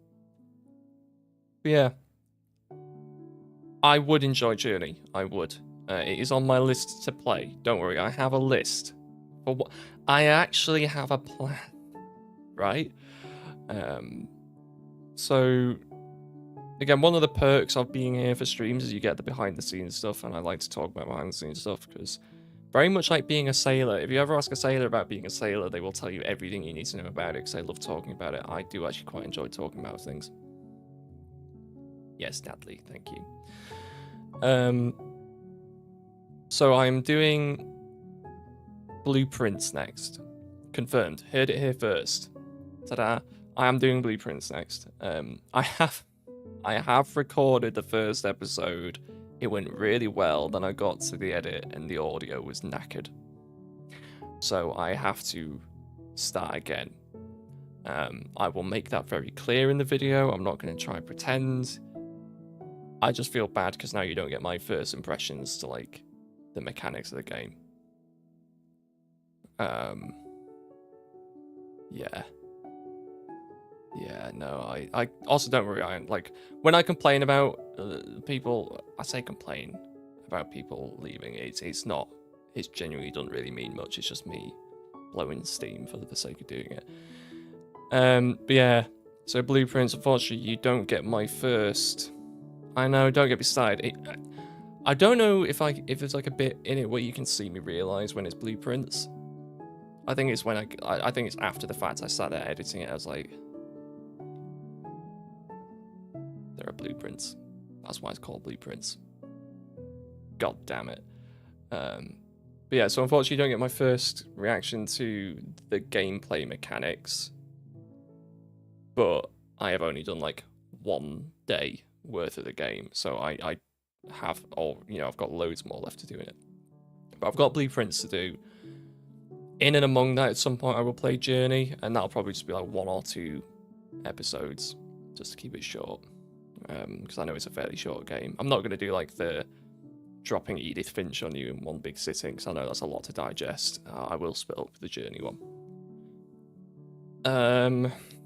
But yeah. I would enjoy Journey. I would. It is on my list to play. Don't worry, I have a list. But I actually have a plan. Right? So, again, one of the perks of being here for streams is you get the behind the scenes stuff, and I like to talk about behind the scenes stuff because very much like being a sailor, if you ever ask a sailor about being a sailor, they will tell you everything you need to know about it because I love talking about it. I do actually quite enjoy talking about things. Yes, Natalie, thank you. So I'm doing Blueprints next. Confirmed. Heard it here first. Ta-da. I am doing Blueprints next. I have recorded the first episode. It went really well, then I got to the edit and the audio was knackered. So I have to start again. I will make that very clear in the video. I'm not going to try and pretend. I just feel bad because now you don't get my first impressions to like the mechanics of the game. Yeah. Yeah, no, I also don't worry. I like when I complain about people. I say complain about people leaving. It's not. It genuinely doesn't really mean much. It's just me blowing steam for the sake of doing it. But yeah. So Blueprints. Unfortunately, you don't get my first. I know. Don't get me started. I don't know if there's like a bit in it where you can see me realize when it's Blueprints. I think it's when I think it's after the fact I sat there editing it. I was like. There are blueprints. That's why it's called Blueprints. God damn it. But yeah, so unfortunately you don't get my first reaction to the gameplay mechanics. But I have only done like 1 day worth of the game. So I have, I've got loads more left to do in it. But I've got Blueprints to do. In and among that, at some point I will play Journey. And that'll probably just be like 1 or 2 episodes. Just to keep it short. Because I know it's a fairly short game. I'm not going to do like the dropping Edith Finch on you in one big sitting, because I know that's a lot to digest. I will split up the Journey one.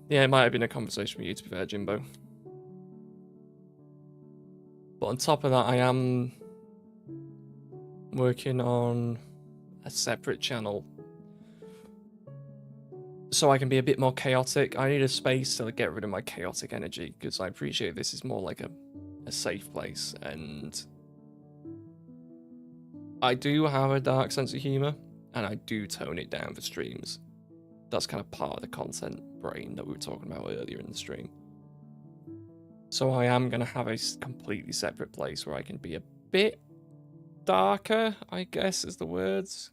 Yeah, it might have been a conversation with you, to be fair, Jimbo. But on top of that, I am working on a separate channel so I can be a bit more chaotic. I need a space to get rid of my chaotic energy, because I appreciate this is more like a safe place, and I do have a dark sense of humor, and I do tone it down for streams. That's kind of part of the content brain that we were talking about earlier in the stream. So I am going to have a completely separate place where I can be a bit darker, I guess is the words.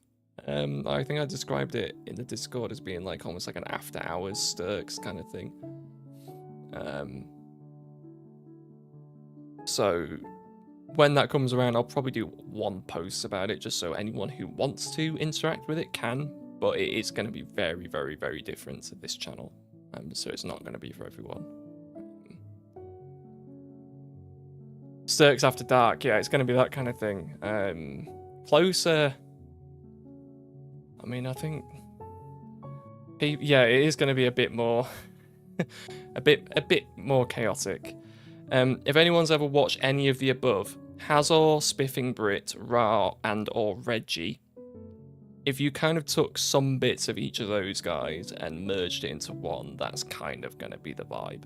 I think I described it in the Discord as being like almost like an after hours Sturks kind of thing. So when that comes around, I'll probably do 1 post about it just so anyone who wants to interact with it can, but it is going to be very, very, very different to this channel. So it's not going to be for everyone. Sturks After Dark, yeah, it's going to be that kind of thing. Closer I mean, I think, yeah, it is going to be a bit more, a bit more chaotic. If anyone's ever watched any of the above, Hazor, Spiffing Brit, Ra, and or Reggie, if you kind of took some bits of each of those guys and merged it into one, that's kind of going to be the vibe.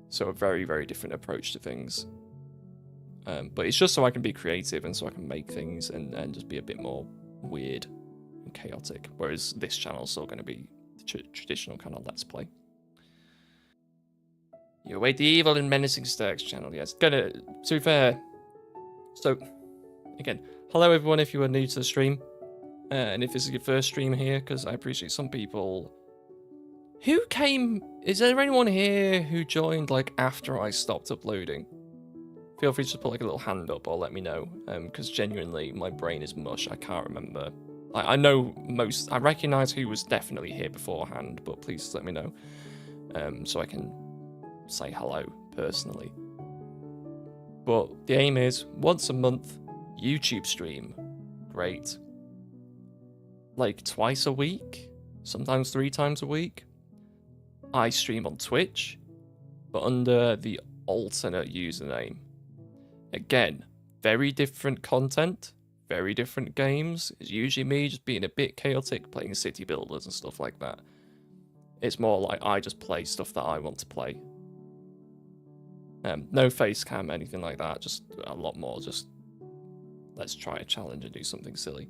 So a very, very different approach to things. But it's just so I can be creative and so I can make things and just be a bit more weird and chaotic. Whereas this channel is still going to be the traditional kind of Let's Play. You await the evil and menacing Sturks channel. Yes, to be fair. So, again, hello everyone if you are new to the stream. And if this is your first stream here, because I appreciate some people... Who came... Is there anyone here who joined, like, after I stopped uploading? Feel free to just put, like, a little hand up or let me know. Because genuinely, my brain is mush. I can't remember. I know most... I recognise who was definitely here beforehand, but please let me know. So I can say hello, personally. But the aim is, once a month, YouTube stream. Great. Like, twice a week? Sometimes 3 times a week? I stream on Twitch, but under the alternate username. Again, very different content, very different games. It's usually me just being a bit chaotic, playing city builders and stuff like that. It's more like I just play stuff that I want to play. No face cam, anything like that, just a lot more just let's try a challenge and do something silly.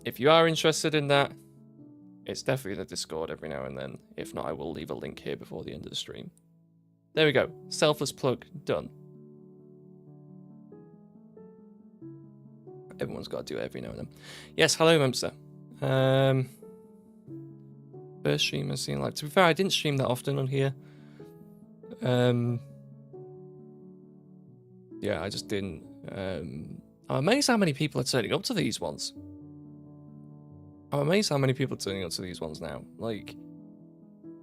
If you are interested in that, it's definitely the Discord every now and then. If not, I will leave a link here before the end of the stream. There we go. Selfless plug, done. Everyone's got to do it every now and then. Yes, hello, Memster. First stream I've seen, like, to be fair, I didn't stream that often on here. Yeah, I just didn't. I'm amazed how many people are turning up to these ones. I'm amazed how many people are turning up to these ones now. Like,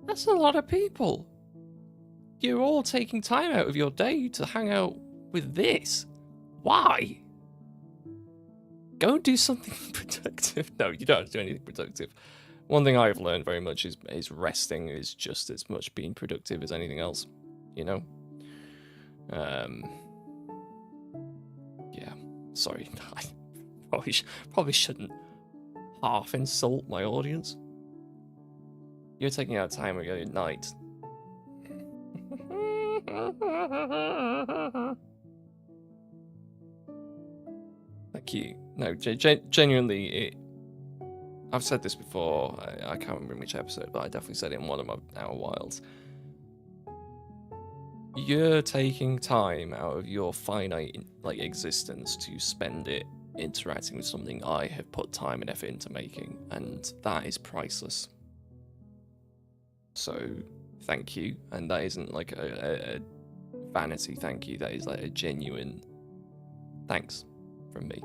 that's a lot of people. You're all taking time out of your day to hang out with this. Why? Go and do something productive. No, you don't have to do anything productive. One thing I've learned very much is resting is just as much being productive as anything else. You know? Yeah. Sorry. I probably shouldn't half insult my audience. You're taking out time when you're at night. Thank you. No, genuinely, I've said this before. I can't remember in which episode, but I definitely said it in one of my Outer Wilds. You're taking time out of your finite existence to spend it interacting with something I have put time and effort into making, and that is priceless. So, thank you. And that isn't like a vanity thank you. That is like a genuine thanks from me.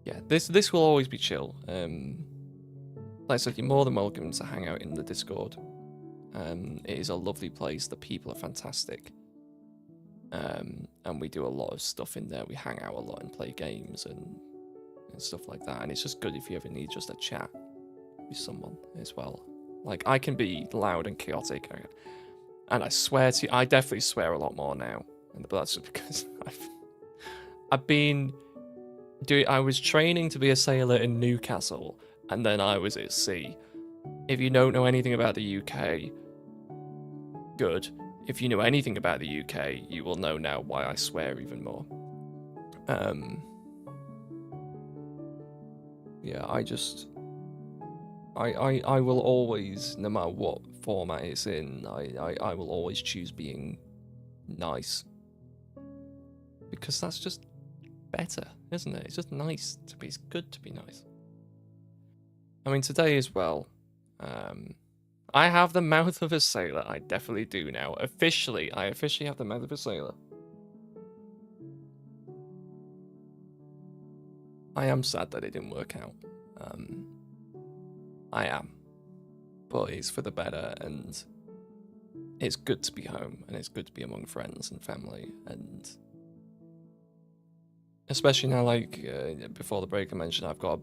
Yeah, this will always be chill. Like I said, you're more than welcome to hang out in the Discord. It is a lovely place. The people are fantastic. And we do a lot of stuff in there. We hang out a lot and play games and stuff like that. And it's just good if you ever need just a chat with someone as well. Like, I can be loud and chaotic. And I swear to you, I definitely swear a lot more now. But that's just because I've been doing... I was training to be a sailor in Newcastle, and then I was at sea. If you don't know anything about the UK, good. If you know anything about the UK, you will know now why I swear even more. Yeah, I will always, no matter what format it's in, I will always choose being nice. Because that's just better, isn't it? It's just nice to be, it's good to be nice. I mean, today as well, I have the mouth of a sailor. I definitely do now. Officially, I officially have the mouth of a sailor. I am sad that it didn't work out. I am. But it's for the better, and it's good to be home, and it's good to be among friends and family, and Especially now, like, before the break I mentioned, I've got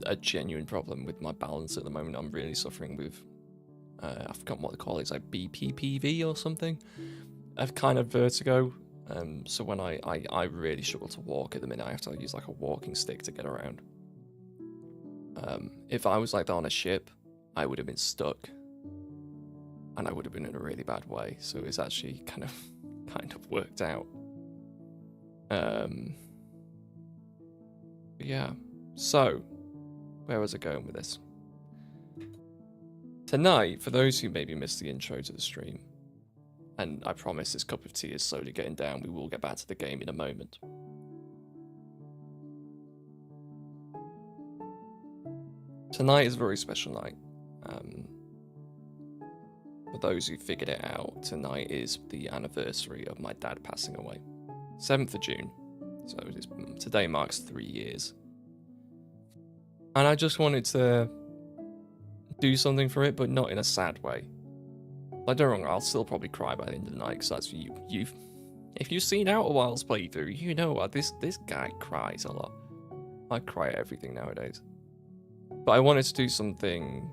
a genuine problem with my balance at the moment. I'm really suffering with, I've forgotten what they call it, it's like BPPV or something. I've kind of vertigo, so when I really struggle to walk at the minute, I have to use like a walking stick to get around. If I was like that on a ship, I would have been stuck, and I would have been in a really bad way. So it's actually kind of worked out. Yeah. So, where was I going with this? Tonight, for those who maybe missed the intro to the stream, and I promise this cup of tea is slowly getting down, we will get back to the game in a moment. Tonight is a very special night. For those who figured it out, tonight is the anniversary of my dad passing away. 7th of June. So today marks 3 years. And I just wanted to do something for it, but not in a sad way. Like, don't get me wrong, I'll still probably cry by the end of the night, because that's if you've seen Outer Wilds playthrough, you know what, this guy cries a lot. I cry at everything nowadays. But I wanted to do something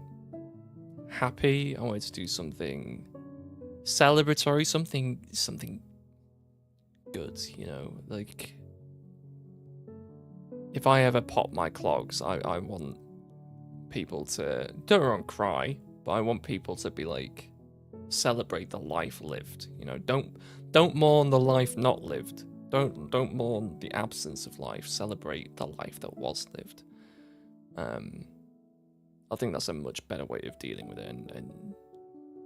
happy, I wanted to do something celebratory, something good, you know, like, if I ever pop my clogs, I want people to, don't get me wrong, cry, but I want people to be like, celebrate the life lived, you know, don't mourn the life not lived, don't mourn the absence of life, celebrate the life that was lived. I think that's a much better way of dealing with it and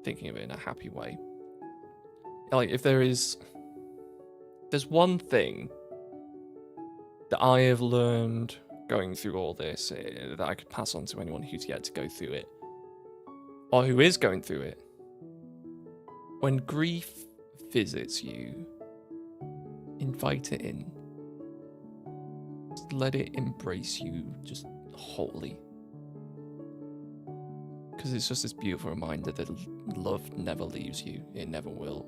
thinking of it in a happy way. Like, if there's one thing that I have learned going through all this that I could pass on to anyone who's yet to go through it, or who is going through it. When grief visits you, invite it in. Just let it embrace you just wholly. Because it's just this beautiful reminder that love never leaves you. It never will.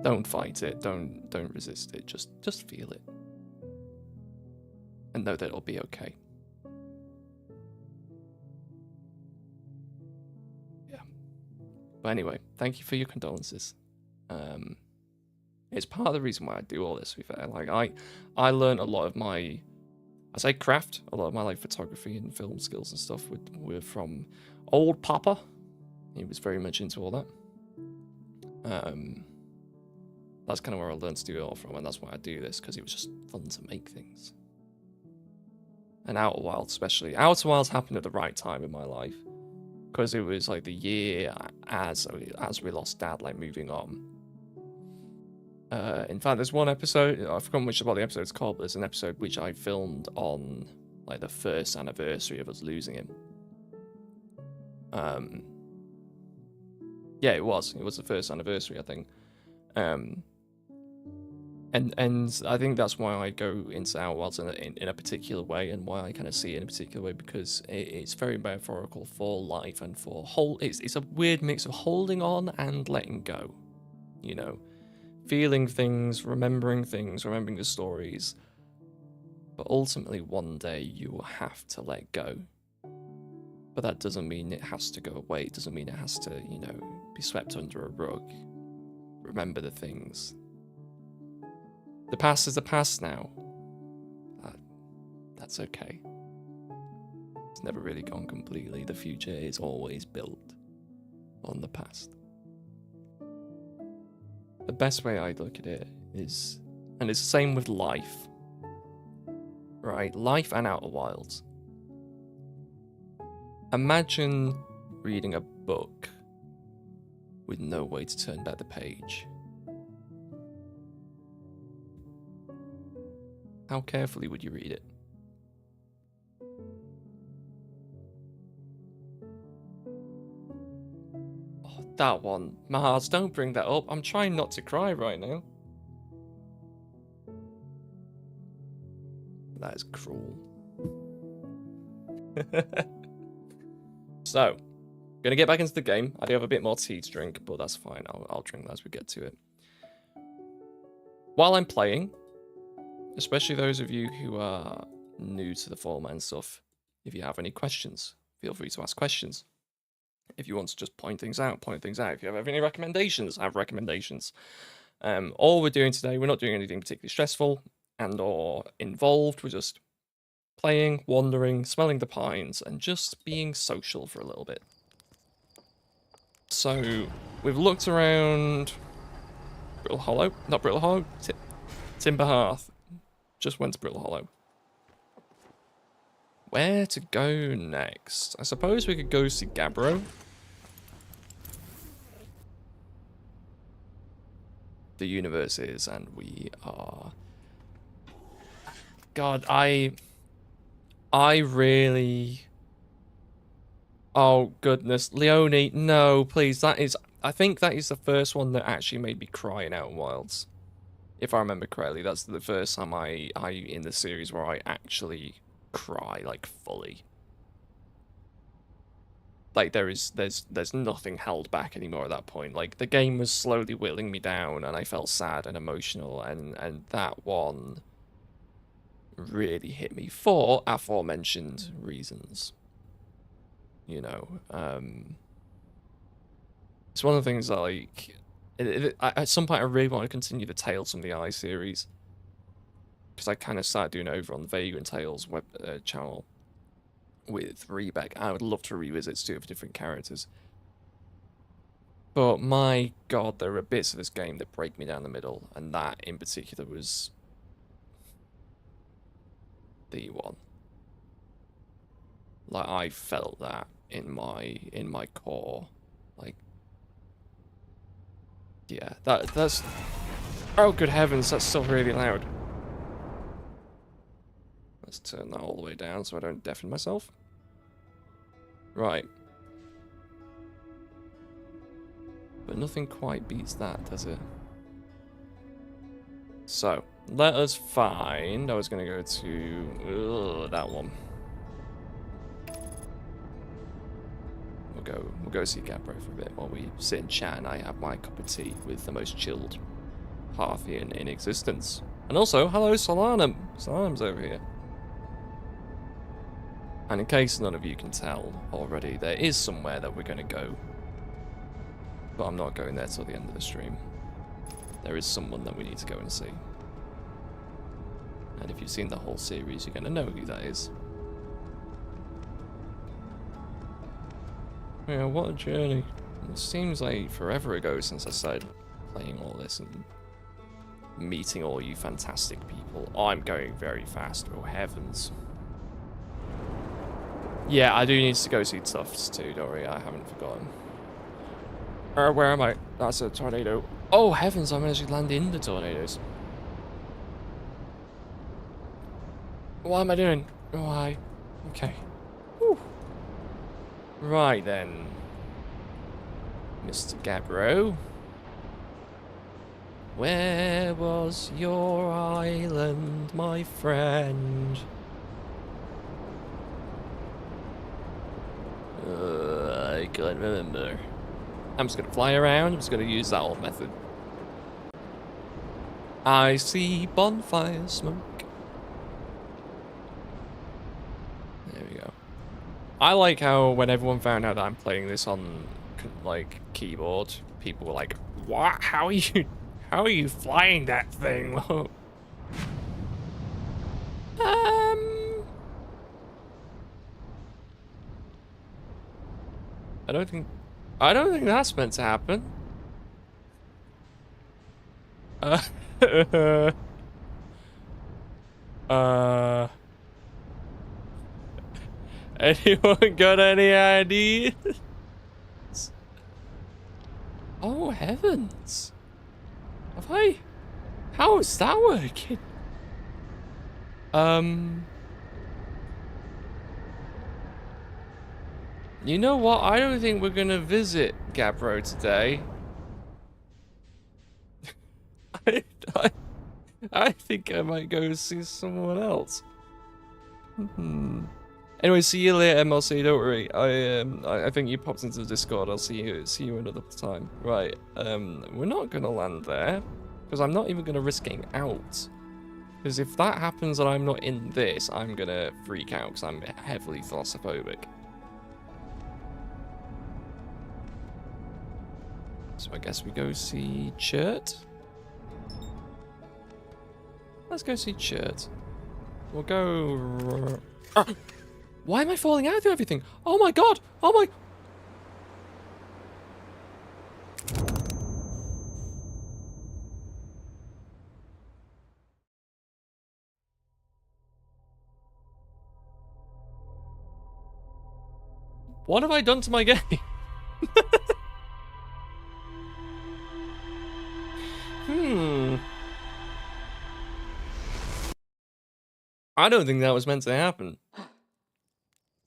Don't fight it. Don't resist it. Just feel it. And know that it'll be okay. Yeah. But anyway, thank you for your condolences. It's part of the reason why I do all this, to be fair. Like, I learned a lot of my, I say craft, a lot of my like photography and film skills and stuff were from old Papa. He was very much into all that. That's kind of where I learned to do it all from, and that's why I do this, because it was just fun to make things. And Outer Wilds especially. Outer Wilds happened at the right time in my life, because it was like the year as we lost Dad, like moving on. In fact, there's one episode, I've forgotten which about the episode it's called, but there's an episode which I filmed on like the first anniversary of us losing him. Yeah, it was the first anniversary, I think. And I think that's why I go into Outer Wilds in a particular way, and why I kind of see it in a particular way, because it's very metaphorical for life and for it's a weird mix of holding on and letting go, you know, feeling things, remembering the stories, but ultimately one day you will have to let go. But that doesn't mean it has to go away. It doesn't mean it has to, you know, be swept under a rug. Remember the things. The past is the past now. That's okay. It's never really gone completely. The future is always built on the past. The best way I look at it is, and it's the same with life, right? Life and Outer Wilds. Imagine reading a book with no way to turn back the page. How carefully would you read it? Oh, that one. Mars, don't bring that up. I'm trying not to cry right now. That is cruel. So, gonna get back into the game. I do have a bit more tea to drink, but that's fine. I'll drink that as we get to it. While I'm playing, especially those of you who are new to the format and stuff, if you have any questions, feel free to ask questions. If you want to just point things out, point things out. If you have any recommendations, have recommendations. All we're doing today, we're not doing anything particularly stressful and or involved. We're just playing, wandering, smelling the pines, and just being social for a little bit. So, we've looked around Brittle Hollow. Not Brittle Hollow, Timber Hearth. Just went to Brittle Hollow. Where to go next? I suppose we could go see Gabbro. The universe is, and we are. God, I really. Oh goodness, Leone, no, please. That is, I think that is the first one that actually made me cry in Outer Wilds. If I remember correctly, that's the first time I in the series where I actually cry, like, fully. Like, there's nothing held back anymore at that point. Like, the game was slowly whittling me down, and I felt sad and emotional, and that one really hit me for aforementioned reasons. You know, it's one of the things that, like, at some point I really want to continue the Tales from the Eye series. Because I kind of started doing it over on the Vagrant Tales web channel with Rebek. I would love to revisit two of different characters. But my god, there are bits of this game that break me down the middle, and that in particular was the one. Like, I felt that in my core. Like, yeah, that's oh good heavens, that's still really loud. Let's turn that all the way down so I don't deafen myself. Right. But nothing quite beats that, does it? So, let us find... I was going to go to... that one. We'll go see Gabbro for a bit while we sit and chat and I have my cup of tea with the most chilled Hearthian in existence. And also, hello Solanum! Solanum's over here. And in case none of you can tell already, there is somewhere that we're going to go. But I'm not going there till the end of the stream. There is someone that we need to go and see. And if you've seen the whole series, you're going to know who that is. Yeah, what a journey. It seems like forever ago since I started playing all this and meeting all you fantastic people. Oh, I'm going very fast. Oh, heavens. Yeah, I do need to go see Tufts too, don't worry, I haven't forgotten. Where am I? That's a tornado. Oh, heavens, I managed to land in the tornadoes. What am I doing? Why? Okay. Whew. Right then. Mr. Gabbro. Where was your island, my friend? I can't remember. I'm just gonna fly around. I'm just gonna use that old method. I see bonfire smoke. There we go. I like how when everyone found out that I'm playing this on like keyboard, people were like, "What? How are you flying that thing?" I don't think that's meant to happen. Anyone got any ideas? Oh heavens. Have I? How is that working? You know what? I don't think we're gonna visit Gabbro today. I think I might go see someone else. Anyway, see you later, MLC. Don't worry. I think you popped into the Discord. I'll see you another time. Right. We're not gonna land there because I'm not even gonna risk getting out. Because if that happens and I'm not in this, I'm gonna freak out because I'm heavily thalassophobic. So I guess we go see Chert. Let's go see Chert. We'll go... Ah! Why am I falling out of everything? Oh my god! Oh my... What have I done to my game? I don't think that was meant to happen.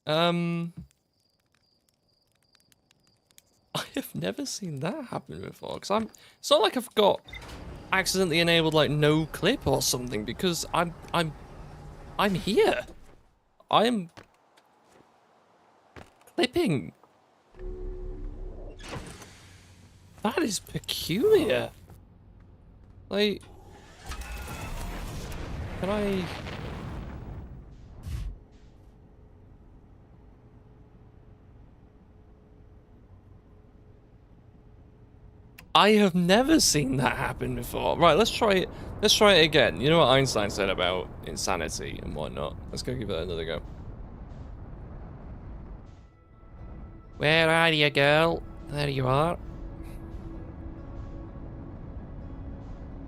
I have never seen that happen before. Because it's not like I've got accidentally enabled like no clip or something. Because I'm here. I am clipping. That is peculiar. Like, can I? I have never seen that happen before. Right, let's try it. Let's try it again. You know what Einstein said about insanity and whatnot. Let's go give that another go. Where are you, girl? There you are.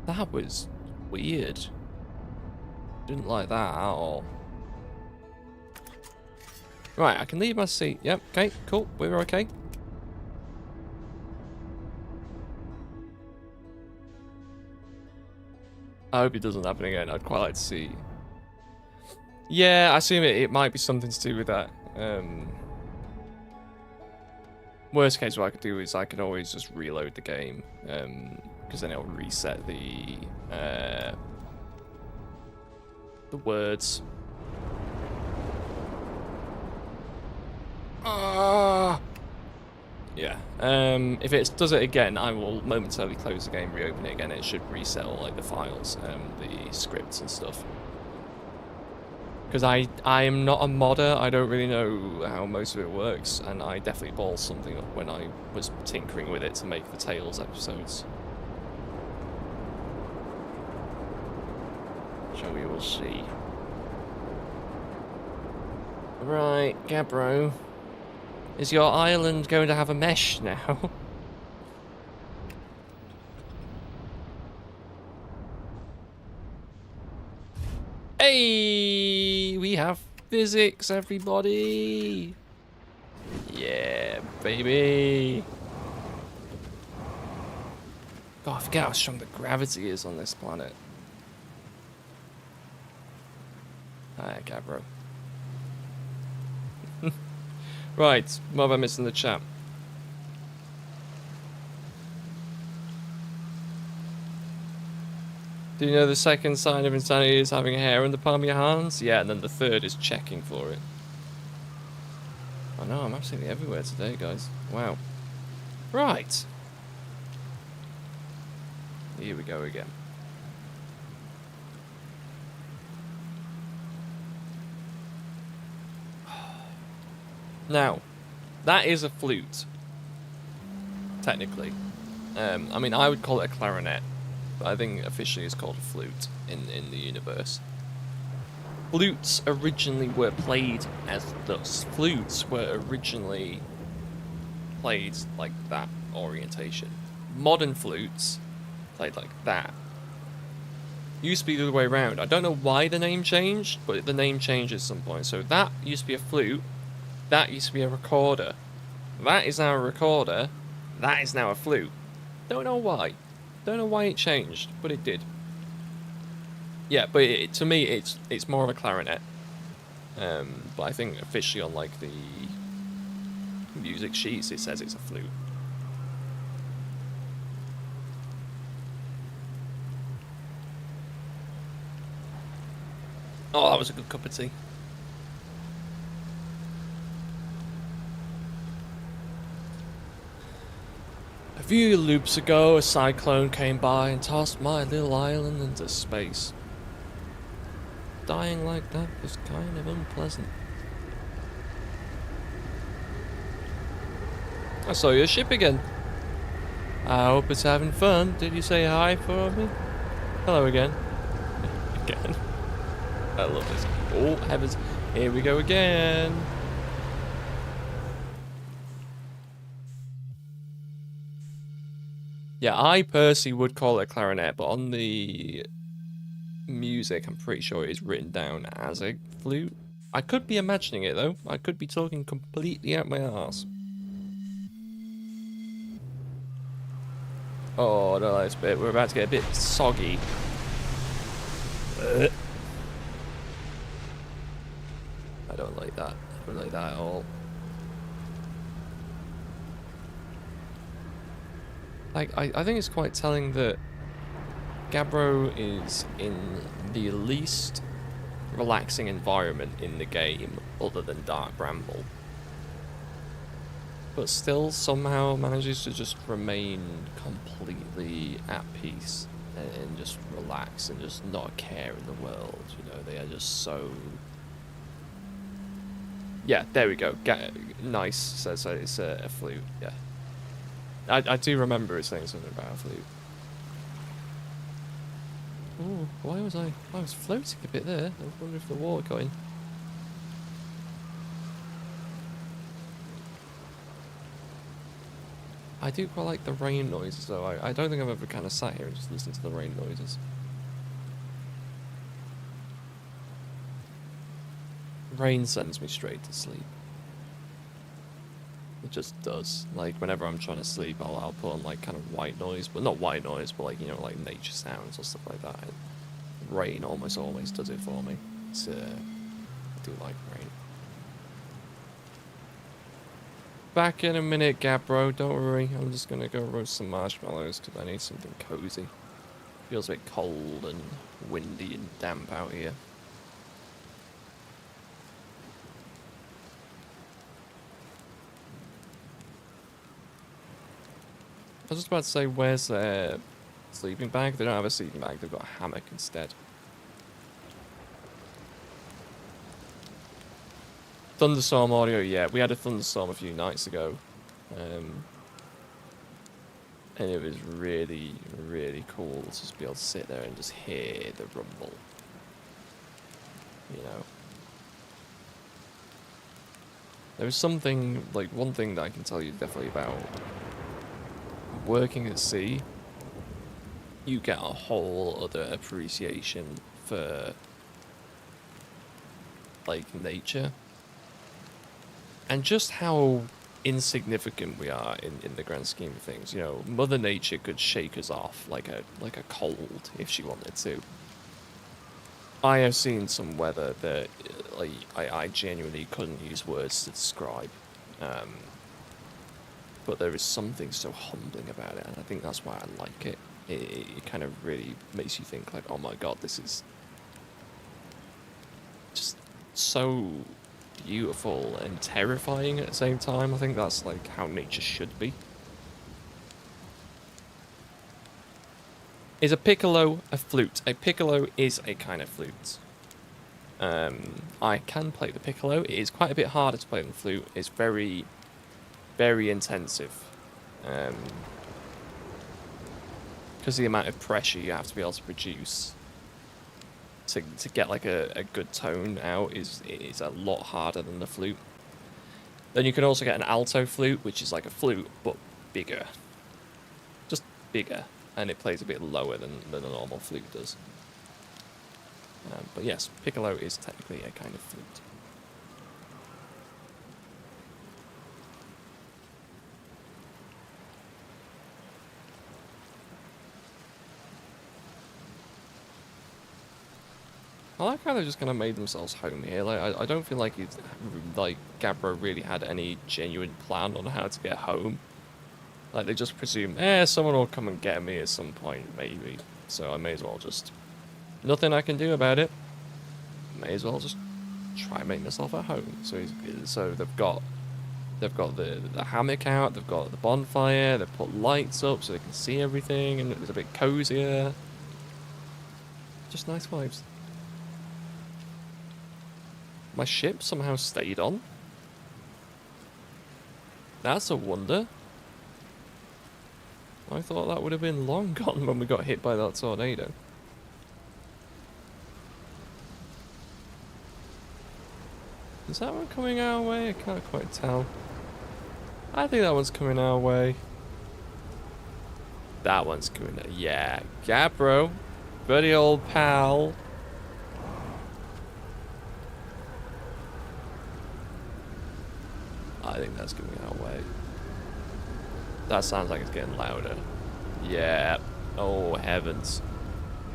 That was weird. Didn't like that at all. Right, I can leave my seat. Yep, okay, cool. We're okay. I hope it doesn't happen again. I'd quite like to see. Yeah, I assume it might be something to do with that. Worst case, what I could do is I could always just reload the game, because then it'll reset the words. Yeah. If it does it again, I will momentarily close the game, reopen it again. It should reset all like the files, the scripts and stuff. Because I am not a modder, I don't really know how most of it works, and I definitely ballsed something up when I was tinkering with it to make the Tales episodes. So we will see. Right, Gabbro. Is your island going to have a mesh now? Hey, we have physics, everybody. Yeah, baby. God, I forget how strong the gravity is on this planet. Alright, Gabbro. Right, what have I missed in the chat? Do you know the second sign of insanity is having hair in the palm of your hands? Yeah, and then the third is checking for it. I know, I'm absolutely everywhere today, guys. Wow. Right. Here we go again. Now, that is a flute, technically. I mean, I would call it a clarinet, but I think officially it's called a flute in the universe. Flutes originally were played as thus. Flutes were originally played like that orientation. Modern flutes played like that. Used to be the other way around. I don't know why the name changed, but the name changed at some point. So that used to be a flute. That used to be a recorder. That is now a recorder. That is now a flute. Don't know why. Don't know why it changed, but it did. Yeah, but to me, it's more of a clarinet. But I think officially on like the music sheets, it says it's a flute. Oh, that was a good cup of tea. A few loops ago, a cyclone came by and tossed my little island into space. dying like that was kind of unpleasant. I saw your ship again. I hope it's having fun. Did you say hi for me? Hello again. Again. I love this. Oh, heavens. Here we go again. Yeah, I personally would call it a clarinet, but on the music, I'm pretty sure it is written down as a flute. I could be imagining it, though. I could be talking completely out my arse. Oh, no, that's a bit. We're about to get a bit soggy. I don't like that. I don't like that at all. Like, I think it's quite telling that Gabbro is in the least relaxing environment in the game other than Dark Bramble. But still somehow manages to just remain completely at peace and just relax and just not care in the world. You know, they are just so... Yeah, there we go. Nice says it's a flute, yeah. I do remember it saying something about a flute. Oh, why was I was floating a bit there. I wonder if the water got in. I do quite like the rain noises though. I don't think I've ever kind of sat here and just listened to the rain noises. Rain sends me straight to sleep. It just does. Like, whenever I'm trying to sleep, I'll put on, like, kind of white noise. But not white noise, but, like, you know, like nature sounds or stuff like that. And rain almost always does it for me. It's, I do like rain. Back in a minute, Gabbro. Don't worry. I'm just going to go roast some marshmallows because I need something cozy. Feels a bit cold and windy and damp out here. I was just about to say, where's their sleeping bag? They don't have a sleeping bag, they've got a hammock instead. Thunderstorm audio, yeah, we had a thunderstorm a few nights ago. And it was really, really cool to just be able to sit there and just hear the rumble. You know. There was something, like, one thing that I can tell you definitely about working at sea, you get a whole other appreciation for, like, nature. And just how insignificant we are in the grand scheme of things. You know, Mother Nature could shake us off like a cold if she wanted to. I have seen some weather that, like, I genuinely couldn't use words to describe. But there is something so humbling about it, and I think that's why I like it. It kind of really makes you think, like, oh my god, this is just so beautiful and terrifying at the same time. I think that's, like, how nature should be. Is a piccolo a flute? A piccolo is a kind of flute. I can play the piccolo. It is quite a bit harder to play than the flute. It's very, very intensive. Because the amount of pressure you have to be able to produce to get, like, a good tone out is a lot harder than the flute. Then you can also get an alto flute, which is like a flute, but bigger. Just bigger. And it plays a bit lower than a normal flute does. But yes, piccolo is technically a kind of flute. I like how they just kind of made themselves home here. Like, I don't feel like Gabbro really had any genuine plan on how to get home. Like, they just presume, someone will come and get me at some point, maybe. So I may as well just... Nothing I can do about it. May as well just try and make myself at home. So they've got the hammock out, they've got the bonfire, they've put lights up so they can see everything, and it's a bit cozier. Just nice vibes. My ship somehow stayed on. That's a wonder. I thought that would have been long gone when we got hit by that tornado. Is that one coming our way? I can't quite tell. I think that one's coming our way. That one's coming. Yeah, Gabbro, buddy old pal. I think that's coming our way. That sounds like it's getting louder. Yeah. Oh heavens.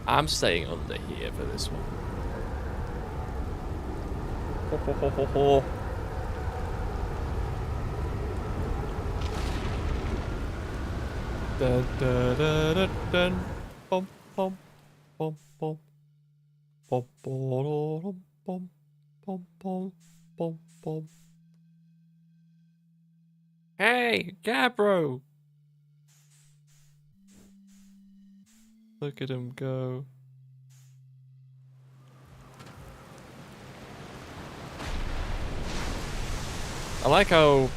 I'm staying under here for this one. Ho, ho, ho, ho, ho. Dun, dun, dun, dun, dun. Bum, bum, bum, bum. Bum, bum, bum, bum, bum, bum, bum. Hey, Gabbro! Look at him go. I like how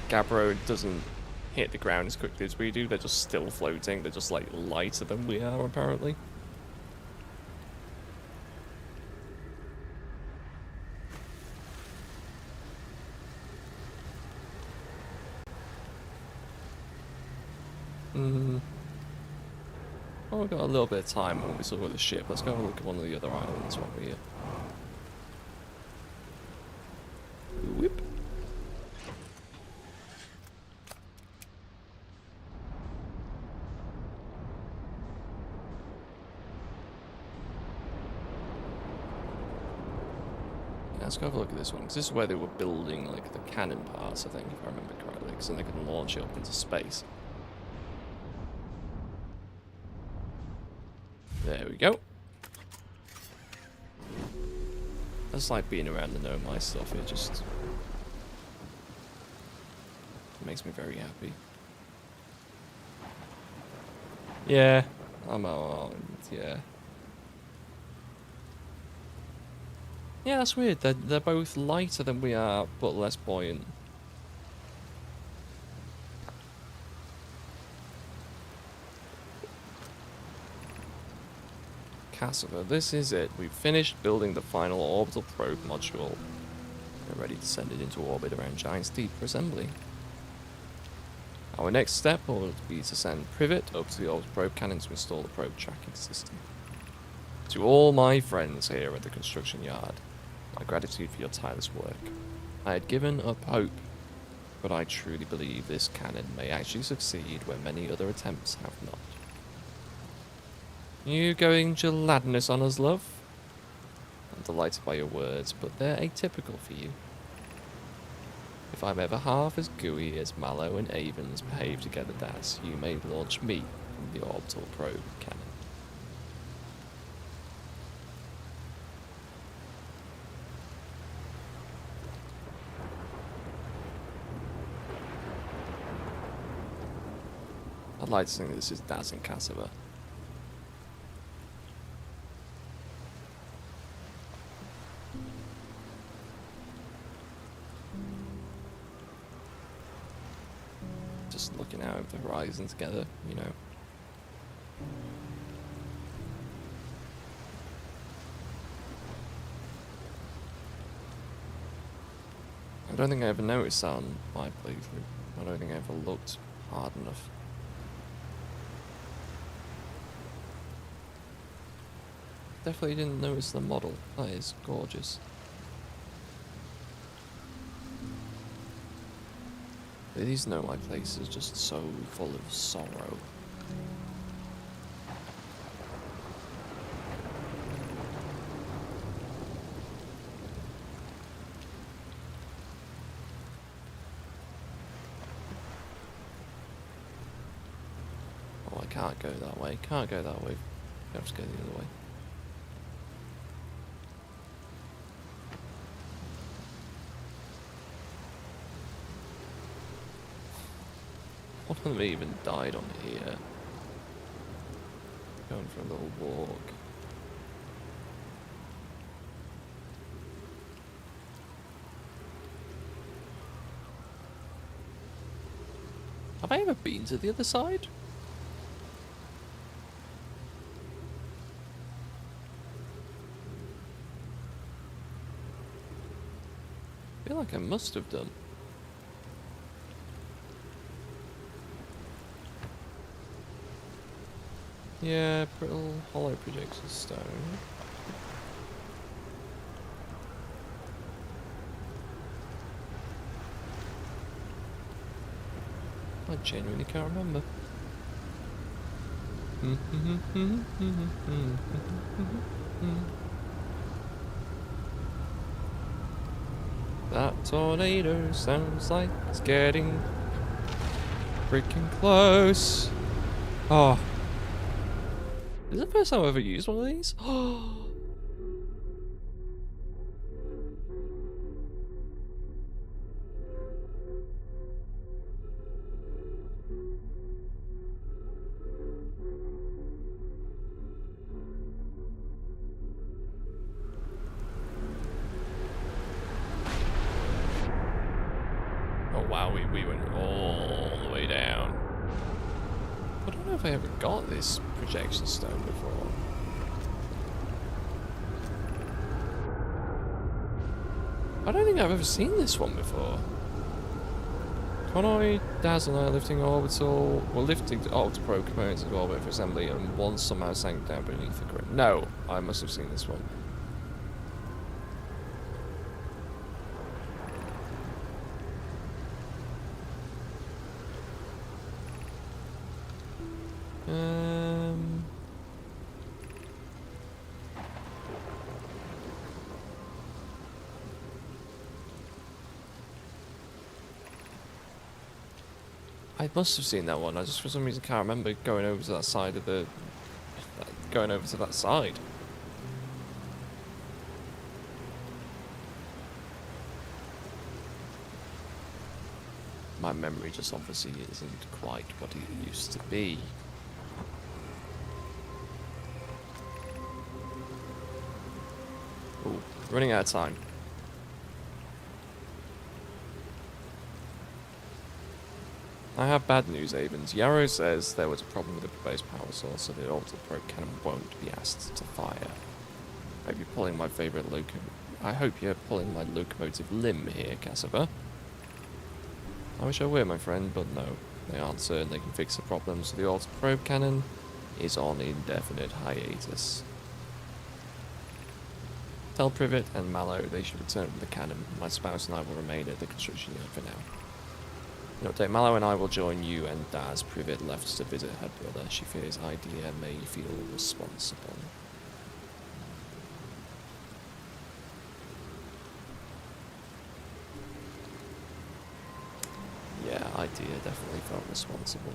Gabbro doesn't hit the ground as quickly as we do. They're just still floating. They're just like lighter than we are, apparently. Oh, we've got a little bit of time when we still got the ship. Let's go have a look at one of the other islands while we're here. Whip. Yeah, let's go have a look at this one, because this is where they were building like the cannon parts, I think, if I remember correctly, because then they can launch it up into space. There we go. That's like being around the Nomai stuff. It just makes me very happy. Yeah, I'm yeah. Yeah, that's weird. They're both lighter than we are, but less buoyant. Cassava, this is it. We've finished building the final orbital probe module. We're ready to send it into orbit around Giant's Deep for assembly. Our next step will be to send Privet up to the orbital probe cannon to install the probe tracking system. To all my friends here at the construction yard, my gratitude for your tireless work. I had given up hope, but I truly believe this cannon may actually succeed where many other attempts have not. You going gelatinous on us, love? I'm delighted by your words, but they're atypical for you. If I'm ever half as gooey as Mallow and Avens behave together, Daz, you may launch me from the orbital probe cannon. I'd like to think this is Daz and Cassava. Just looking out over the horizon together, you know. I don't think I ever noticed that on my playthrough. I don't think I ever looked hard enough. Definitely didn't notice the model. That is gorgeous. These Nomai places are just so full of sorrow. Oh, I can't go that way. Can't go that way. I have to go the other way. One of them even died on here. Going for a little walk. Have I ever been to the other side? I feel like I must have done. Yeah, brittle hollow projection stone. I genuinely can't remember. That tornado sounds like it's getting freaking close. Oh. Is it the first time I've ever used one of these? Oh wow, we went all the way down. I don't know if I ever got this projection stone before. I don't think I've ever seen this one before. Conoid, Dazzle and I lifting orbital, well lifting Octoprobe components of orbit for assembly, and one somehow sank down beneath the grid. No, I must have seen this one. I must have seen that one. I just for some reason can't remember going over to that side of the... going over to that side. My memory just obviously isn't quite what it used to be. Ooh, running out of time. I have bad news, Avens. Yarrow says there was a problem with the proposed power source, so the Octoprobe cannon won't be asked to fire. I hope you're pulling my favourite I hope you're pulling my locomotive limb here, Cassava. I wish I were, my friend, but no. They aren't certain they can fix the problem, so the Octoprobe cannon is on indefinite hiatus. Tell Privet and Mallow they should return with the cannon. My spouse and I will remain at the construction yard for now. No update, Mallow and I will join you and Daz. Privet left to visit her brother. She fears Idea may feel responsible. Yeah, Idea definitely felt responsible.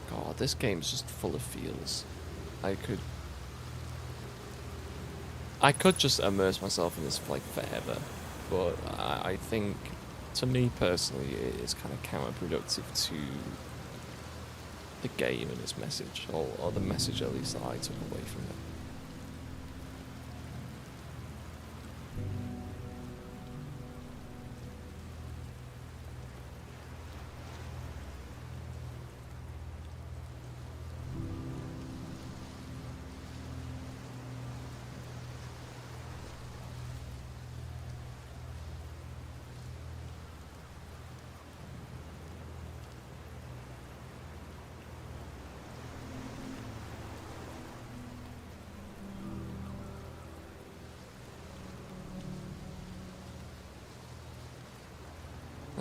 God, this game's just full of feels. I could just immerse myself in this for like forever, but I think, to me personally, it is kind of counterproductive to the game and its message, or the message at least that I took away from it.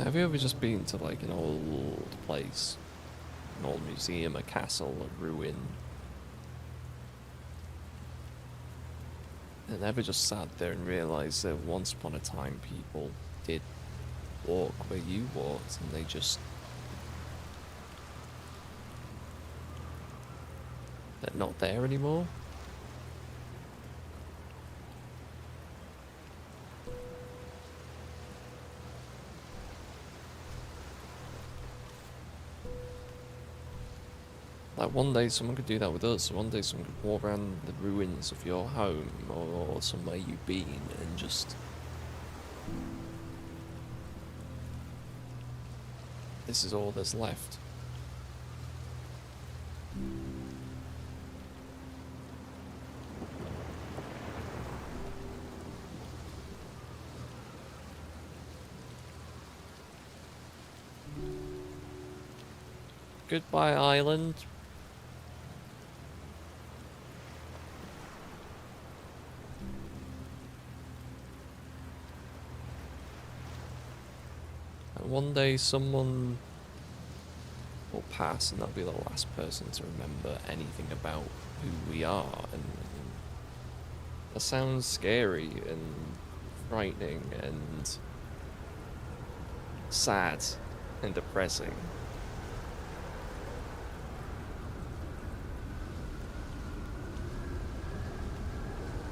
Have you ever just been to like an old place? An old museum, a castle, a ruin? And ever just sat there and realised that once upon a time people did walk where you walked and they just... they're not there anymore? Like one day someone could do that with us, one day someone could walk around the ruins of your home or somewhere you've been and just this is all that's left. Goodbye, island. And one day someone will pass and they'll be the last person to remember anything about who we are, and that sounds scary and frightening and sad and depressing.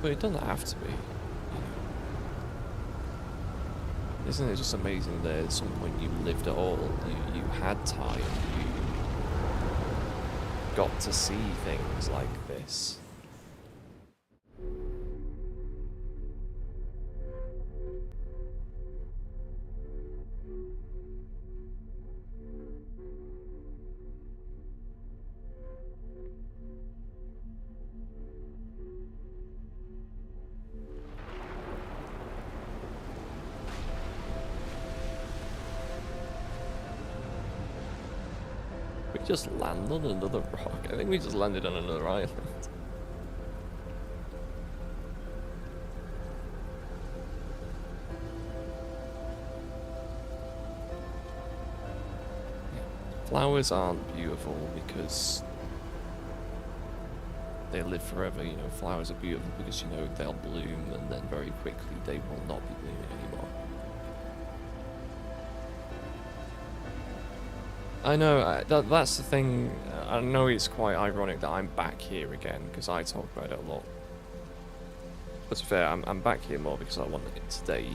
But it doesn't have to be. Isn't it just amazing that at some point you lived it all? You had time. You got to see things like this. Just land on another rock. I think we just landed on another island. Flowers aren't beautiful because they live forever. You know, flowers are beautiful because you know they'll bloom and then very quickly they will not be blooming anymore. I know, that's the thing. I know it's quite ironic that I'm back here again, because I talk about it a lot. But to be fair, I'm back here more because I want it today,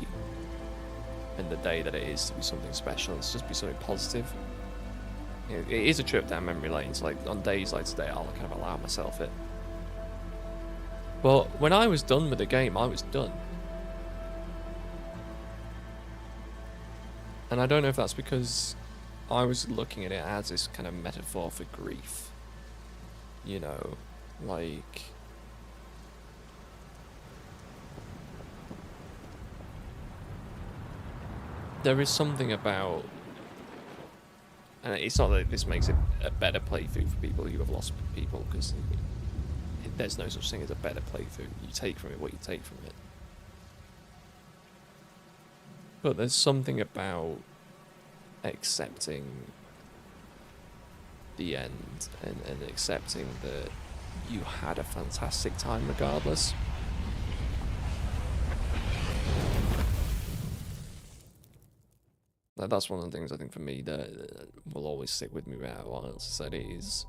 and the day that it is, to be something special. It's just be something positive. You know, it is a trip down memory lane, so like, on days like today, I'll kind of allow myself it. But when I was done with the game, I was done. And I don't know if that's because I was looking at it as this kind of metaphor for grief. You know, like... there is something about... and it's not that this makes it a better playthrough for people who have lost people, because there's no such thing as a better playthrough. You take from it what you take from it. But there's something about accepting the end and accepting that you had a fantastic time regardless. That's one of the things I think for me that will always stick with me no matter what else I said. It is,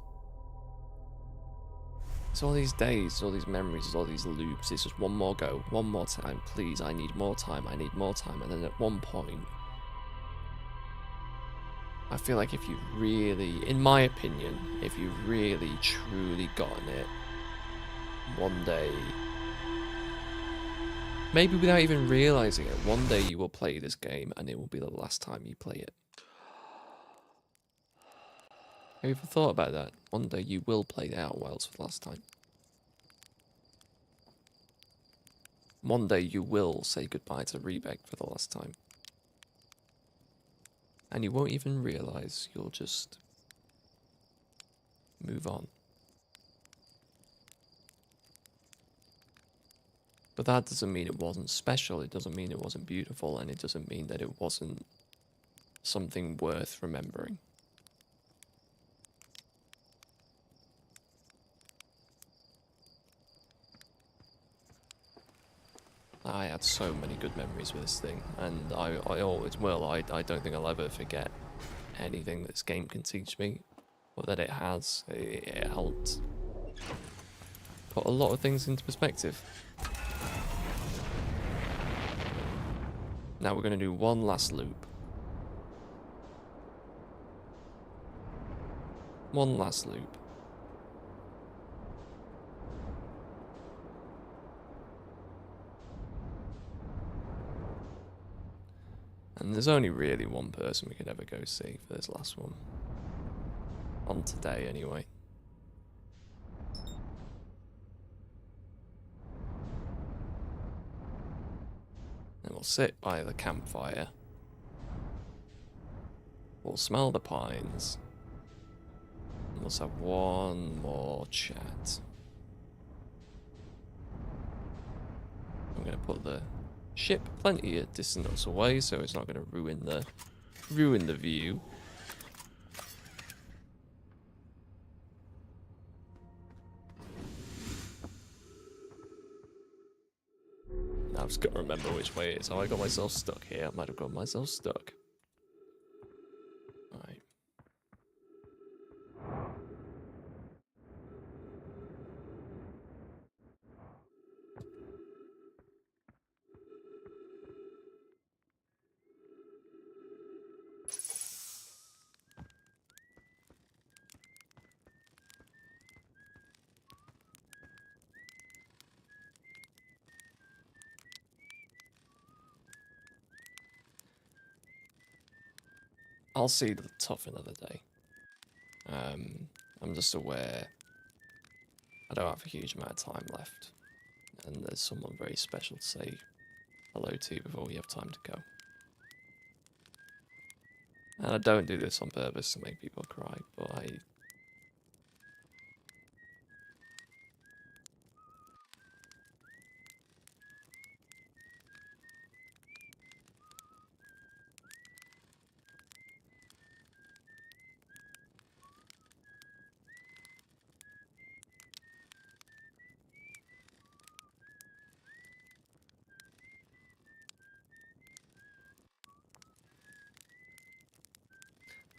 it's all these days, all these memories, it's all these loops. It's just one more go, one more time, please, I need more time, I need more time. And then at one point, I feel like if you really, in my opinion, if you really truly gotten it, one day, maybe without even realizing it, one day you will play this game and it will be the last time you play it. Have you ever thought about that? One day you will play The Outer Wilds for the last time. One day you will say goodbye to Rebek for the last time. And you won't even realise, you'll just move on. But that doesn't mean it wasn't special, it doesn't mean it wasn't beautiful, and it doesn't mean that it wasn't something worth remembering. I had so many good memories with this thing, and I always will. I don't think I'll ever forget anything this game can teach me, or that it has. It helped put a lot of things into perspective. Now we're going to do one last loop. One last loop. And there's only really one person we could ever go see for this last one. On today, anyway. And we'll sit by the campfire. We'll smell the pines. And let's have one more chat. I'm going to put the ship plenty of distance away, so it's not going to ruin the view. Now I've just got to remember which way it is. Oh, I got myself stuck here. I might have got myself stuck. Right. I'll see the tough another day. I'm just aware I don't have a huge amount of time left, and there's someone very special to say hello to before we have time to go. And I don't do this on purpose to make people cry, but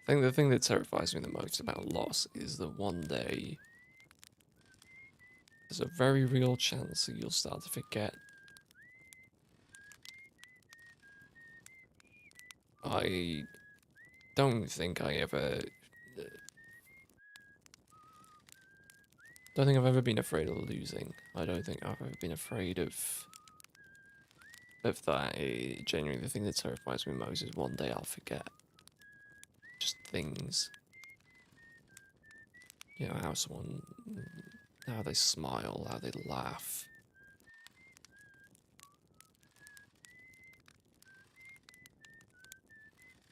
I think the thing that terrifies me the most about loss is that one day there's a very real chance that you'll start to forget. I don't think I ever... don't think I've ever been afraid of losing. I don't think I've ever been afraid of that. Genuinely, the thing that terrifies me most is one day I'll forget. Just things. You know, how they smile, how they laugh.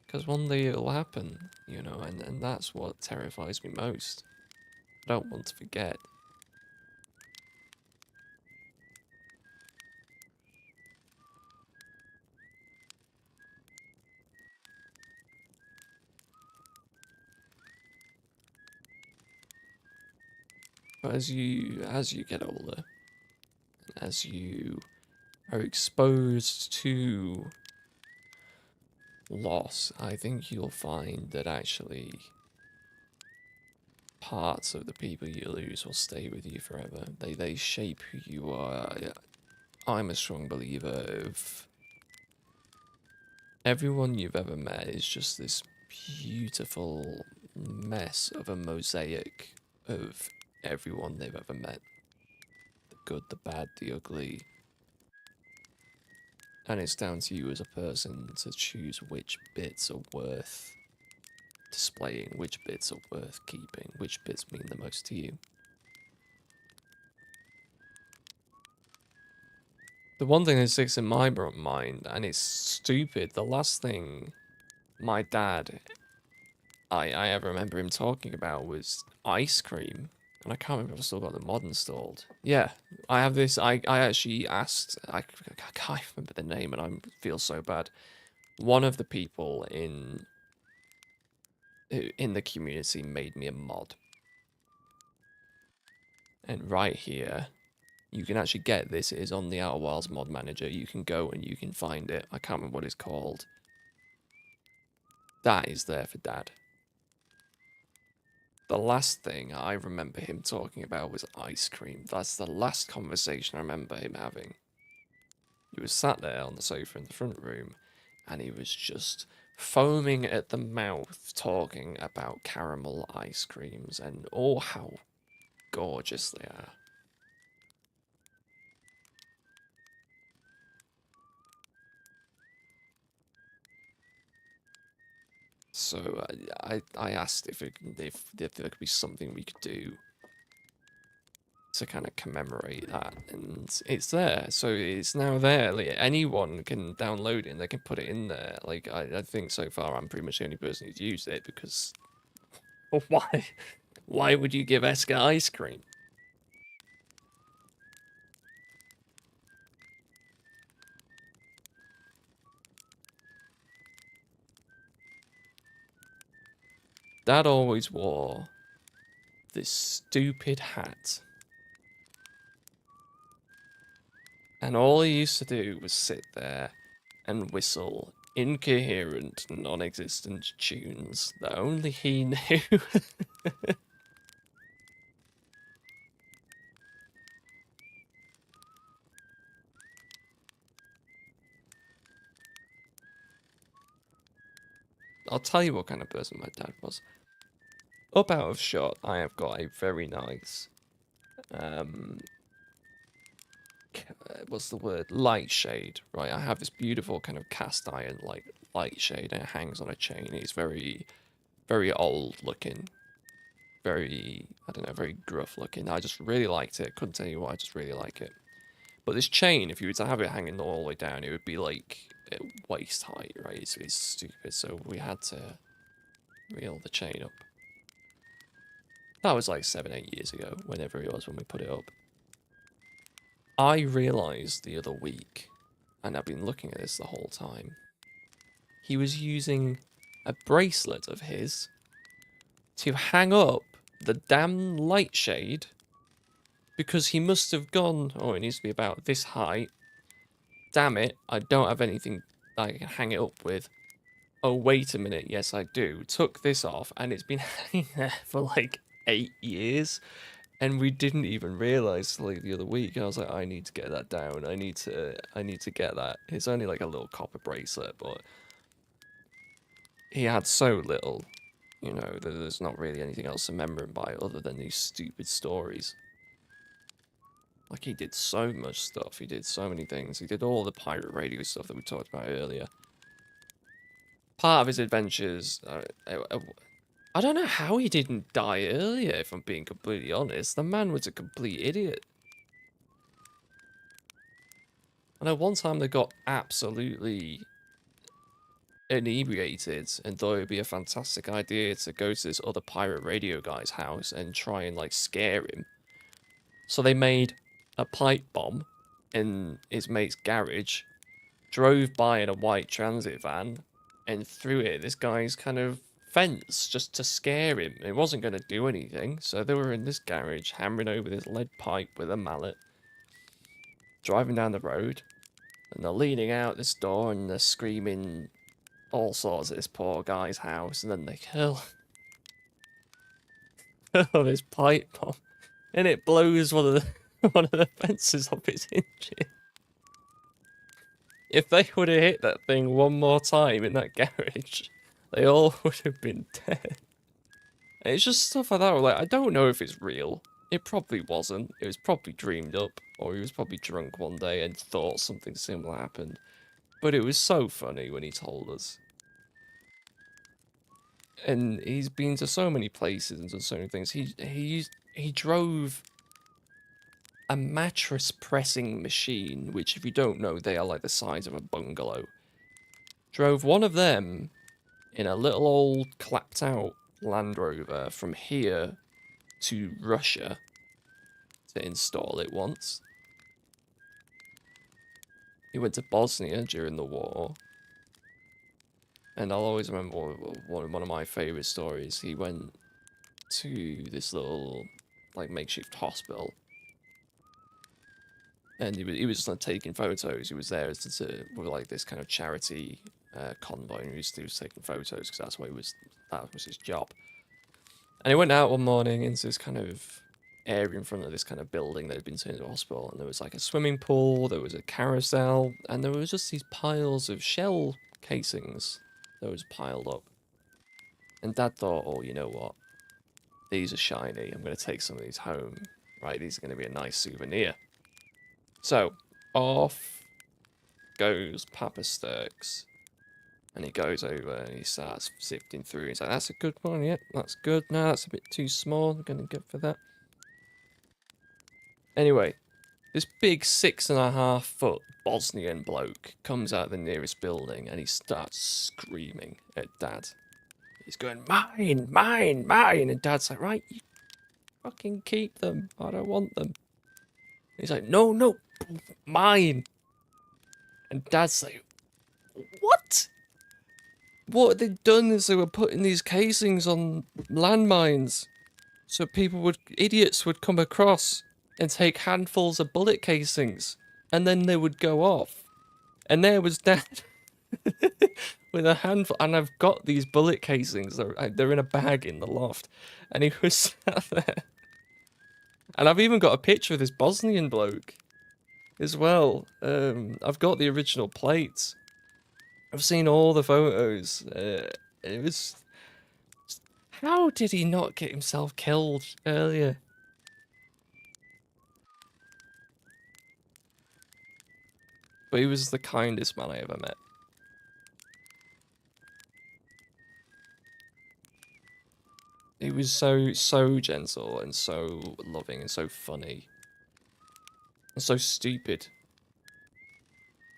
Because one day it'll happen, you know, and that's what terrifies me most. I don't want to forget. But as you get older, as you are exposed to loss, I think you'll find that actually parts of the people you lose will stay with you forever. They shape who you are. I'm a strong believer of everyone you've ever met is just this beautiful mess of a mosaic of everyone they've ever met. The good, the bad, the ugly. And it's down to you as a person to choose which bits are worth displaying, which bits are worth keeping, which bits mean the most to you. The one thing that sticks in my mind, and it's stupid, the last thing my dad, I ever remember him talking about was ice cream. And I can't remember if I've still got the mod installed. Yeah, I have this, I actually asked, I can't remember the name and I feel so bad. One of the people in the community made me a mod. And right here, you can actually get this. It is on the Outer Wilds mod manager. You can go and you can find it. I can't remember what it's called. That is there for Dad. The last thing I remember him talking about was ice cream. That's the last conversation I remember him having. He was sat there on the sofa in the front room, and he was just foaming at the mouth talking about caramel ice creams and oh, how gorgeous they are. So I asked if there could be something we could do to kind of commemorate that, and it's there. So it's now there. Like, anyone can download it and they can put it in there. Like I think so far I'm pretty much the only person who's used it because why would you give Eska ice cream? Dad always wore this stupid hat. And all he used to do was sit there and whistle incoherent, non-existent tunes that only he knew. I'll tell you what kind of person my dad was. Up out of shot, I have got a very nice, what's the word? Light shade, right? I have this beautiful kind of cast iron light shade, and it hangs on a chain. It's very, very old looking, very, I don't know, very gruff looking. I just really liked it. Couldn't tell you why, I just really like it. But this chain, if you were to have it hanging all the way down, it would be like waist height, right? It's stupid. So we had to reel the chain up. That was like 7, 8 years ago, whenever it was when we put it up. I realised the other week, and I've been looking at this the whole time, he was using a bracelet of his to hang up the damn light shade because he must have gone, oh, it needs to be about this height. Damn it, I don't have anything I can hang it up with. Oh, wait a minute, yes I do. Took this off, and it's been hanging there for like 8 years, and we didn't even realise till like the other week. And I was like, I need to get that down. I need to get that. It's only like a little copper bracelet, but he had so little, you know, that there's not really anything else to remember him by other than these stupid stories. Like, he did so much stuff. He did so many things. He did all the pirate radio stuff that we talked about earlier. Part of his adventures, I don't know how he didn't die earlier, if I'm being completely honest. The man was a complete idiot. I know one time they got absolutely inebriated and thought it would be a fantastic idea to go to this other pirate radio guy's house and try and, like, scare him. So they made a pipe bomb in his mate's garage, drove by in a white transit van, and threw it at this guy's kind of fence just to scare him. It wasn't going to do anything, so they were in this garage hammering over this lead pipe with a mallet, driving down the road, and they're leaning out this door and they're screaming all sorts at this poor guy's house, and then they hurl this pipe bomb, and it blows one of the fences off its hinges. If they would have hit that thing one more time in that garage, they all would have been dead. And it's just stuff like that where, like, I don't know if it's real. It probably wasn't. It was probably dreamed up, or he was probably drunk one day and thought something similar happened. But it was so funny when he told us. And he's been to so many places and done so many things. He drove a mattress pressing machine, which, if you don't know, they are like the size of a bungalow. Drove one of them in a little old clapped out Land Rover from here to Russia to install it once. He went to Bosnia during the war. And I'll always remember one of my favourite stories. He went to this little, like, makeshift hospital. And he was just, like, taking photos. He was there with, like, this kind of charity convoy. And he was taking photos because that was his job. And he went out one morning into this kind of area in front of this kind of building that had been turned into a hospital. And there was, like, a swimming pool, there was a carousel, and there was just these piles of shell casings that was piled up. And Dad thought, oh, you know what? These are shiny. I'm going to take some of these home. Right, these are going to be a nice souvenir. So, off goes Papa Sturks And he goes over and he starts sifting through. He's like, that's a good one. Yep, that's good. No, that's a bit too small. I'm going to go for that. Anyway, this big 6.5 foot Bosnian bloke comes out of the nearest building and he starts screaming at Dad. He's going, mine, mine, mine. And Dad's like, right, you fucking keep them. I don't want them. He's like, no, no, mine. And Dad's like, what? What they'd done is they were putting these casings on landmines so idiots would come across and take handfuls of bullet casings and then they would go off. And there was Dad with a handful, and I've got these bullet casings, they're in a bag in the loft, and he was sat there. And I've even got a picture of this Bosnian bloke as well. I've got the original plates. I've seen all the photos. It was... How did he not get himself killed earlier? But he was the kindest man I ever met. He was so gentle and so loving and so funny. And so stupid.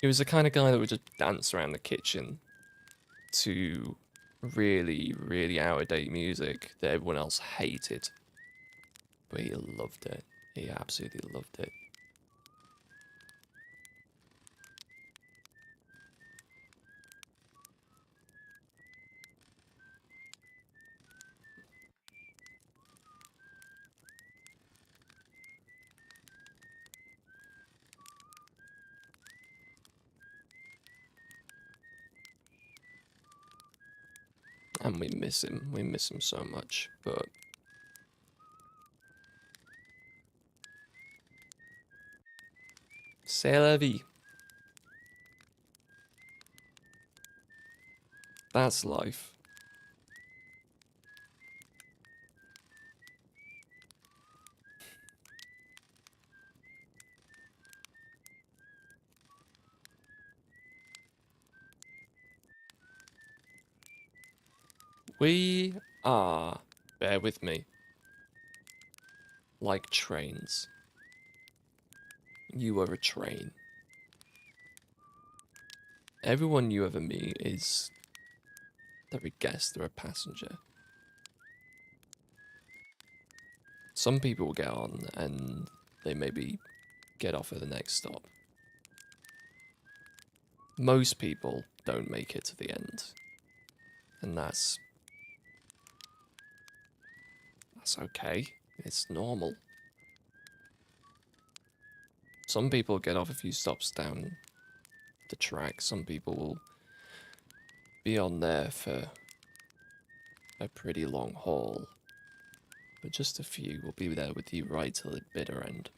He was the kind of guy that would just dance around the kitchen to really, really out-of-date music that everyone else hated. But he loved it. He absolutely loved it. And we miss him. We miss him so much, but... C'est la vie. That's life. We are, bear with me, like trains. You are a train. Everyone you ever meet is they're a guest, they're a passenger. Some people will get on and they maybe get off at the next stop. Most people don't make it to the end. And that's okay. It's normal. Some people get off a few stops down the track. Some people will be on there for a pretty long haul. But just a few will be there with you right till the bitter end.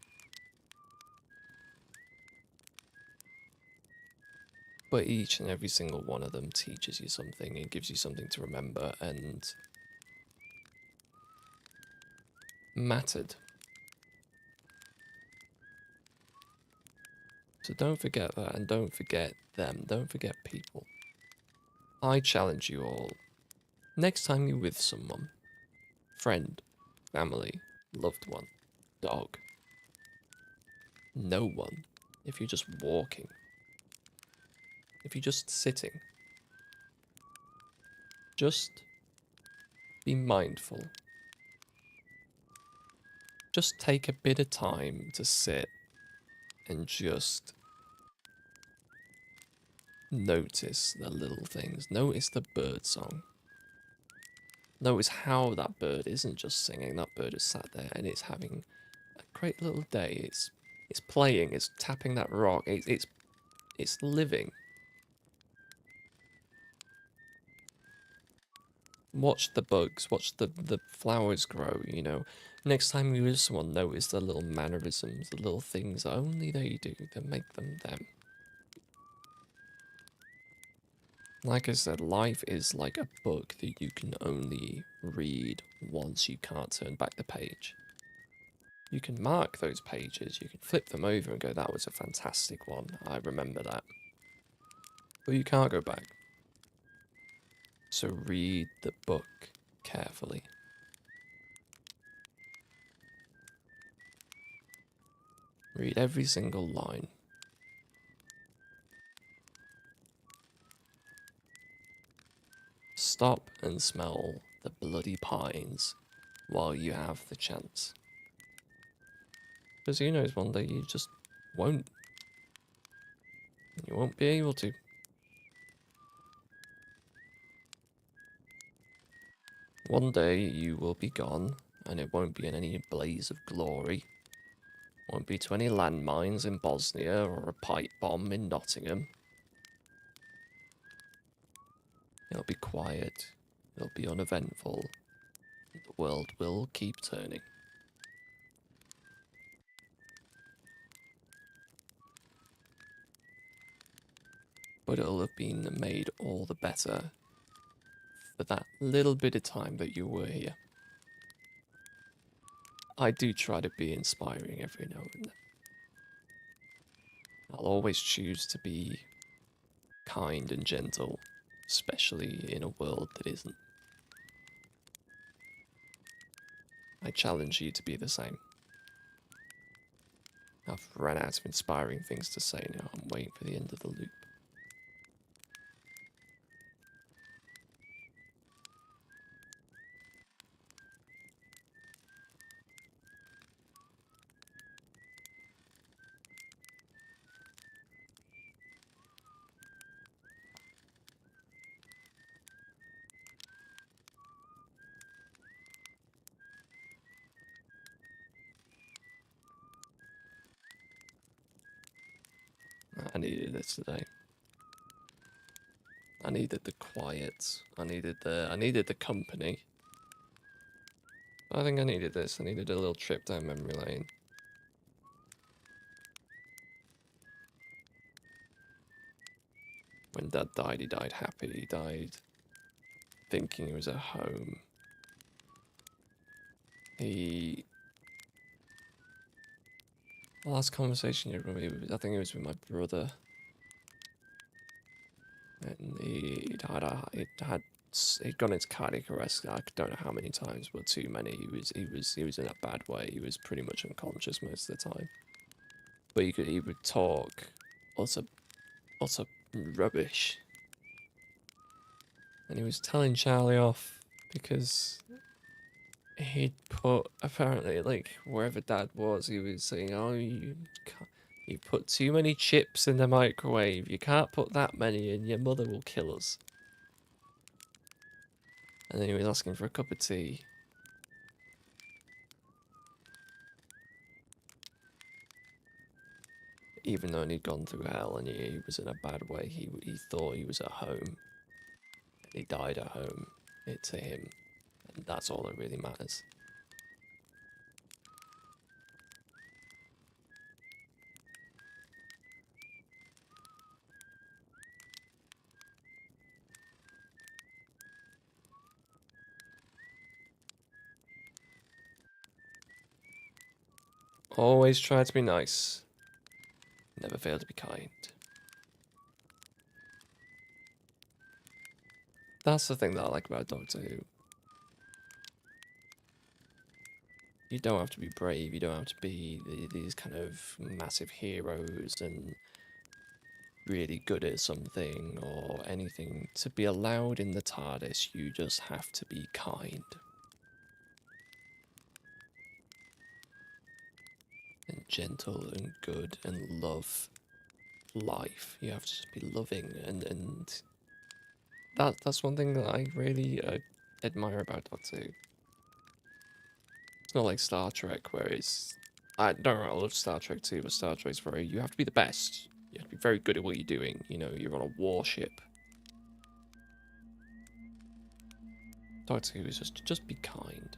But each and every single one of them teaches you something and gives you something to remember and mattered. So don't forget that, and don't forget them. Don't forget people. I challenge you all. Next time you're with someone, friend, family, loved one, dog, no one, if you're just walking, if you're just sitting, just be mindful. Just take a bit of time to sit and just notice the little things. Notice the bird song. Notice how that bird isn't just singing. That bird is sat there and it's having a great little day. It's playing. It's tapping that rock. It's living. Watch the bugs. Watch the flowers grow. You know. Next time you with someone, notice the little mannerisms, the little things that only they do that make them them. Like I said, life is like a book that you can only read once. You can't turn back the page. You can mark those pages, you can flip them over and go, that was a fantastic one, I remember that. But you can't go back. So read the book carefully. Read every single line. Stop and smell the bloody pines while you have the chance. Because who knows, one day you just won't. You won't be able to. One day you will be gone, and it won't be in any blaze of glory. Won't be to any landmines in Bosnia or a pipe bomb in Nottingham. It'll be quiet. It'll be uneventful. The world will keep turning. But it'll have been made all the better for that little bit of time that you were here. I do try to be inspiring every now and then. I'll always choose to be kind and gentle, especially in a world that isn't. I challenge you to be the same. I've run out of inspiring things to say now. I'm waiting for the end of the loop. I needed this today. I needed the quiet. I needed the company. I think I needed this. I needed a little trip down memory lane. When Dad died, he died happy. He died thinking he was at home. The last conversation you had with me, I think it was with my brother. And he'd gone into cardiac arrest. I don't know how many times, but too many. He was in a bad way. He was pretty much unconscious most of the time. But he would talk utter rubbish. And he was telling Charlie off because he'd put, apparently, like, wherever Dad was, he was saying, oh, you put too many chips in the microwave. You can't put that many in. Your mother will kill us. And then he was asking for a cup of tea. Even though he'd gone through hell and he was in a bad way, he thought he was at home. And he died at home. It's to him. And that's all that really matters. Always try to be nice. Never fail to be kind. That's the thing that I like about Doctor Who. You don't have to be brave, you don't have to be these kind of massive heroes and really good at something or anything. To be allowed in the TARDIS, you just have to be kind. And gentle and good and love life. You have to just be loving and that's one thing that I really admire about Doctor Who. It's not like Star Trek where it's... I love Star Trek too, but Star Trek's very... You have to be the best. You have to be very good at what you're doing. You know, you're on a warship. Doctor Who is just be kind.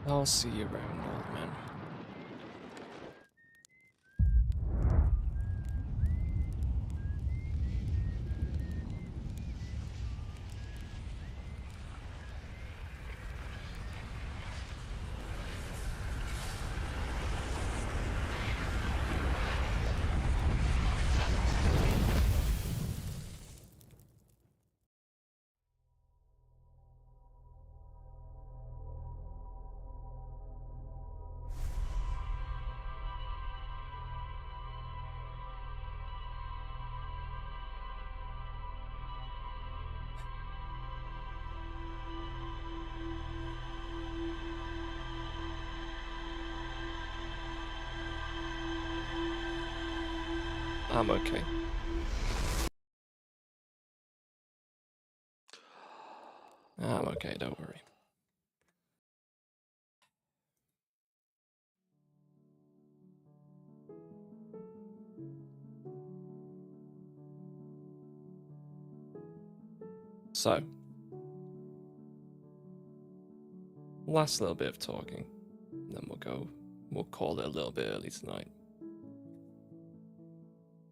I'll see you around, old man. I'm okay. I'm okay, don't worry. So, last little bit of talking, then we'll call it a little bit early tonight.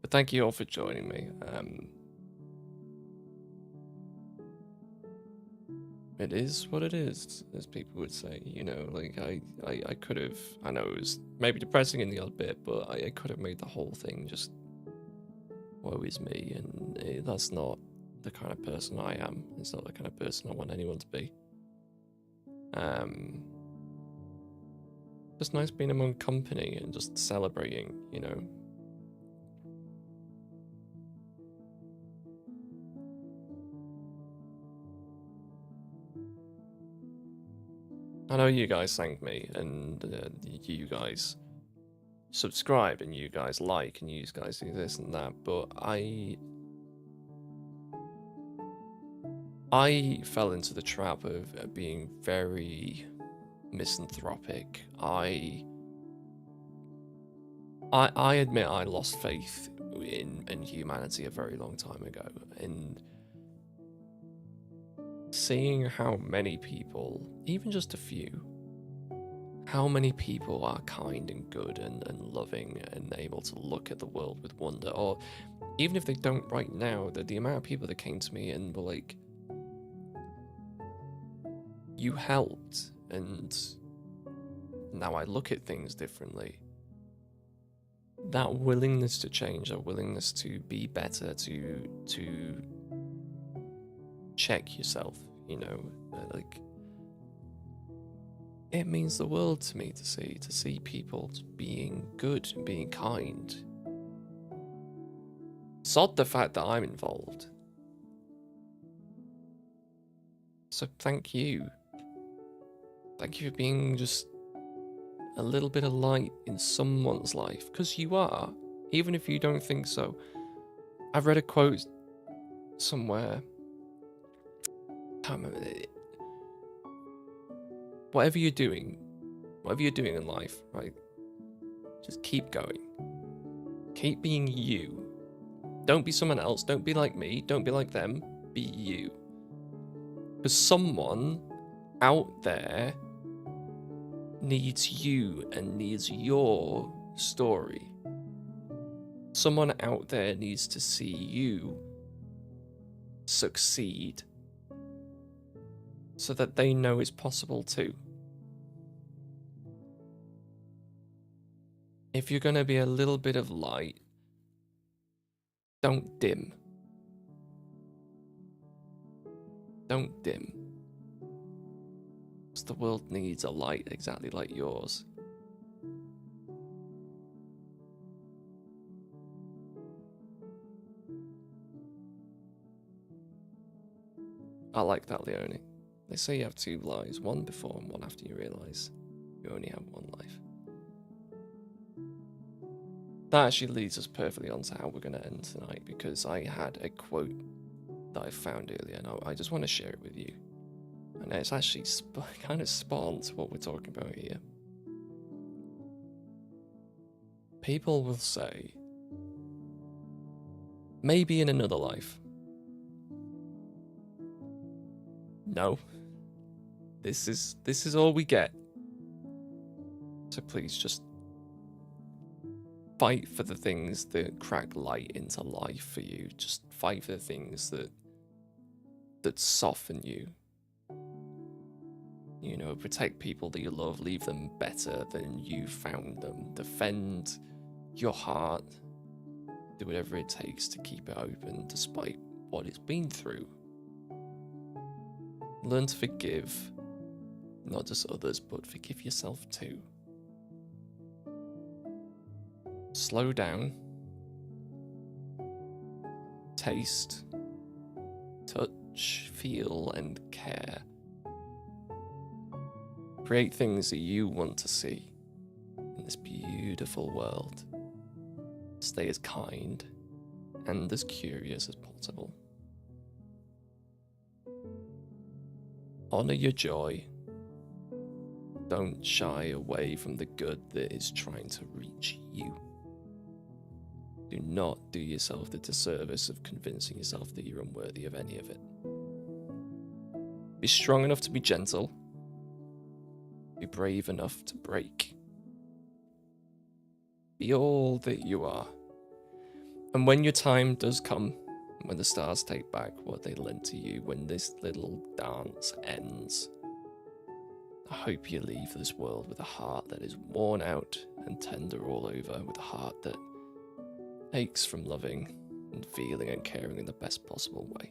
But thank you all for joining me. It is what it is, as people would say. You know, like I could have. I know it was maybe depressing in the odd bit, but I could have made the whole thing just woe is me, and that's not the kind of person I am. It's not the kind of person I want anyone to be. Just nice being among company and just celebrating, you know. I know you guys thank me, and you guys subscribe, and you guys like, and you guys do this and that, but I fell into the trap of being very misanthropic. I admit I lost faith in humanity a very long time ago, and seeing how many people, even just a few, how many people are kind and good and loving and able to look at the world with wonder, or even if they don't right now, the amount of people that came to me and were like, you helped, and now I look at things differently. That willingness to change, that willingness to be better, to check yourself, you know, like, it means the world to me to see people being good and being kind. Sod the fact that I'm involved. So thank you. Thank you for being just a little bit of light in someone's life, because you are, even if you don't think so. I've read a quote somewhere. I can't remember it. Whatever you're doing in life, right? Just keep going. Keep being you. Don't be someone else. Don't be like me. Don't be like them. Be you. Because someone out there needs you and needs your story. Someone out there needs to see you succeed so that they know it's possible too. If you're going to be a little bit of light, don't dim. Don't dim. Because the world needs a light exactly like yours. I like that, Leonie. They say you have two lives, one before and one after you realise you only have one life. That actually leads us perfectly on to how we're going to end tonight, because I had a quote that I found earlier, and I just want to share it with you. And it's actually kind of spawns what we're talking about here. People will say, maybe in another life. No. This is all we get. So please just fight for the things that crack light into life for you. Just fight for the things that soften you. You know, protect people that you love, leave them better than you found them. Defend your heart. Do whatever it takes to keep it open despite what it's been through. Learn to forgive, not just others, but forgive yourself too. Slow down. Taste, touch, feel, and care. Create things that you want to see in this beautiful world. Stay as kind and as curious as possible. Honor your joy. Don't shy away from the good that is trying to reach you. Do not do yourself the disservice of convincing yourself that you're unworthy of any of it. Be strong enough to be gentle. Be brave enough to break. Be all that you are. And when your time does come, when the stars take back what they lent to you, when this little dance ends, I hope you leave this world with a heart that is worn out and tender all over, with a heart that aches from loving and feeling and caring in the best possible way.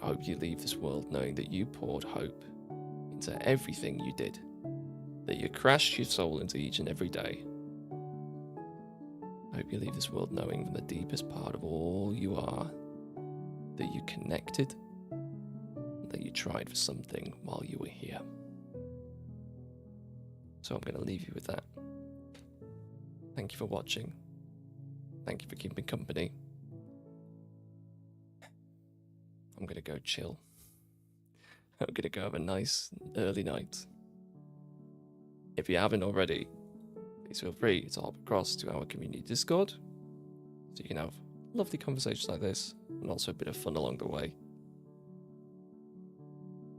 I hope you leave this world knowing that you poured hope into everything you did, that you crashed your soul into each and every day. I hope you leave this world knowing from the deepest part of all you are that you connected, that you tried for something while you were here. So I'm going to leave you with that. Thank you for watching. Thank you for keeping company. I'm going to go chill. I'm going to go have a nice early night. If you haven't already, please feel free to hop across to our community Discord so you can have lovely conversations like this and also a bit of fun along the way.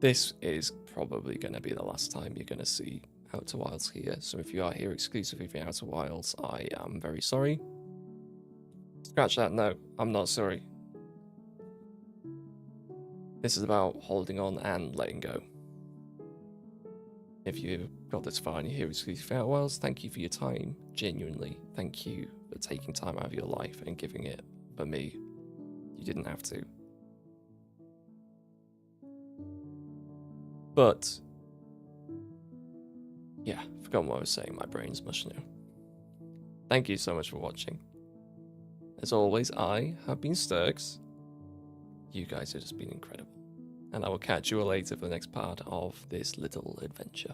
This is probably going to be the last time you're going to see Outer Wilds here, so if you are here exclusively for Outer Wilds, I am very sorry. Scratch that, no, I'm not sorry. This is about holding on and letting go. If you got this far and you're here exclusively for Outer Wilds, thank you for your time. Genuinely, thank you for taking time out of your life and giving it for me. You didn't have to. But, yeah, forgotten what I was saying. My brain's mush now. Thank you so much for watching. As always, I have been Sturks. You guys have just been incredible. And I will catch you all later for the next part of this little adventure.